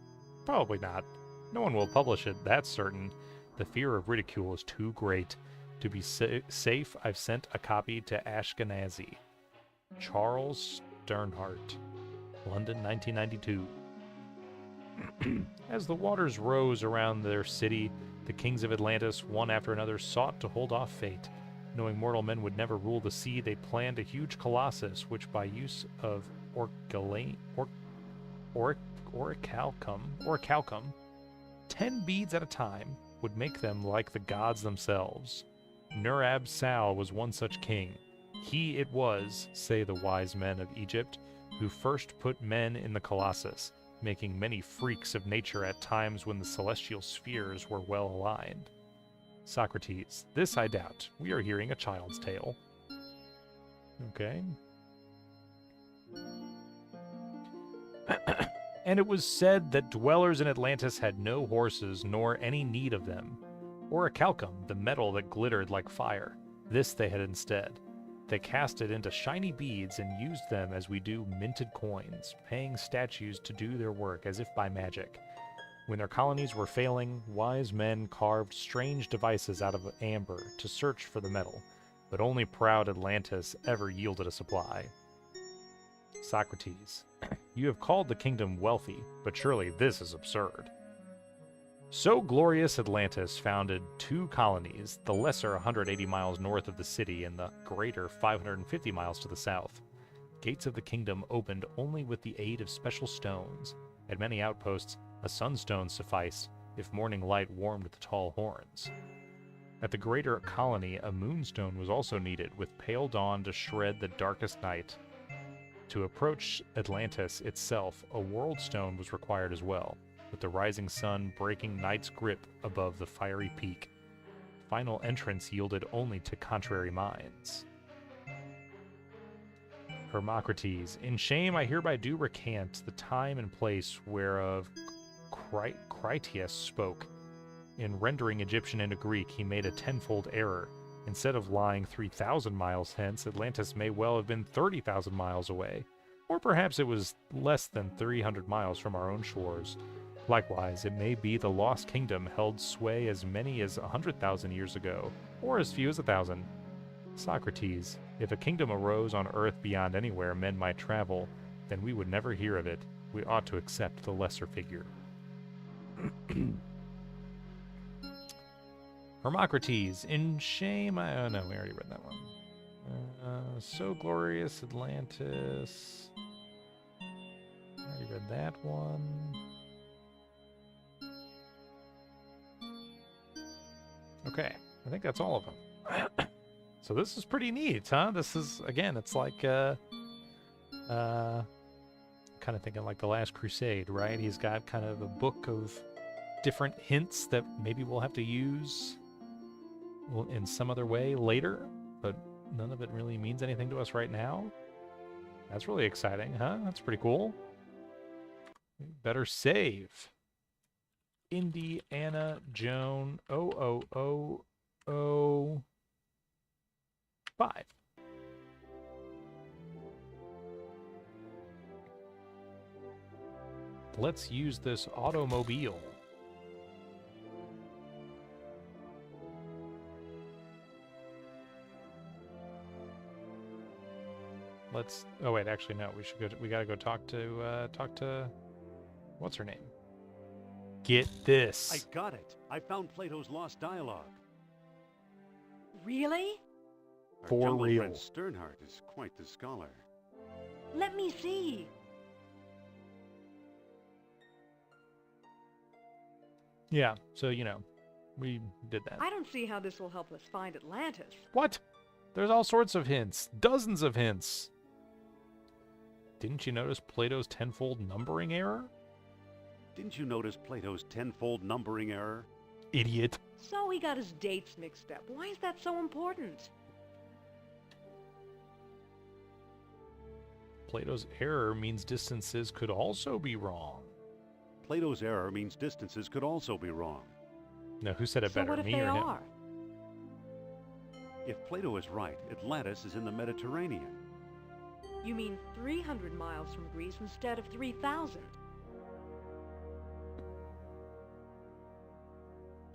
Probably not. No one will publish it, that's certain. The fear of ridicule is too great. To be safe, I've sent a copy to Ashkenazi. Charles Sternhardt, London, 1992. As the waters rose around their city, the kings of Atlantis, one after another, sought to hold off fate. Knowing mortal men would never rule the sea, they planned a huge colossus, which by use of orichalcum, 10 beads at a time, would make them like the gods themselves. Nur-ab-Sal was one such king. He it was, say the wise men of Egypt, who first put men in the colossus, making many freaks of nature at times when the celestial spheres were well aligned. Socrates, this I doubt. We are hearing a child's tale. Okay. And it was said that dwellers in Atlantis had no horses nor any need of them. Orichalcum, the metal that glittered like fire. This they had instead. They cast it into shiny beads and used them as we do minted coins, paying statues to do their work as if by magic. When their colonies were failing, wise men carved strange devices out of amber to search for the metal, but only proud Atlantis ever yielded a supply. Socrates, you have called the kingdom wealthy, but surely this is absurd. So glorious Atlantis founded 2 colonies, the lesser 180 miles north of the city and the greater 550 miles to the south. Gates of the kingdom opened only with the aid of special stones. At many outposts, A sunstone sufficed if morning light warmed the tall horns. At the greater colony, a moonstone was also needed, with pale dawn to shred the darkest night. To approach Atlantis itself, a world stone was required as well, with the rising sun breaking night's grip above the fiery peak. Final entrance yielded only to contrary minds. Hermocrates, in shame I hereby do recant the time and place whereof Critias spoke. In rendering Egyptian into Greek, he made a tenfold error. Instead of lying 3,000 miles hence, Atlantis may well have been 30,000 miles away, or perhaps it was less than 300 miles from our own shores. Likewise, it may be the lost kingdom held sway as many as 100,000 years ago, or as few as 1,000. Socrates, if a kingdom arose on earth beyond anywhere men might travel, then we would never hear of it. We ought to accept the lesser figure. Hermocrates, in shame oh no, we already read that one. So glorious Atlantis. I already read that one. Okay, I think that's all of them. So this is pretty neat, huh? This is, again, it's like, kind of thinking like The Last Crusade, right? He's got kind of a book of different hints that maybe we'll have to use in some other way later, but none of it really means anything to us right now. That's really exciting, huh? That's pretty cool. Better save. Indiana Jones 00005. Let's use this automobile. Let's. Oh wait, actually no. We should go. We gotta go talk to. What's her name? Get this. I got it. I found Plato's lost dialogue. Really? Our For jungle real. friend Sternhardt is quite the scholar. Let me see. Yeah. So we did that. I don't see how this will help us find Atlantis. What? There's all sorts of hints. Dozens of hints. Didn't you notice Plato's tenfold numbering error? Didn't you notice Plato's tenfold numbering error? Idiot. So he got his dates mixed up. Why is that so important? Plato's error means distances could also be wrong. Plato's error means distances could also be wrong. Now, who said it So better, what if me they or him? are? If Plato is right, Atlantis is in the Mediterranean. You mean 300 miles from Greece instead of 3,000?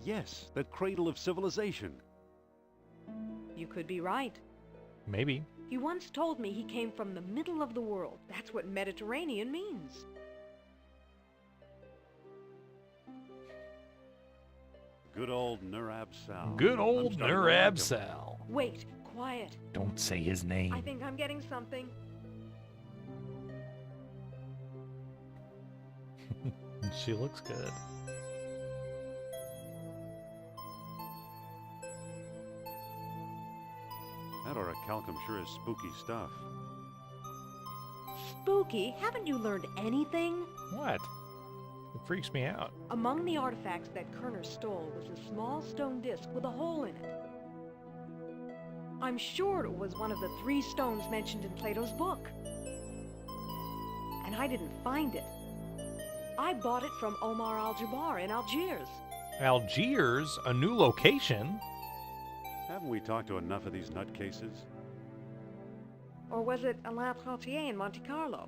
Yes, that cradle of civilization. You could be right. Maybe. He once told me he came from the middle of the world. That's what Mediterranean means. Good old Nurab Sal. Good I'm old starting to like Nurab him. Sal. Wait, quiet. Don't say his name. I think I'm getting something. She looks good. That orichalcum sure is spooky stuff. Spooky? Haven't you learned anything? What? It freaks me out. Among the artifacts that Kerner stole was a small stone disc with a hole in it. I'm sure it was one of the 3 stones mentioned in Plato's book. And I didn't find it. I bought it from Omar Al-Jabbar in Algiers. Algiers? A new location? Haven't we talked to enough of these nutcases? Or was it Alain Trottier in Monte Carlo?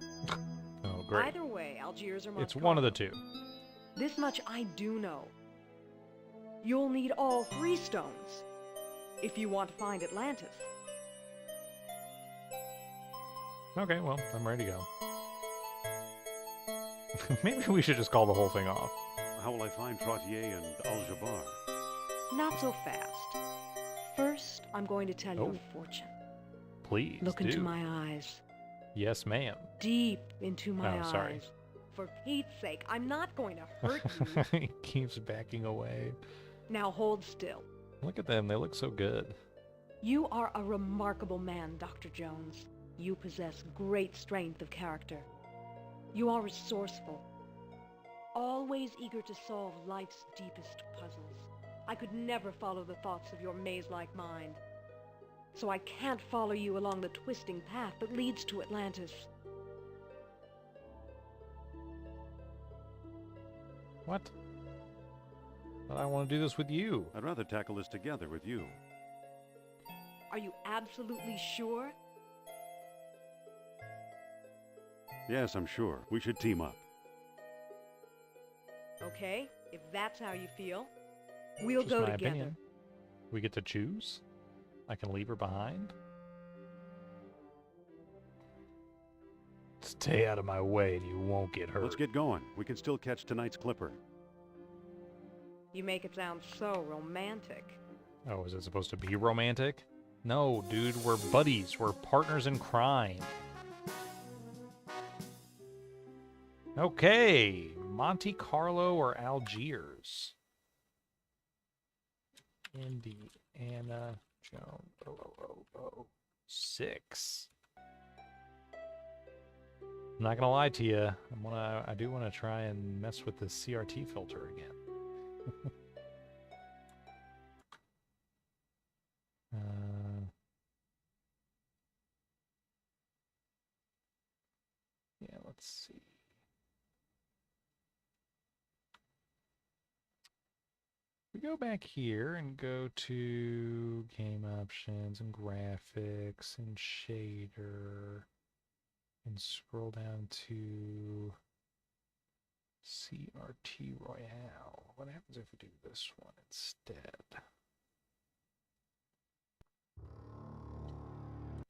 Oh, great. Either way, Algiers or Monte It's one of the Carlo. two. This much I do know. You'll need all 3 stones if you want to find Atlantis. Okay, well, I'm ready to go. Maybe we should just call the whole thing off. How will I find Trottier and Al-Jabbar? Not so fast. First, I'm going to tell you Oh. a fortune. Please Look do. into my eyes. Yes, ma'am. Deep into my Oh, sorry. eyes. for Pete's sake, I'm not going to hurt you. He keeps backing away. Now hold still. Look at them. They look so good. You are a remarkable man, Dr. Jones. You possess great strength of character. You are resourceful, always eager to solve life's deepest puzzles. I could never follow the thoughts of your maze-like mind. So I can't follow you along the twisting path that leads to Atlantis. What? But I want to do this with you. I'd rather tackle this together with you. Are you absolutely sure? Yes, I'm sure. We should team up. Okay, if that's how you feel, we'll Just go my together. opinion. We get to choose. I can leave her behind. Stay out of my way and you won't get hurt. Let's get going. We can still catch tonight's clipper. You make it sound so romantic. Oh, is it supposed to be romantic? No, dude, we're buddies. We're partners in crime. Okay, Monte Carlo or Algiers? Indiana Jones. Oh. 6. I'm not gonna lie to you. I do want to try and mess with the CRT filter again. Yeah, let's see. We go back here and go to game options and graphics and shader and scroll down to CRT Royale. What happens if we do this one instead?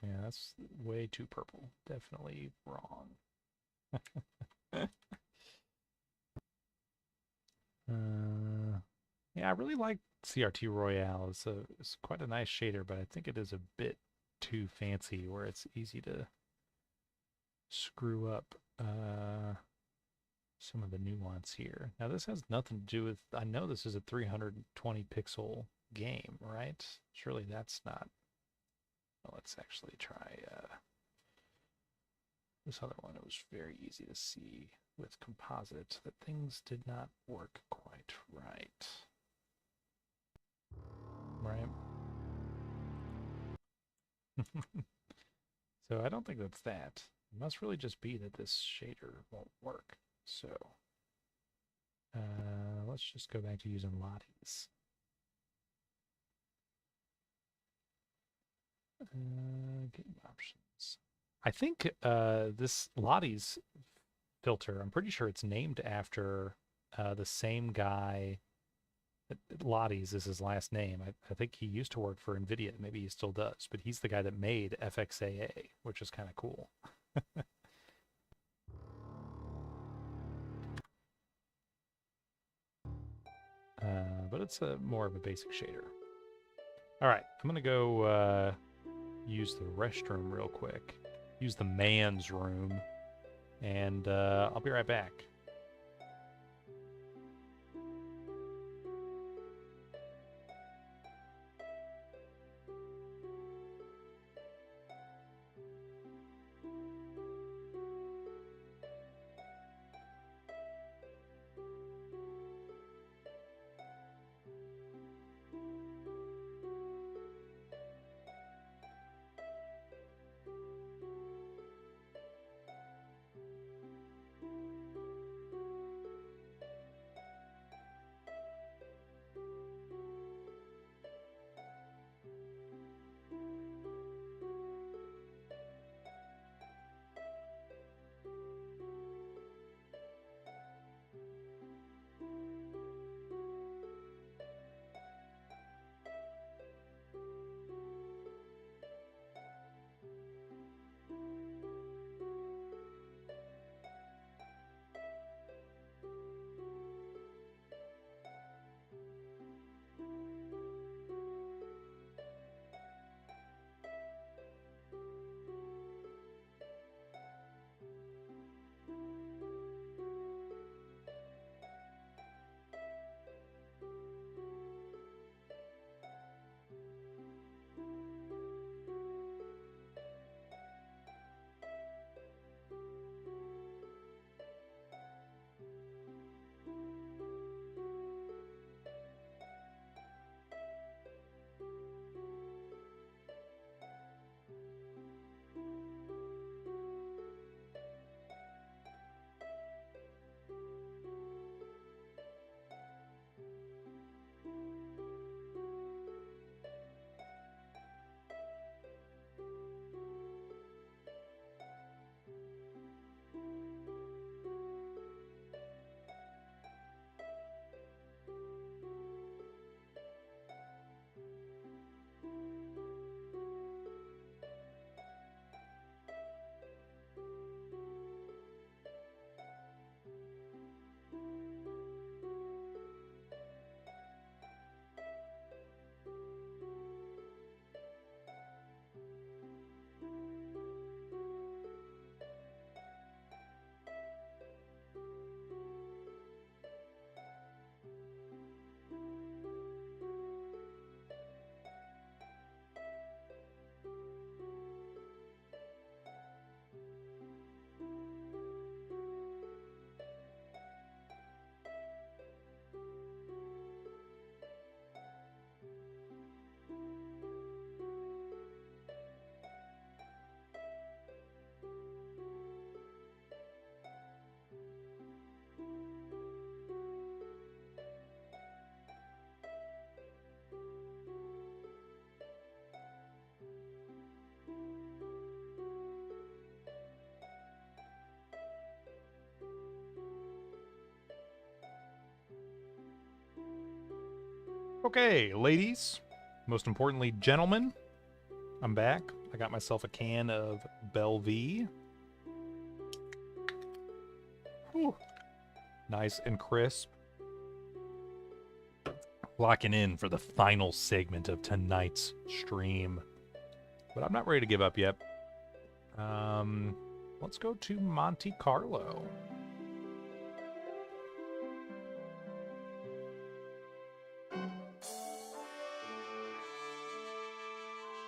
Yeah, that's way too purple. Definitely wrong. Yeah, I really like CRT Royale. It's quite a nice shader, but I think it is a bit too fancy where it's easy to screw up some of the nuance here. Now, this has nothing to do with... I know this is a 320 pixel game, right? Surely that's not... Well, let's actually try this other one. It was very easy to see with composite that things did not work quite right. Right? So I don't think that's that. It must really just be that this shader won't work. So let's just go back to using Lotties. Game options. I think this Lottie's filter, I'm pretty sure it's named after the same guy. Lottie's is his last name. I think he used to work for NVIDIA. Maybe he still does, but he's the guy that made FXAA, which is kind of cool. But it's more of a basic shader. All right, I'm going to go use the restroom real quick. Use the man's room. And I'll be right back. Okay, ladies, most importantly, gentlemen, I'm back. I got myself a can of Belvie. Whew. Nice and crisp. Locking in for the final segment of tonight's stream. But I'm not ready to give up yet. Let's go to Monte Carlo.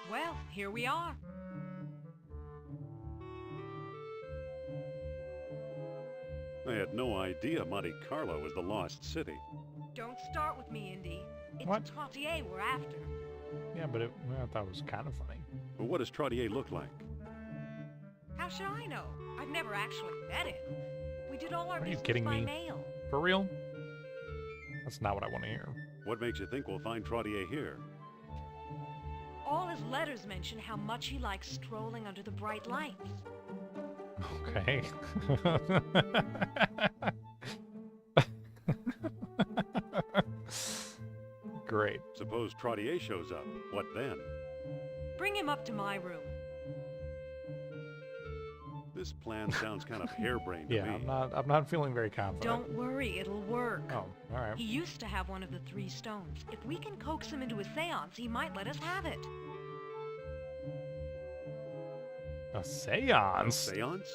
Well, here we are. I had no idea Monte Carlo was the lost city. Don't start with me, Indy. It's What? Trottier we're after. Yeah, but I thought it was kind of funny. But what does Trottier look like? How should I know? I've never actually met him. We did all our Are you business kidding by me? mail. For real? That's not what I want to hear. What makes you think we'll find Trottier here? All his letters mention how much he likes strolling under the bright lights. Okay. Great. Suppose Trottier shows up. What then? Bring him up to my room. This plan sounds kind of harebrained to Yeah, me. I'm not feeling very confident. Don't worry, it'll work. Oh, all right. He used to have one of the 3 stones. If we can coax him into a seance, he might let us have it. A seance? Seance?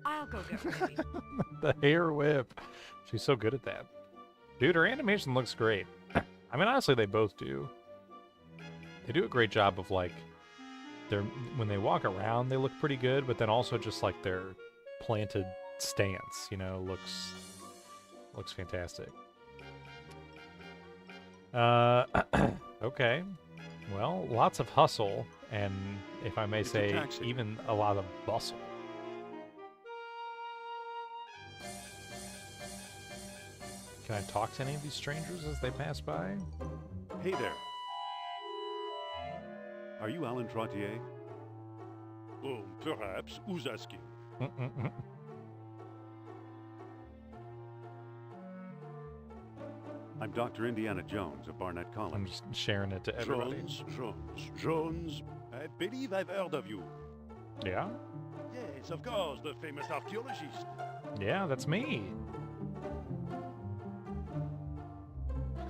I'll go get ready. The hair whip. She's so good at that. Dude, her animation looks great. I mean, honestly, they both do. They do a great job of, like, when they walk around, they look pretty good, but then also just, like, their planted stance, you know, looks fantastic. Okay. Well, lots of hustle, and if I may It's a say, taxi. even a lot of bustle. Can I talk to any of these strangers as they pass by? Hey there. Are you Alan Trottier? Oh, perhaps. Who's asking? I'm Dr. Indiana Jones of Barnett College. I'm just sharing it to everybody. Jones. I believe I've heard of you. Yeah? Yes, of course, the famous archaeologist. Yeah, that's me.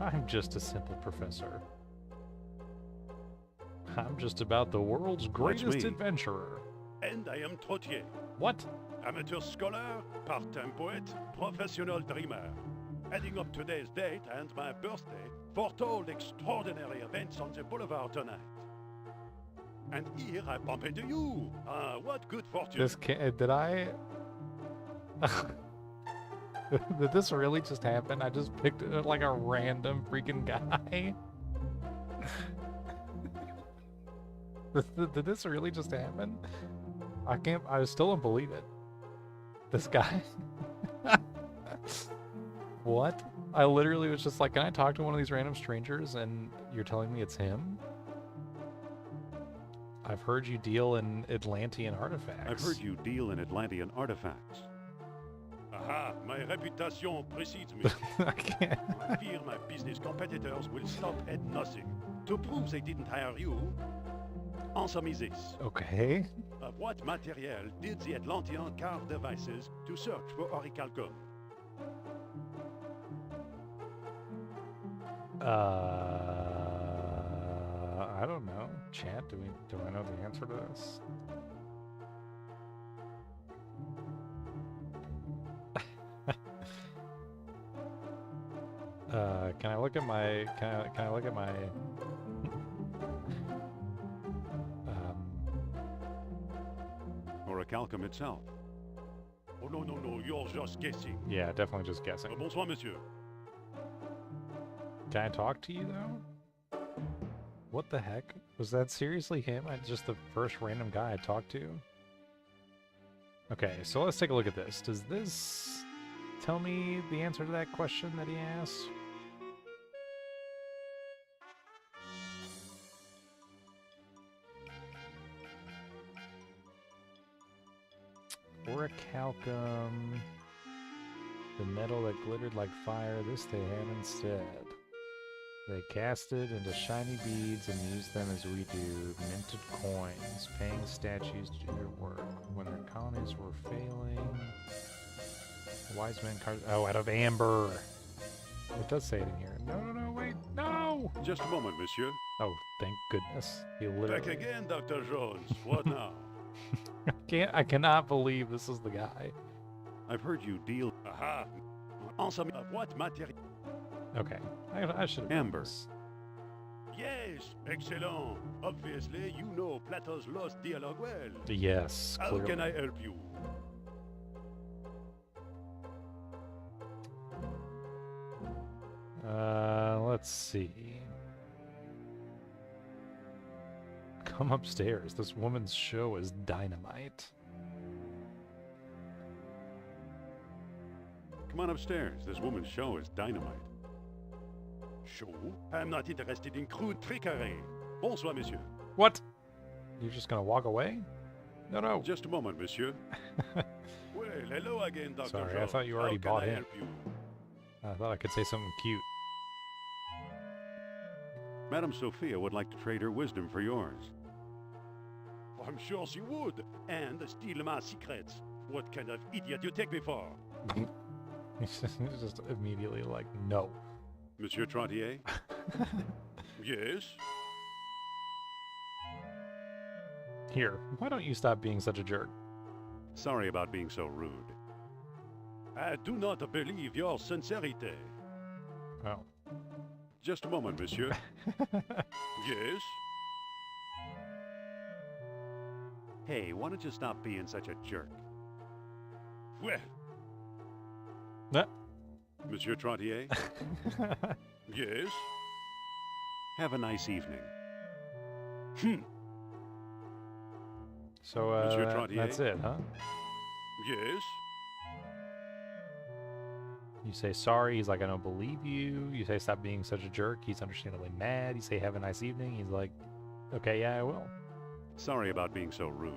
I'm just a simple professor. I'm just about the world's greatest me. adventurer. And I am Trottier. What? Amateur scholar, part-time poet, professional dreamer. Adding up today's date and my birthday, foretold extraordinary events on the boulevard tonight. And here I bump into you. Ah, what good fortune. This did I... Did this really just happen? I just picked like a random freaking guy. Did this really just happen? I still don't believe it. This guy? What? I literally was just like, can I talk to one of these random strangers? And you're telling me it's him? I've heard you deal in Atlantean artifacts. I've heard you deal in Atlantean artifacts. Aha, my reputation precedes me. I can't. I fear my business competitors will stop at nothing. To prove they didn't hire you, answer me this. Okay. Of what material did the Atlantean carve devices to search for orichalcum? I don't know. Chat, do I know the answer to this? Can I look at my can I look at my Orichalcum itself. Oh no, you're just guessing. yeah, definitely just guessing. Bonsoir, monsieur. Can I talk to you though? What the heck? Was that seriously him? Just the first random guy I talked to? Okay, so let's take a look at this. Does this tell me the answer to that question that he asked? Orichalcum. The metal that glittered like fire, this they had instead. They cast it into shiny beads and use them as we do. Minted coins, paying statues to do their work. When their colonies were failing... Wise men cards... Oh, out of amber! It does say it in here. No, wait, no! Just a moment, monsieur. Oh, thank goodness. He literally... Back again, Dr. Jones. What now? I cannot believe this is the guy. I've heard you deal... Aha! Ensemble of what material? Okay, I should have Amber. This. Yes, excellent. Obviously, you know Plato's Lost Dialogue well. Yes, How clearly. can I help you? Let's see. Come upstairs. This woman's show is dynamite. Come on upstairs. This woman's show is dynamite. Show? I'm not interested in crude trickery. Bonsoir, monsieur. What? You're just gonna walk away? No. Just a moment, monsieur. Well, hello again, Dr. Sorry, I Jones. thought you already How can bought I in. help you? I thought I could say something cute. Madame Sophia would like to trade her wisdom for yours. I'm sure she would. And steal my secrets. What kind of idiot you take me for? He's just immediately like, no. Monsieur Trottier? Yes? Here, why don't you stop being such a jerk? Sorry about being so rude. I do not believe your sincerity. Oh. Just a moment, monsieur. Yes? Hey, why don't you stop being such a jerk? Well, Monsieur Trottier? Yes? Have a nice evening. So, Monsieur Trottier? that's it, huh? Yes? You say sorry, he's like, I don't believe you. You say stop being such a jerk, he's understandably mad. You say have a nice evening, he's like, okay, yeah, I will. Sorry about being so rude.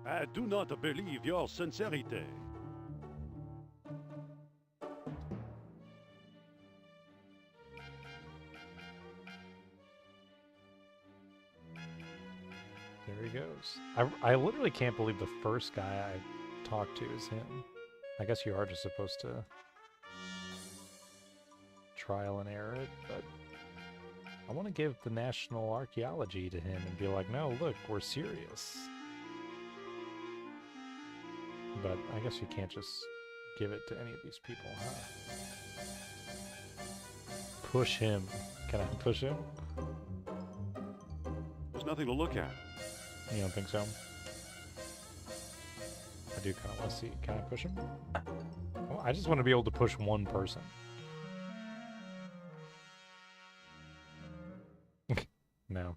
I do not believe your sincerity. There he goes. I literally can't believe the first guy I talked to is him. I guess you are just supposed to trial and error it, but I want to give the national archaeology to him and be like, no, look, we're serious. But I guess you can't just give it to any of these people, huh? Push him. Can I push him? There's nothing to look at. You don't think so? I do kind of want to see. Can I push him? Well, I just want to be able to push one person. No.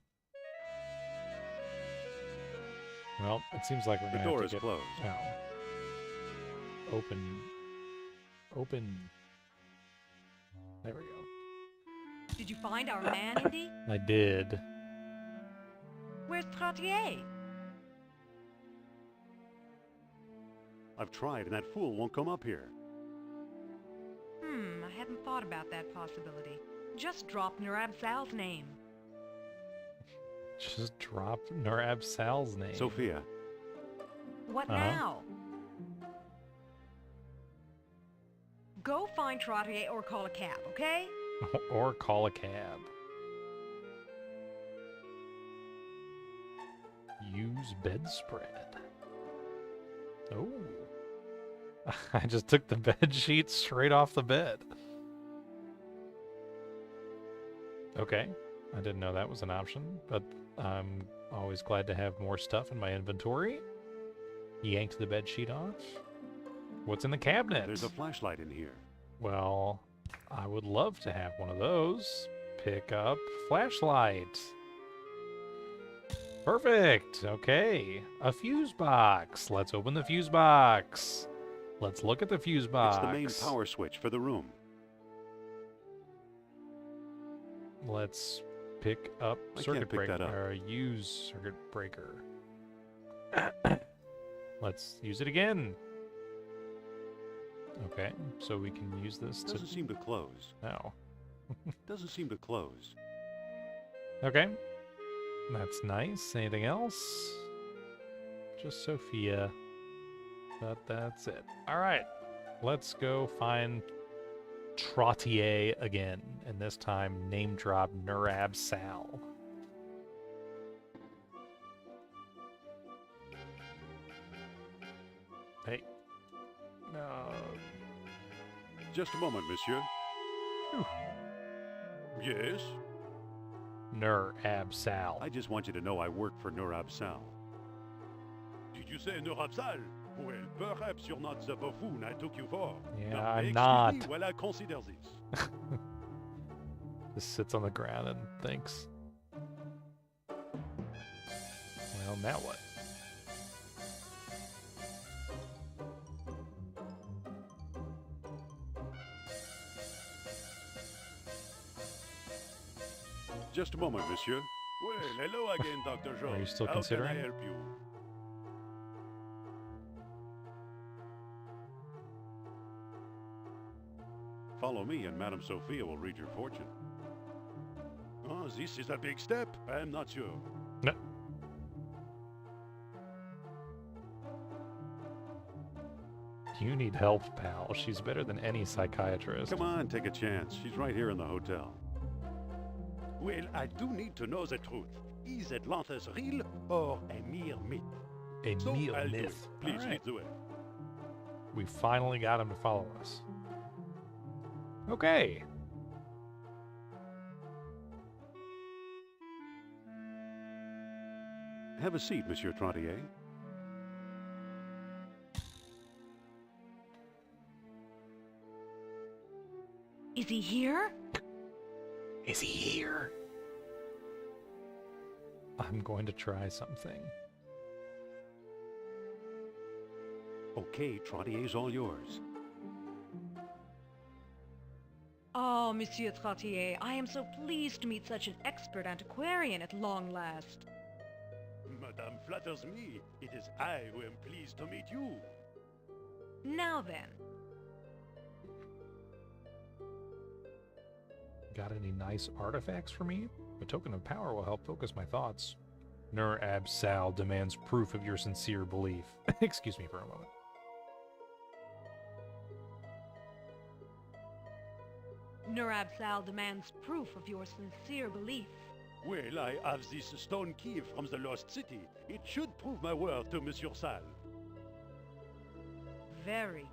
Well, it seems like we're The gonna door have is to get closed. Open. There we go. Did you find our man, Indy? I did. Where's Trottier? I've tried, and that fool won't come up here. I hadn't thought about that possibility. Just drop Nurab Sal's name. Just drop Nurab Sal's name. Sophia, What now? Go find Trottier or call a cab, okay? Or call a cab. Use bedspread. Oh. I just took the bed sheet straight off the bed. Okay. I didn't know that was an option, but I'm always glad to have more stuff in my inventory. Yanked the bed sheet off. What's in the cabinet? there's a flashlight in here. Well, I would love to have one of those. Pick up flashlight. Perfect. Okay. A fuse box. Let's open the fuse box. Let's look at the fuse box. It's the main power switch for the room. Let's pick up I circuit can't pick breaker. that up. Or use circuit breaker. Let's use it again. Okay, so we can use this Doesn't seem to close. No. Doesn't seem to close. Okay. That's nice. Anything else? Just Sophia. But that's it. All right. Let's go find Trottier again. And this time, name drop Nurab Sal. Hey. Just a moment, monsieur. Whew. Yes? Nurab Sal. I just want you to know I work for Nurab Sal. Did you say Nurab Sal? Well, perhaps you're not the buffoon I took you for. Yeah, Now, I'm excuse not. me while I consider this. Just sits on the ground and thinks. Well, now what? Just a moment, monsieur. Well, hello again, Dr. Jones. Are you still How considering? can I help you? Follow me and Madame Sophia will read your fortune. Oh, this is a big step. I'm not sure. No. You need help, pal. She's better than any psychiatrist. Come on, take a chance. She's right here in the hotel. Well, I do need to know the truth. Is Atlantis real or a mere myth? A So mere I'll do it. myth. Please All right. lead the way. We finally got him to follow us. Okay. Have a seat, Monsieur Trottier. Is he here? Is he here? I'm going to try something. Okay, Trottier's all yours. Oh, Monsieur Trottier, I am so pleased to meet such an expert antiquarian at long last. Madame flatters me. It is I who am pleased to meet you. Now then, Got any nice artifacts for me? A token of power will help focus my thoughts. Nurab Sal demands proof of your sincere belief. Excuse me for a moment. Nurab Sal demands proof of your sincere belief. Well, I have this stone key from the lost city. It should prove my worth to Monsieur Sal. Very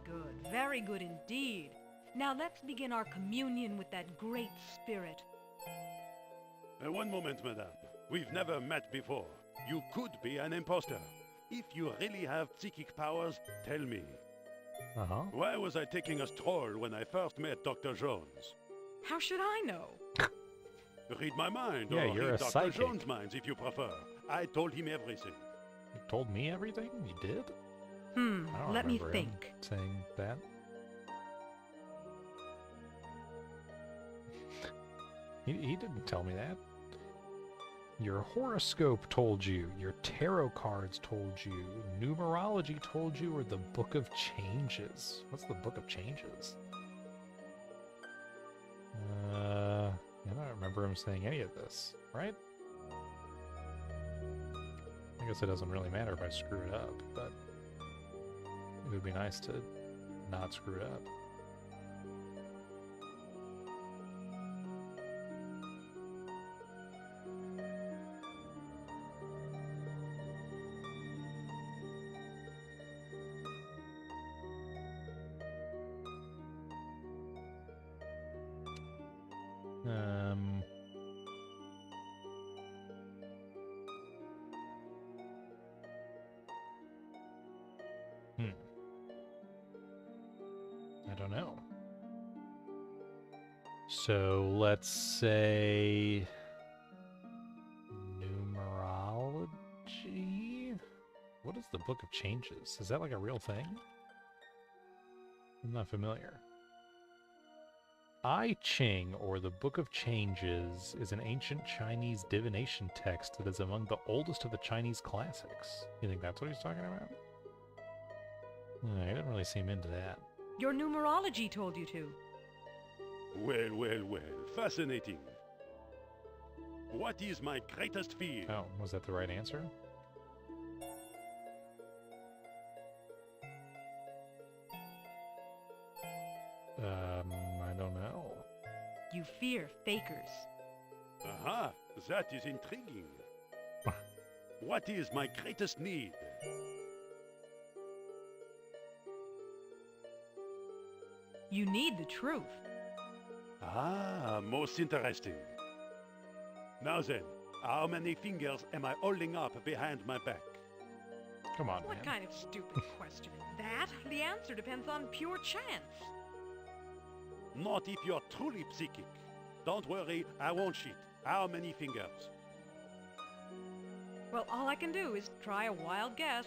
good indeed. Now let's begin our communion with that great spirit. One moment, madame. We've never met before. You could be an imposter. If you really have psychic powers, tell me. Uh-huh. Why was I taking a stroll when I first met Dr. Jones? How should I know? Read my mind, Yeah, or you're read a Dr. psychic. Jones' minds if you prefer. I told him everything. You told me everything? You did? I don't Let me remember him think. saying that. He didn't tell me that. Your horoscope told you, your tarot cards told you, numerology told you, or the Book of Changes. What's the Book of Changes? I don't remember him saying any of this, right? I guess it doesn't really matter if I screw it up, but it would be nice to not screw it up. I don't know. So let's say numerology. What is the Book of Changes? Is that like a real thing? I'm not familiar. I Ching, or the Book of Changes, is an ancient Chinese divination text that is among the oldest of the Chinese classics. You think that's what he's talking about? I didn't really seem into that. Your numerology told you to. Well, well, well. Fascinating. What is my greatest fear? Oh, was that the right answer? I don't know. You fear fakers. Aha, that is intriguing. What is my greatest need? You need the truth. Ah, most interesting. Now then, how many fingers am I holding up behind my back? Come on, What man. kind of stupid question is that? The answer depends on pure chance. Not if you're truly psychic. Don't worry, I won't cheat. How many fingers? Well, all I can do is try a wild guess.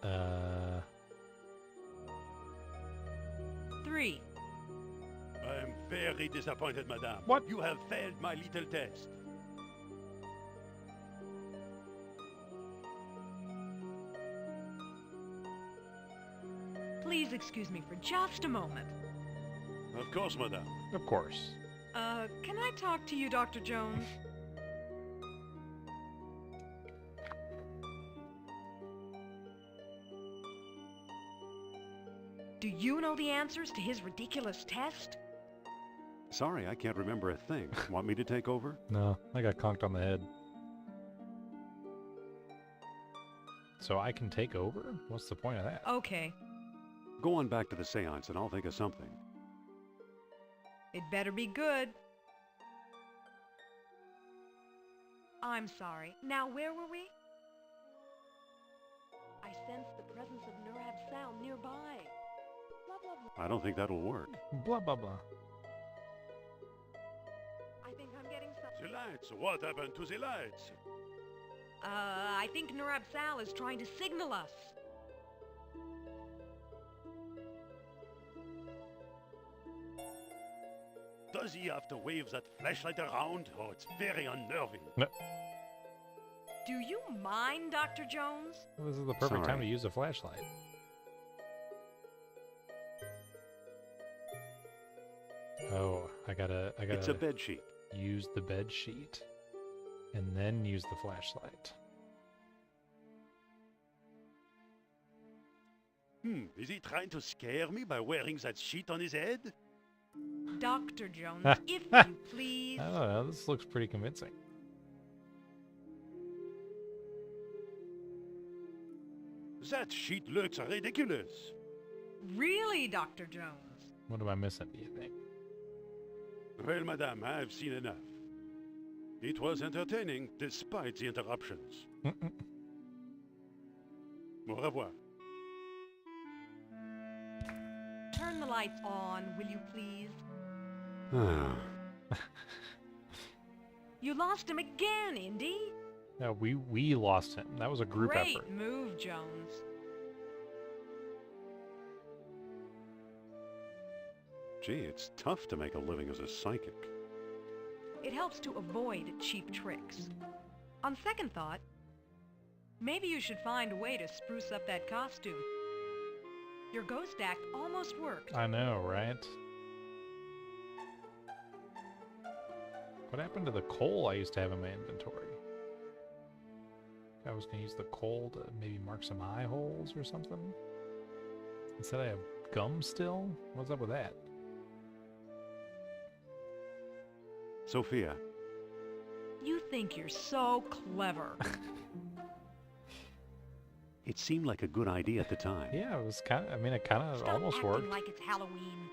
uh, 3. I am very disappointed, madame. What? You have failed my little test. Please excuse me for just a moment. Of course, madame. of course. Can I talk to you, Dr. Jones? Do you know the answers to his ridiculous test? Sorry, I can't remember a thing. Want me to take over? No, I got conked on the head. So I can take over? What's the point of that? Okay. Go on back to the seance and I'll think of something. It better be good. I'm sorry. Now, where were we? I sense the presence of Nurab sound nearby. Blah, blah, blah. I don't think that'll work. Blah, blah, blah. I think I'm getting some... The lights! What happened to the lights? I think Nurab Sal is trying to signal us. Does he have to wave that flashlight around? Oh, it's very unnerving. No, Do you mind, Dr. Jones? this is the perfect time Sorry. to use a flashlight. Oh, I gotta It's a bed sheet. use the bed sheet and then use the flashlight. Is he trying to scare me by wearing that sheet on his head? Dr. Jones, if you please. I don't know, this looks pretty convincing. That sheet looks ridiculous. Really, Dr. Jones? What am I missing, do you think? Well, madame, I've seen enough. It was entertaining despite the interruptions. Au revoir. Turn the lights on, will you please? Ah. You lost him again, Indy. No, we lost him. That was a group Great effort. move, Jones. Gee, it's tough to make a living as a psychic. It helps to avoid cheap tricks. On second thought, maybe you should find a way to spruce up that costume. Your ghost act almost worked. I know, right? What happened to the coal I used to have in my inventory? I was going to use the coal to maybe mark some eye holes or something. Instead I have gum still? What's up with that? Sophia, You think you're so clever. it seemed like a good idea at the time. Yeah, it was kind of, I mean, it kind of Stop almost acting worked. like it's Halloween.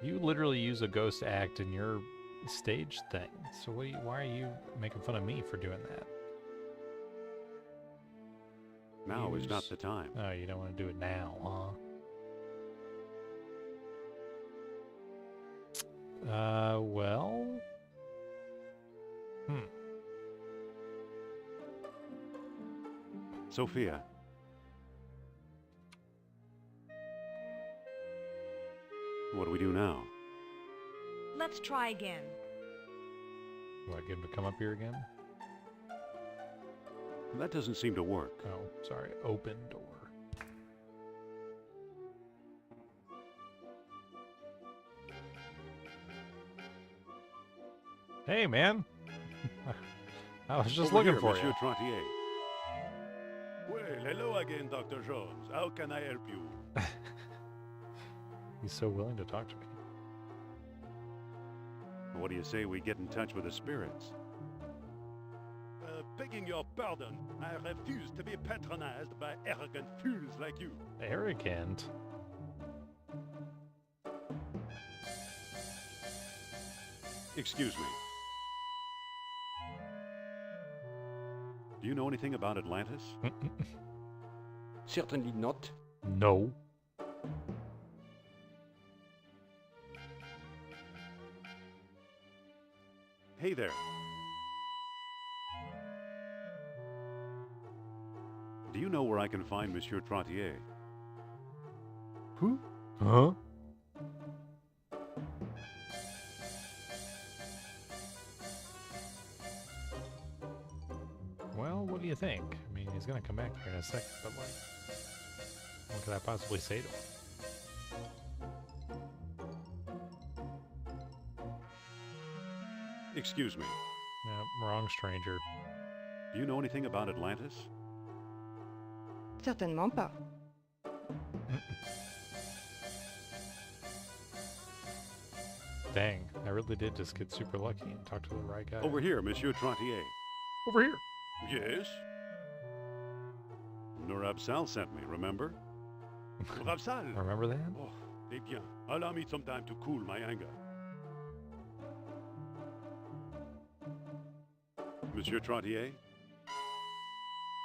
You literally use a ghost act in your stage thing. So why are you making fun of me for doing that? Now is not Use- the time. Oh, you don't want to do it now, huh? Well... Sophia, what do we do now? Let's try again. Do I get him to come up here again? That doesn't seem to work. Oh, sorry. Open door. Hey, man. I was just Over looking here, for Monsieur you. Trontier. Well, hello again, Dr. Jones. How can I help you? He's so willing to talk to me. What do you say we get in touch with the spirits? Begging your pardon, I refuse to be patronized by arrogant fools like you. Arrogant? Excuse me. Do you know anything about Atlantis? Certainly not. No. Hey there. Do you know where I can find Monsieur Trontier? Who? Huh? Well, what do you think? I mean, he's gonna come back here in a second, but like, what could I possibly say to him? Excuse me. No, wrong stranger. Do you know anything about Atlantis? Certainement pas. Dang, I really did just get super lucky and talk to the right guy. Over here, Monsieur Trontier. Over here. Yes? Nurabsal sent me, remember? Nurabsal? Remember that? Oh, eh bien. Allow me some time to cool my anger. Monsieur Trontier?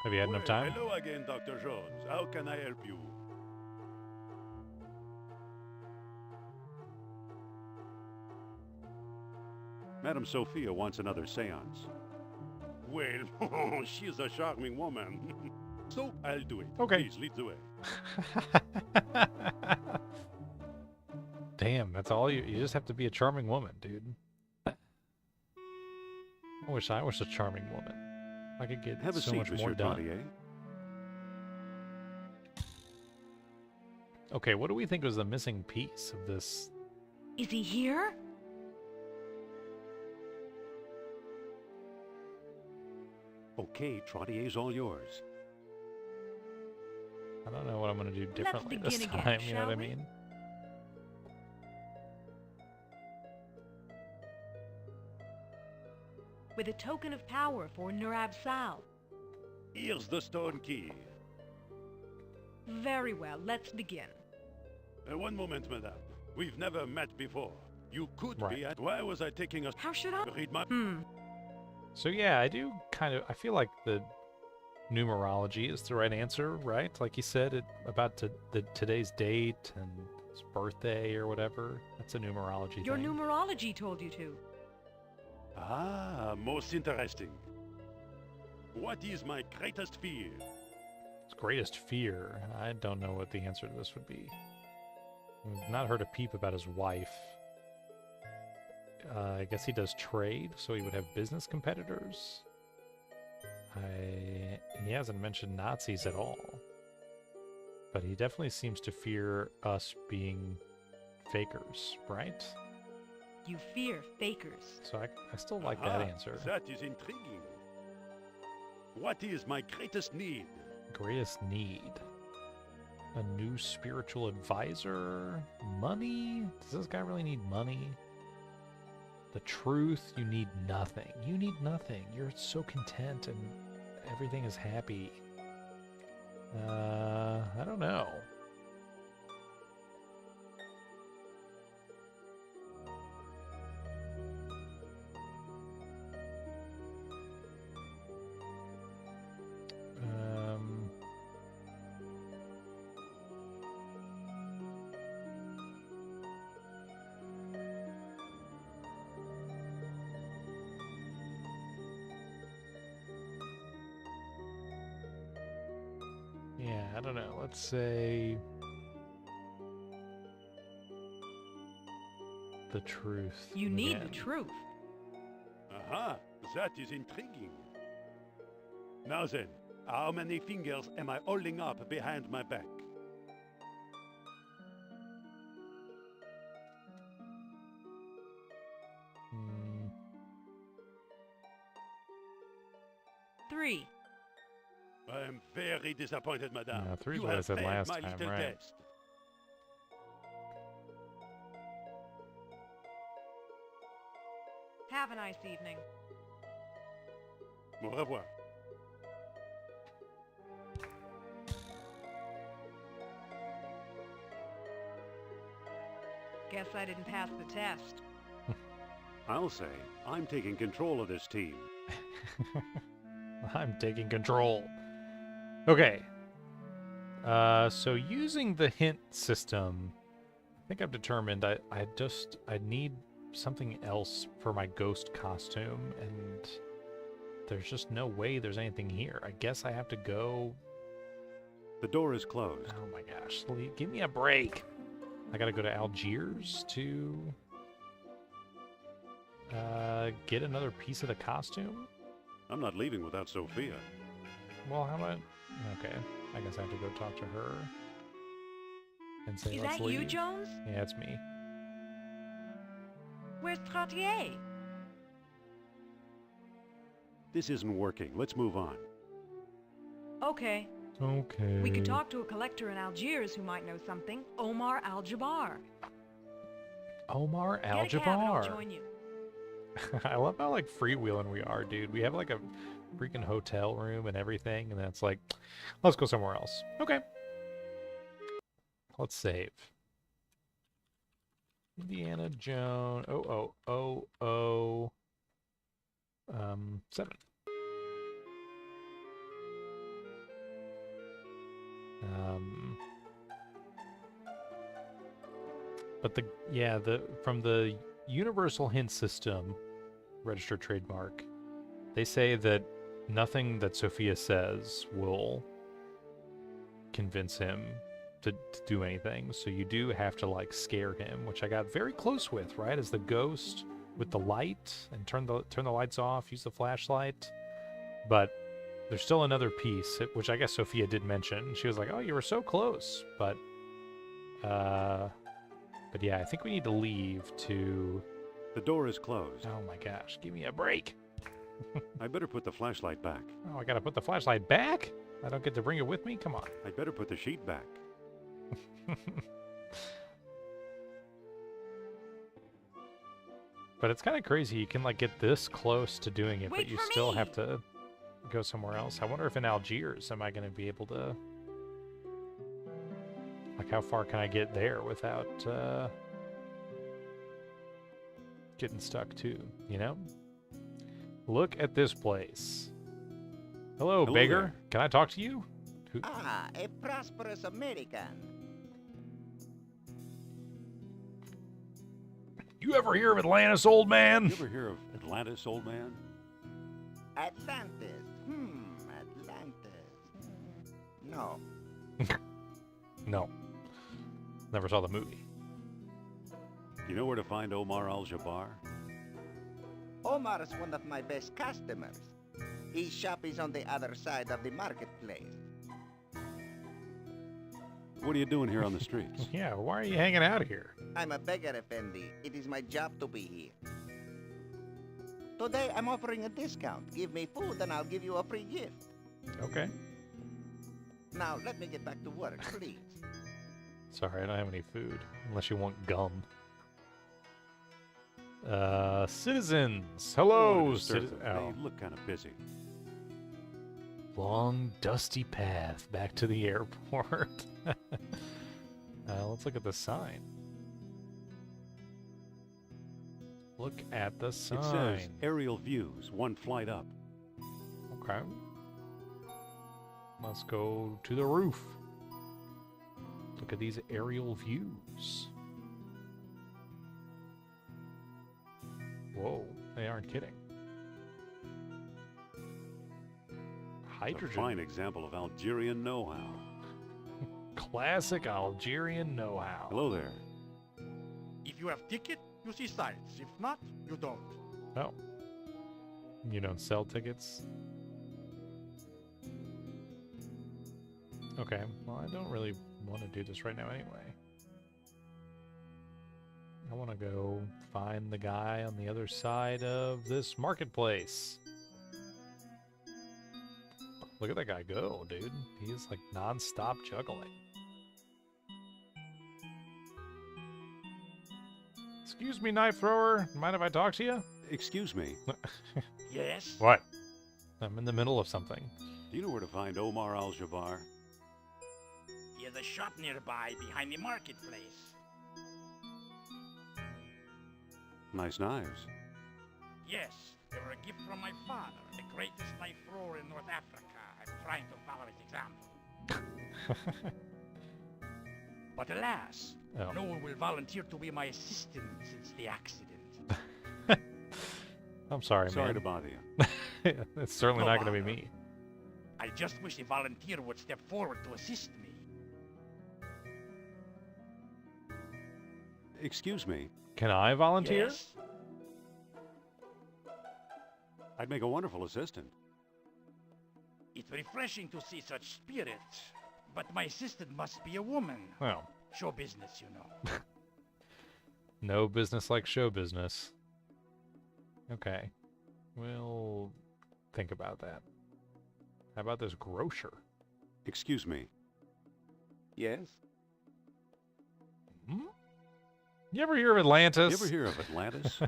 Have you had enough time? Hello again, Dr. Jones. How can I help you? Madame Sophia wants another seance. Well, she's a charming woman. So I'll do it. Okay. Please lead the way. Damn, that's all you just have to be a charming woman, dude. I wish I was a charming woman. I could get Have a so seat, much more Monsieur done. Trontier. Okay, what do we think was the missing piece of this? Is he here? Okay, Trontier's all yours. I don't know what I'm gonna do differently this begin again, time, you know shall what I we? mean? With a token of power for Nurab-Sal. Here's the stone key. Very well, let's begin. One moment, madame. We've never met before. You could Right. be at... Why was I taking a... How should I? Read my... So yeah, I do kind of. I feel like the numerology is the right answer, right? Like you said, about today's date and his birthday or whatever. That's a numerology Your thing. numerology told you to. Ah, most interesting. What is my greatest fear? His greatest fear. I don't know what the answer to this would be. I've not heard a peep about his wife. I guess he does trade, so he would have business competitors. He hasn't mentioned Nazis at all. But he definitely seems to fear us being fakers, right? You fear fakers. So I still like that Ah, answer. That is intriguing. What is my greatest need? Greatest need. A new spiritual advisor? Money? Does this guy really need money? The truth, you need nothing. You need nothing. You're so content and everything is happy. I don't know. Yeah, I don't know. Let's say the truth. You need the again. truth. Aha, that is intriguing. Now then, how many fingers am I holding up behind my back? 3. I am very disappointed, madame. No, 3's You what I have said failed last my time, little right? guest. Have a nice evening. Au revoir. Guess I didn't pass the test. I'll say, I'm taking control of this team. I'm taking control. Okay. So using the hint system, I think I've determined I need something else for my ghost costume, and there's just no way there's anything here. I guess I have to go. The door is closed. Oh my gosh, Lee, give me a break. I gotta go to Algiers to get another piece of the costume. I'm not leaving without Sophia. Well, how about... Okay, I guess I have to go talk to her and say, Is let's that leave. you, Jones? Yeah, it's me. Where's Trottier? This isn't working. Let's move on. Okay. Okay. We could talk to a collector in Algiers who might know something. Omar Al-Jabbar. Omar Get a cab and I'll Al-Jabbar. join you. I love how, like, freewheeling we are, dude. We have, like, a freaking hotel room and everything, and then it's like, let's go somewhere else. Okay. Let's save. Indiana Jones. 7. But from the Universal Hint System, registered trademark, they say that nothing that Sophia says will convince him to do anything. So you do have to, like, scare him, which I got very close with, right? As the ghost with the light, and turn the lights off, use the flashlight. But there's still another piece, which I guess Sophia did mention. She was like, "Oh, you were so close," but yeah, I think we need to leave to... The door is closed. Oh my gosh, give me a break. I better put the flashlight back. Oh, I gotta put the flashlight back? I don't get to bring it with me? Come on. I'd better put the sheet back. But it's kind of crazy. You can, like, get this close to doing it, Wait but you for still me! have to go somewhere else. I wonder if in Algiers am I going to be able to... Like, how far can I get there without getting stuck too, you know? Look at this place. Hello, Hello beggar. there. Can I talk to you? Ah, a prosperous American. You ever hear of Atlantis, old man? You ever hear of Atlantis, old man? Atlantis. Atlantis. No. No. Never saw the movie. You know where to find Omar Al-Jabbar? Omar is one of my best customers. His shop is on the other side of the marketplace. What are you doing here on the streets? Yeah, why are you hanging out here? I'm a beggar, Effendi. It is my job to be here. Today, I'm offering a discount. Give me food and I'll give you a free gift. Okay. Now, let me get back to work, please. Sorry, I don't have any food. Unless you want gum. Citizens! Hello, Sorry to disturb citizens. them. They look kind of busy. Long, dusty path back to the airport. Let's look at the sign. Look at the sign. It says aerial views, 1 flight up. Okay. Let's go to the roof. Look at these aerial views. Whoa, they aren't kidding. A Hydrogen. fine example of Algerian know-how. Classic Algerian know-how. Hello there. If you have ticket, you see signs. If not, you don't. No. You don't sell tickets? Okay, well, I don't really want to do this right now anyway. I want to go find the guy on the other side of this marketplace. Look at that guy go, dude. He's like non-stop juggling. Excuse me, knife thrower. Mind if I talk to you? Excuse me. Yes? What? I'm in the middle of something. Do you know where to find Omar Al-Jabbar? He has a shop nearby behind the marketplace. Nice knives. Yes, they were a gift from my father, the greatest knife thrower in North Africa. I'm trying to follow his example. But alas, no one will volunteer to be my assistant since the accident. I'm sorry, man. Sorry to bother you. It's certainly No not going to be bother. me. I just wish a volunteer would step forward to assist me. Excuse me. Can I volunteer? Yes? I'd make a wonderful assistant. It's refreshing to see such spirit, but my assistant must be a woman. Well, Show business, you know. no business like show business. Okay. We'll think about that. How about this grocer? Excuse me. Yes? Hmm? You ever hear of Atlantis? You ever hear of Atlantis?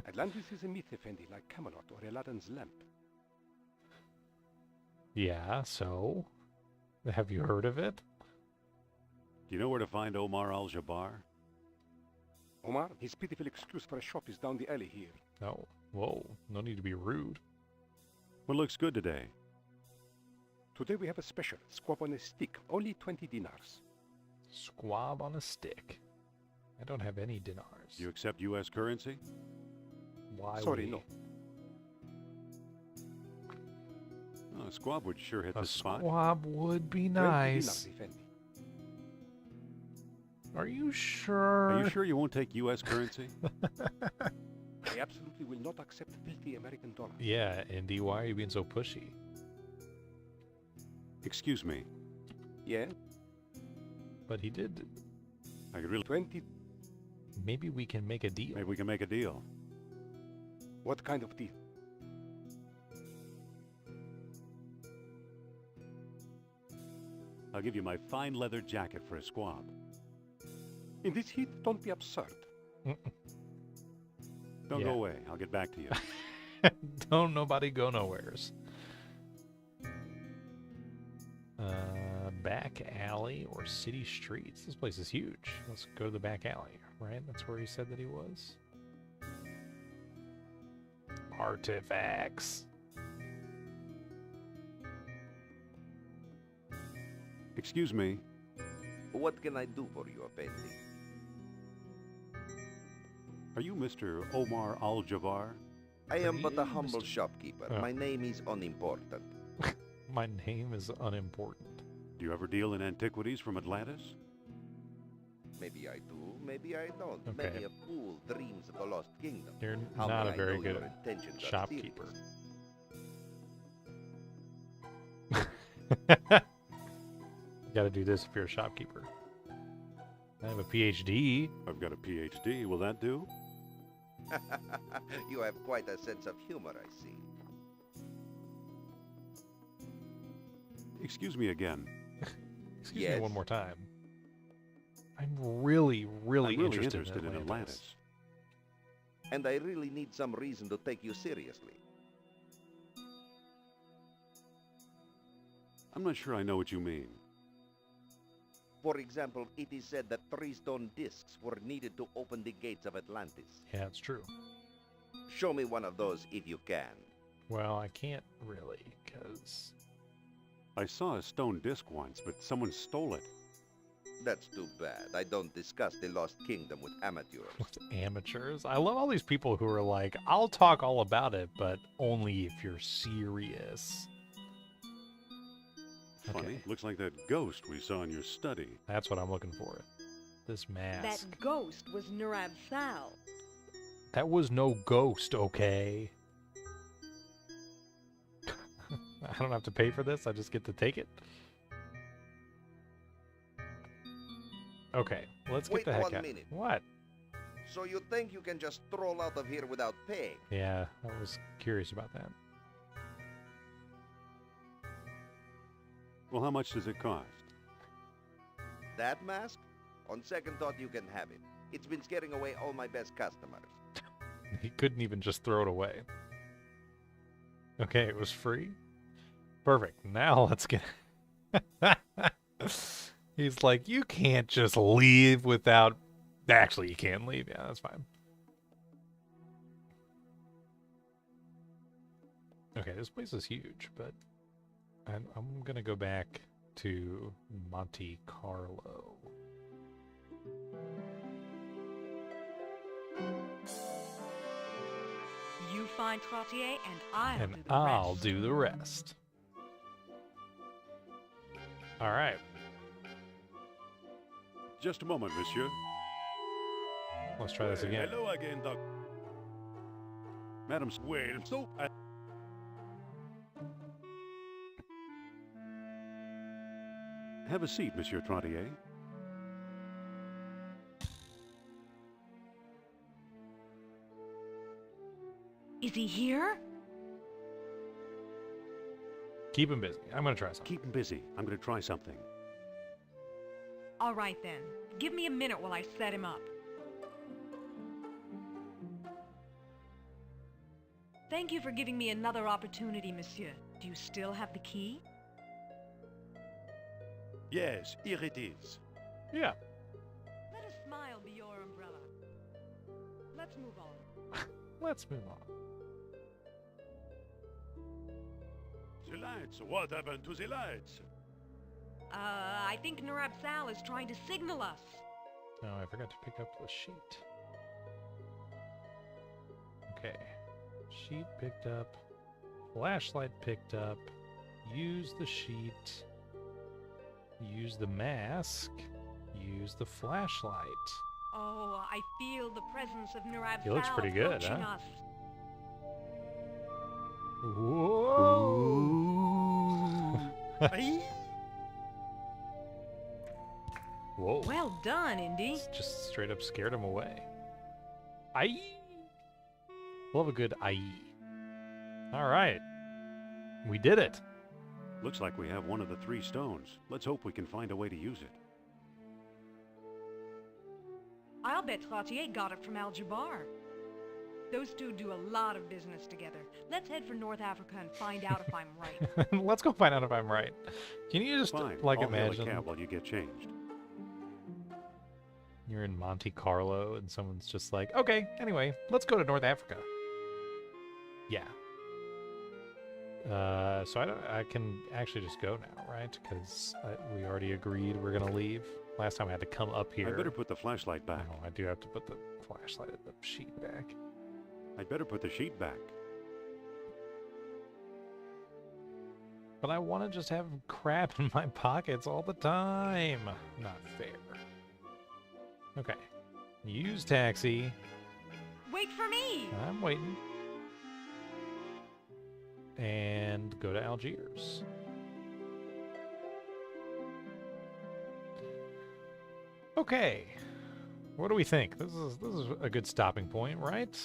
Atlantis is a myth, Effendi, like Camelot or Aladdin's lamp. Yeah, so? Have you heard of it? Do you know where to find Omar Al-Jabbar? Omar, his pitiful excuse for a shop is down the alley here. No. Whoa, no need to be rude. What looks good today? Today we have a special, squab on a stick, only 20 dinars. Squab on a stick. I don't have any dinars. Do you accept U.S. currency? Why Sorry, we? no. Oh, a squab would sure hit A the spot. squab would be 20 nice. dinars, Effendi. Are you sure? Are you sure you won't take U.S. currency? I absolutely will not accept filthy American dollars. Yeah, Indy, why are you being so pushy? Excuse me. Yeah? But he did. I could really... 20... Maybe we can make a deal. Maybe we can make a deal. What kind of deal? I'll give you my fine leather jacket for a squab. In this heat, don't be absurd. Don't Yeah. go away. I'll get back to you. Don't nobody go nowheres. Back alley or city streets? This place is huge. Let's go to the back alley, right? That's where he said that he was. Artifacts. Excuse me. What can I do for you, Effendi? Are you Mr. Omar Al-Jabbar? I am Are but a you humble Mr. shopkeeper. Oh. My name is unimportant. My name is unimportant. Do you ever deal in antiquities from Atlantis? Maybe I do, maybe I don't. Okay. Maybe a fool dreams of the lost kingdom. You're How not may a I very know good your intentions are shopkeeper. serious? You gotta do this if you're a shopkeeper. I have a PhD. I've got a PhD. Will that do? You have quite a sense of humor, I see. Excuse me again. Excuse me Yes? one more time. I'm really, really, I'm really interested in in Atlantis. Atlantis. And I really need some reason to take you seriously. I'm not sure I know what you mean. For example, it is said that 3 stone discs were needed to open the gates of Atlantis. Yeah, it's true. Show me one of those if you can. Well, I can't really, because I saw a stone disc once, but someone stole it. That's too bad. I don't discuss the Lost Kingdom with amateurs. with amateurs. I love all these people who are like, I'll talk all about it, but only if you're serious. Funny. Okay. Looks like that ghost we saw in your study. That's what I'm looking for. This That mask. ghost was Nurab Thal. That was no ghost, okay? I don't have to pay for this. I just get to take it. Okay, let's get Wait the heck 1 out. minute. What? So you think you can just stroll out of here without paying? Yeah, I was curious about that. Well, how much does it cost? That mask? On second thought, you can have it. It's been scaring away all my best customers. He couldn't even just throw it away. Okay, it was free. Perfect. Now let's get... He's like, you can't just leave without... Actually, you can't leave. Yeah, that's fine. Okay, this place is huge, but I'm going to go back to Monte Carlo. You find Trottier, and I'll do the rest. All right. Just a moment, monsieur. Let's try this again. Hello again, Doc. Madam, wait, so... Have a seat, Monsieur Trottier. Is he here? Keep him busy. I'm going to try something. Keep him busy. I'm going to try something. All right, then. Give me a minute while I set him up. Thank you for giving me another opportunity, monsieur. Do you still have the key? Yes, here it is. Yeah. Let a smile be your umbrella. Let's move on. Let's move on. The lights. What happened to the lights? I think Narab Sal is trying to signal us. No, I forgot to pick up the sheet. Okay. Sheet picked up. Flashlight picked up. Use the sheet. Use the mask. Use the flashlight. Oh, I feel the presence of Narab Sal. He looks pretty good, huh? Us. Whoa! Whoa. Well done, Indy. Just straight up scared him away. Aye. Love a good aye. All right. We did it. Looks like we have one of the 3 stones. Let's hope we can find a way to use it. I'll bet Trottier got it from Algiers. Those two do a lot of business together. Let's head for North Africa and find out if I'm right. Let's go find out if I'm right. Can you just, Fine. like, I'll imagine... hail a cab while you get changed. You're in Monte Carlo and someone's just like, okay, anyway, let's go to North Africa. Yeah. So I can actually just go now, right? Because we already agreed we're going to leave. Last time I had to come up here. I'd better put the flashlight back. Oh, I do have to put the flashlight and the sheet back. I'd better put the sheet back. But I want to just have crap in my pockets all the time. Not fair. Okay. Use taxi. Wait for me! I'm waiting. And go to Algiers. Okay. What do we think? This is a good stopping point, right?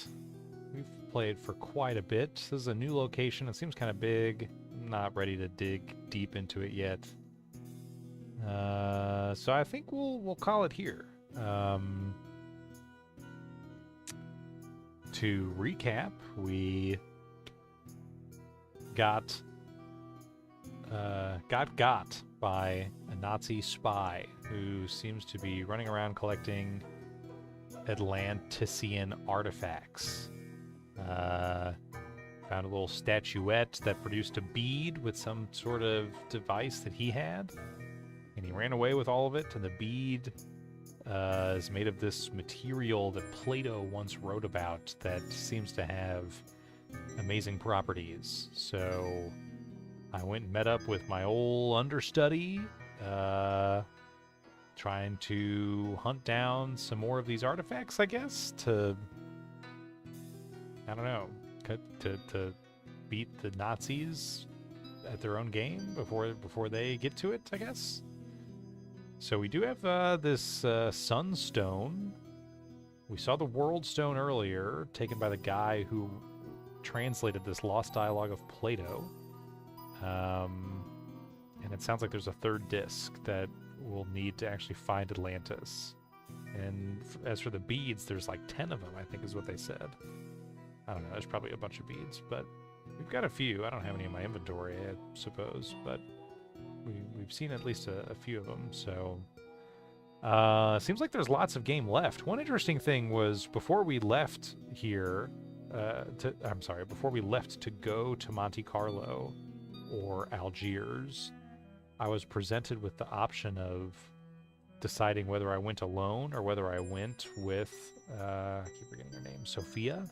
We've played for quite a bit. This is a new location. It seems kind of big. I'm not ready to dig deep into it yet. So I think we'll call it here. To recap, we got by a Nazi spy who seems to be running around collecting Atlantisian artifacts. Found a little statuette that produced a bead with some sort of device that he had, and he ran away with all of it, and the bead is made of this material that Plato once wrote about that seems to have amazing properties. So I went and met up with my old understudy, trying to hunt down some more of these artifacts, I guess, to, I don't know, to beat the Nazis at their own game before they get to it, I guess. So we do have this Sunstone. We saw the World Stone earlier, taken by the guy who translated this lost dialogue of Plato. And it sounds like there's a third disc that we'll need to actually find Atlantis. And as for the beads, there's like 10 of them, I think is what they said. I don't know, there's probably a bunch of beads, but we've got a few. I don't have any in my inventory, I suppose, but we've seen at least a few of them, so... seems like there's lots of game left. One interesting thing was before we left here, before we left to go to Monte Carlo or Algiers, I was presented with the option of deciding whether I went alone or whether I went with, I keep forgetting her name, Sophia?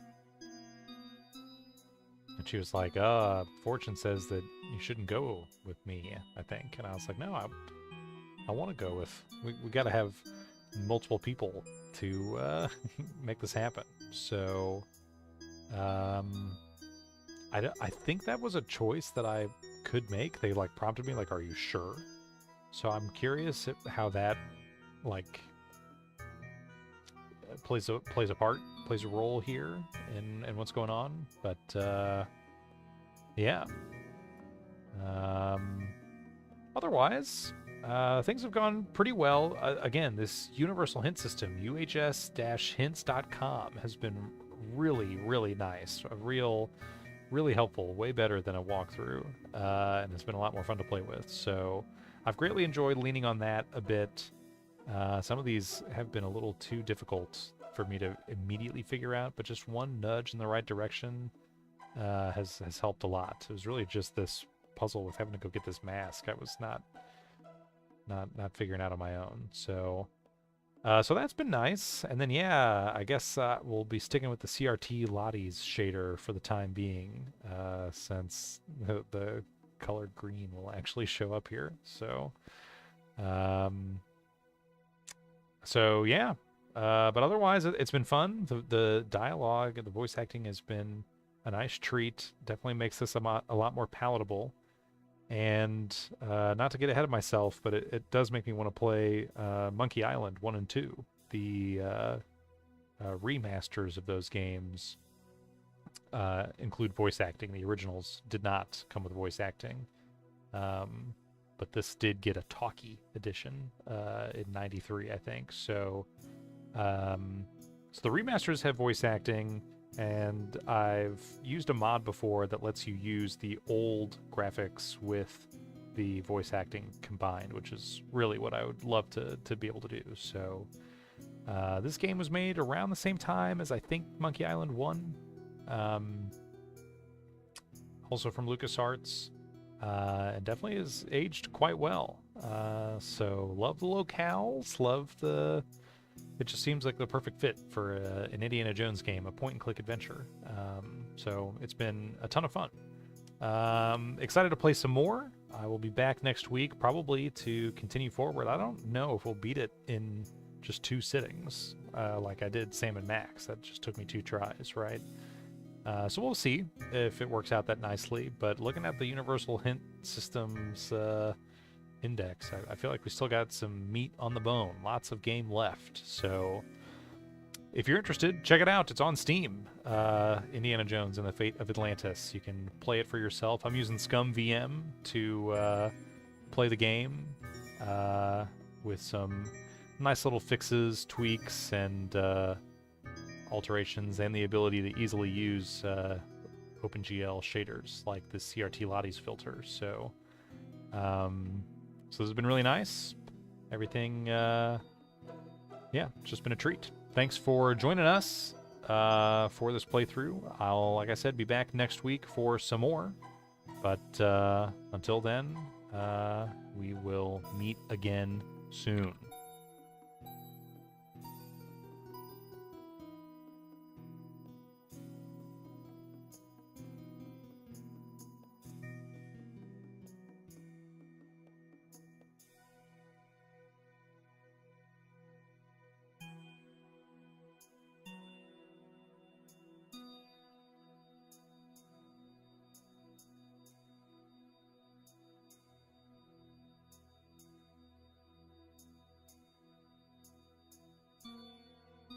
And she was like, Fortune says that you shouldn't go with me, I think. And I was like, no, I want to go with... We got to have multiple people to make this happen. So, I think that was a choice that I could make. They, like, prompted me, like, are you sure? So I'm curious how that, like, plays a part, plays a role here in what's going on. But, yeah. Otherwise... things have gone pretty well. Again, this universal hint system, uhs-hints.com, has been really, really nice. Really helpful, way better than a walkthrough, and it's been a lot more fun to play with. So I've greatly enjoyed leaning on that a bit. Some of these have been a little too difficult for me to immediately figure out, but just one nudge in the right direction has helped a lot. It was really just this puzzle with having to go get this mask. I was not figuring out on my own. So that's been nice. And then, yeah, I guess we'll be sticking with the CRT Lottie's shader for the time being, since the color green will actually show up here. So yeah. But otherwise, it's been fun. The dialogue and the voice acting has been a nice treat. Definitely makes this a lot more palatable. And not to get ahead of myself, but it does make me want to play Monkey Island 1 and 2. The remasters of those games include voice acting. The originals did not come with voice acting. But this did get a talkie edition in '93, I think. So the remasters have voice acting. And I've used a mod before that lets you use the old graphics with the voice acting combined, which is really what I would love to be able to do. So this game was made around the same time as I think Monkey Island 1. Also from Lucasarts. And definitely has aged quite well. So love the locales, love the... It just seems like the perfect fit for an Indiana Jones game, a point-and-click adventure. So it's been a ton of fun. Excited to play some more. I will be back next week, probably to continue forward. I don't know if we'll beat it in just 2 sittings, like I did Sam and Max. That just took me 2 tries, right? So we'll see if it works out that nicely. But looking at the Universal Hint Systems index, I feel like we still got some meat on the bone, lots of game left. So if you're interested, check it out. It's on Steam. Indiana Jones and the Fate of Atlantis. You can play it for yourself. I'm using Scum VM to play the game with some nice little fixes, tweaks, and alterations, and the ability to easily use OpenGL shaders like the CRT Lottie's filter. So this has been really nice. Everything, yeah, it's just been a treat. Thanks for joining us for this playthrough. I'll, like I said, be back next week for some more. But until then, we will meet again soon.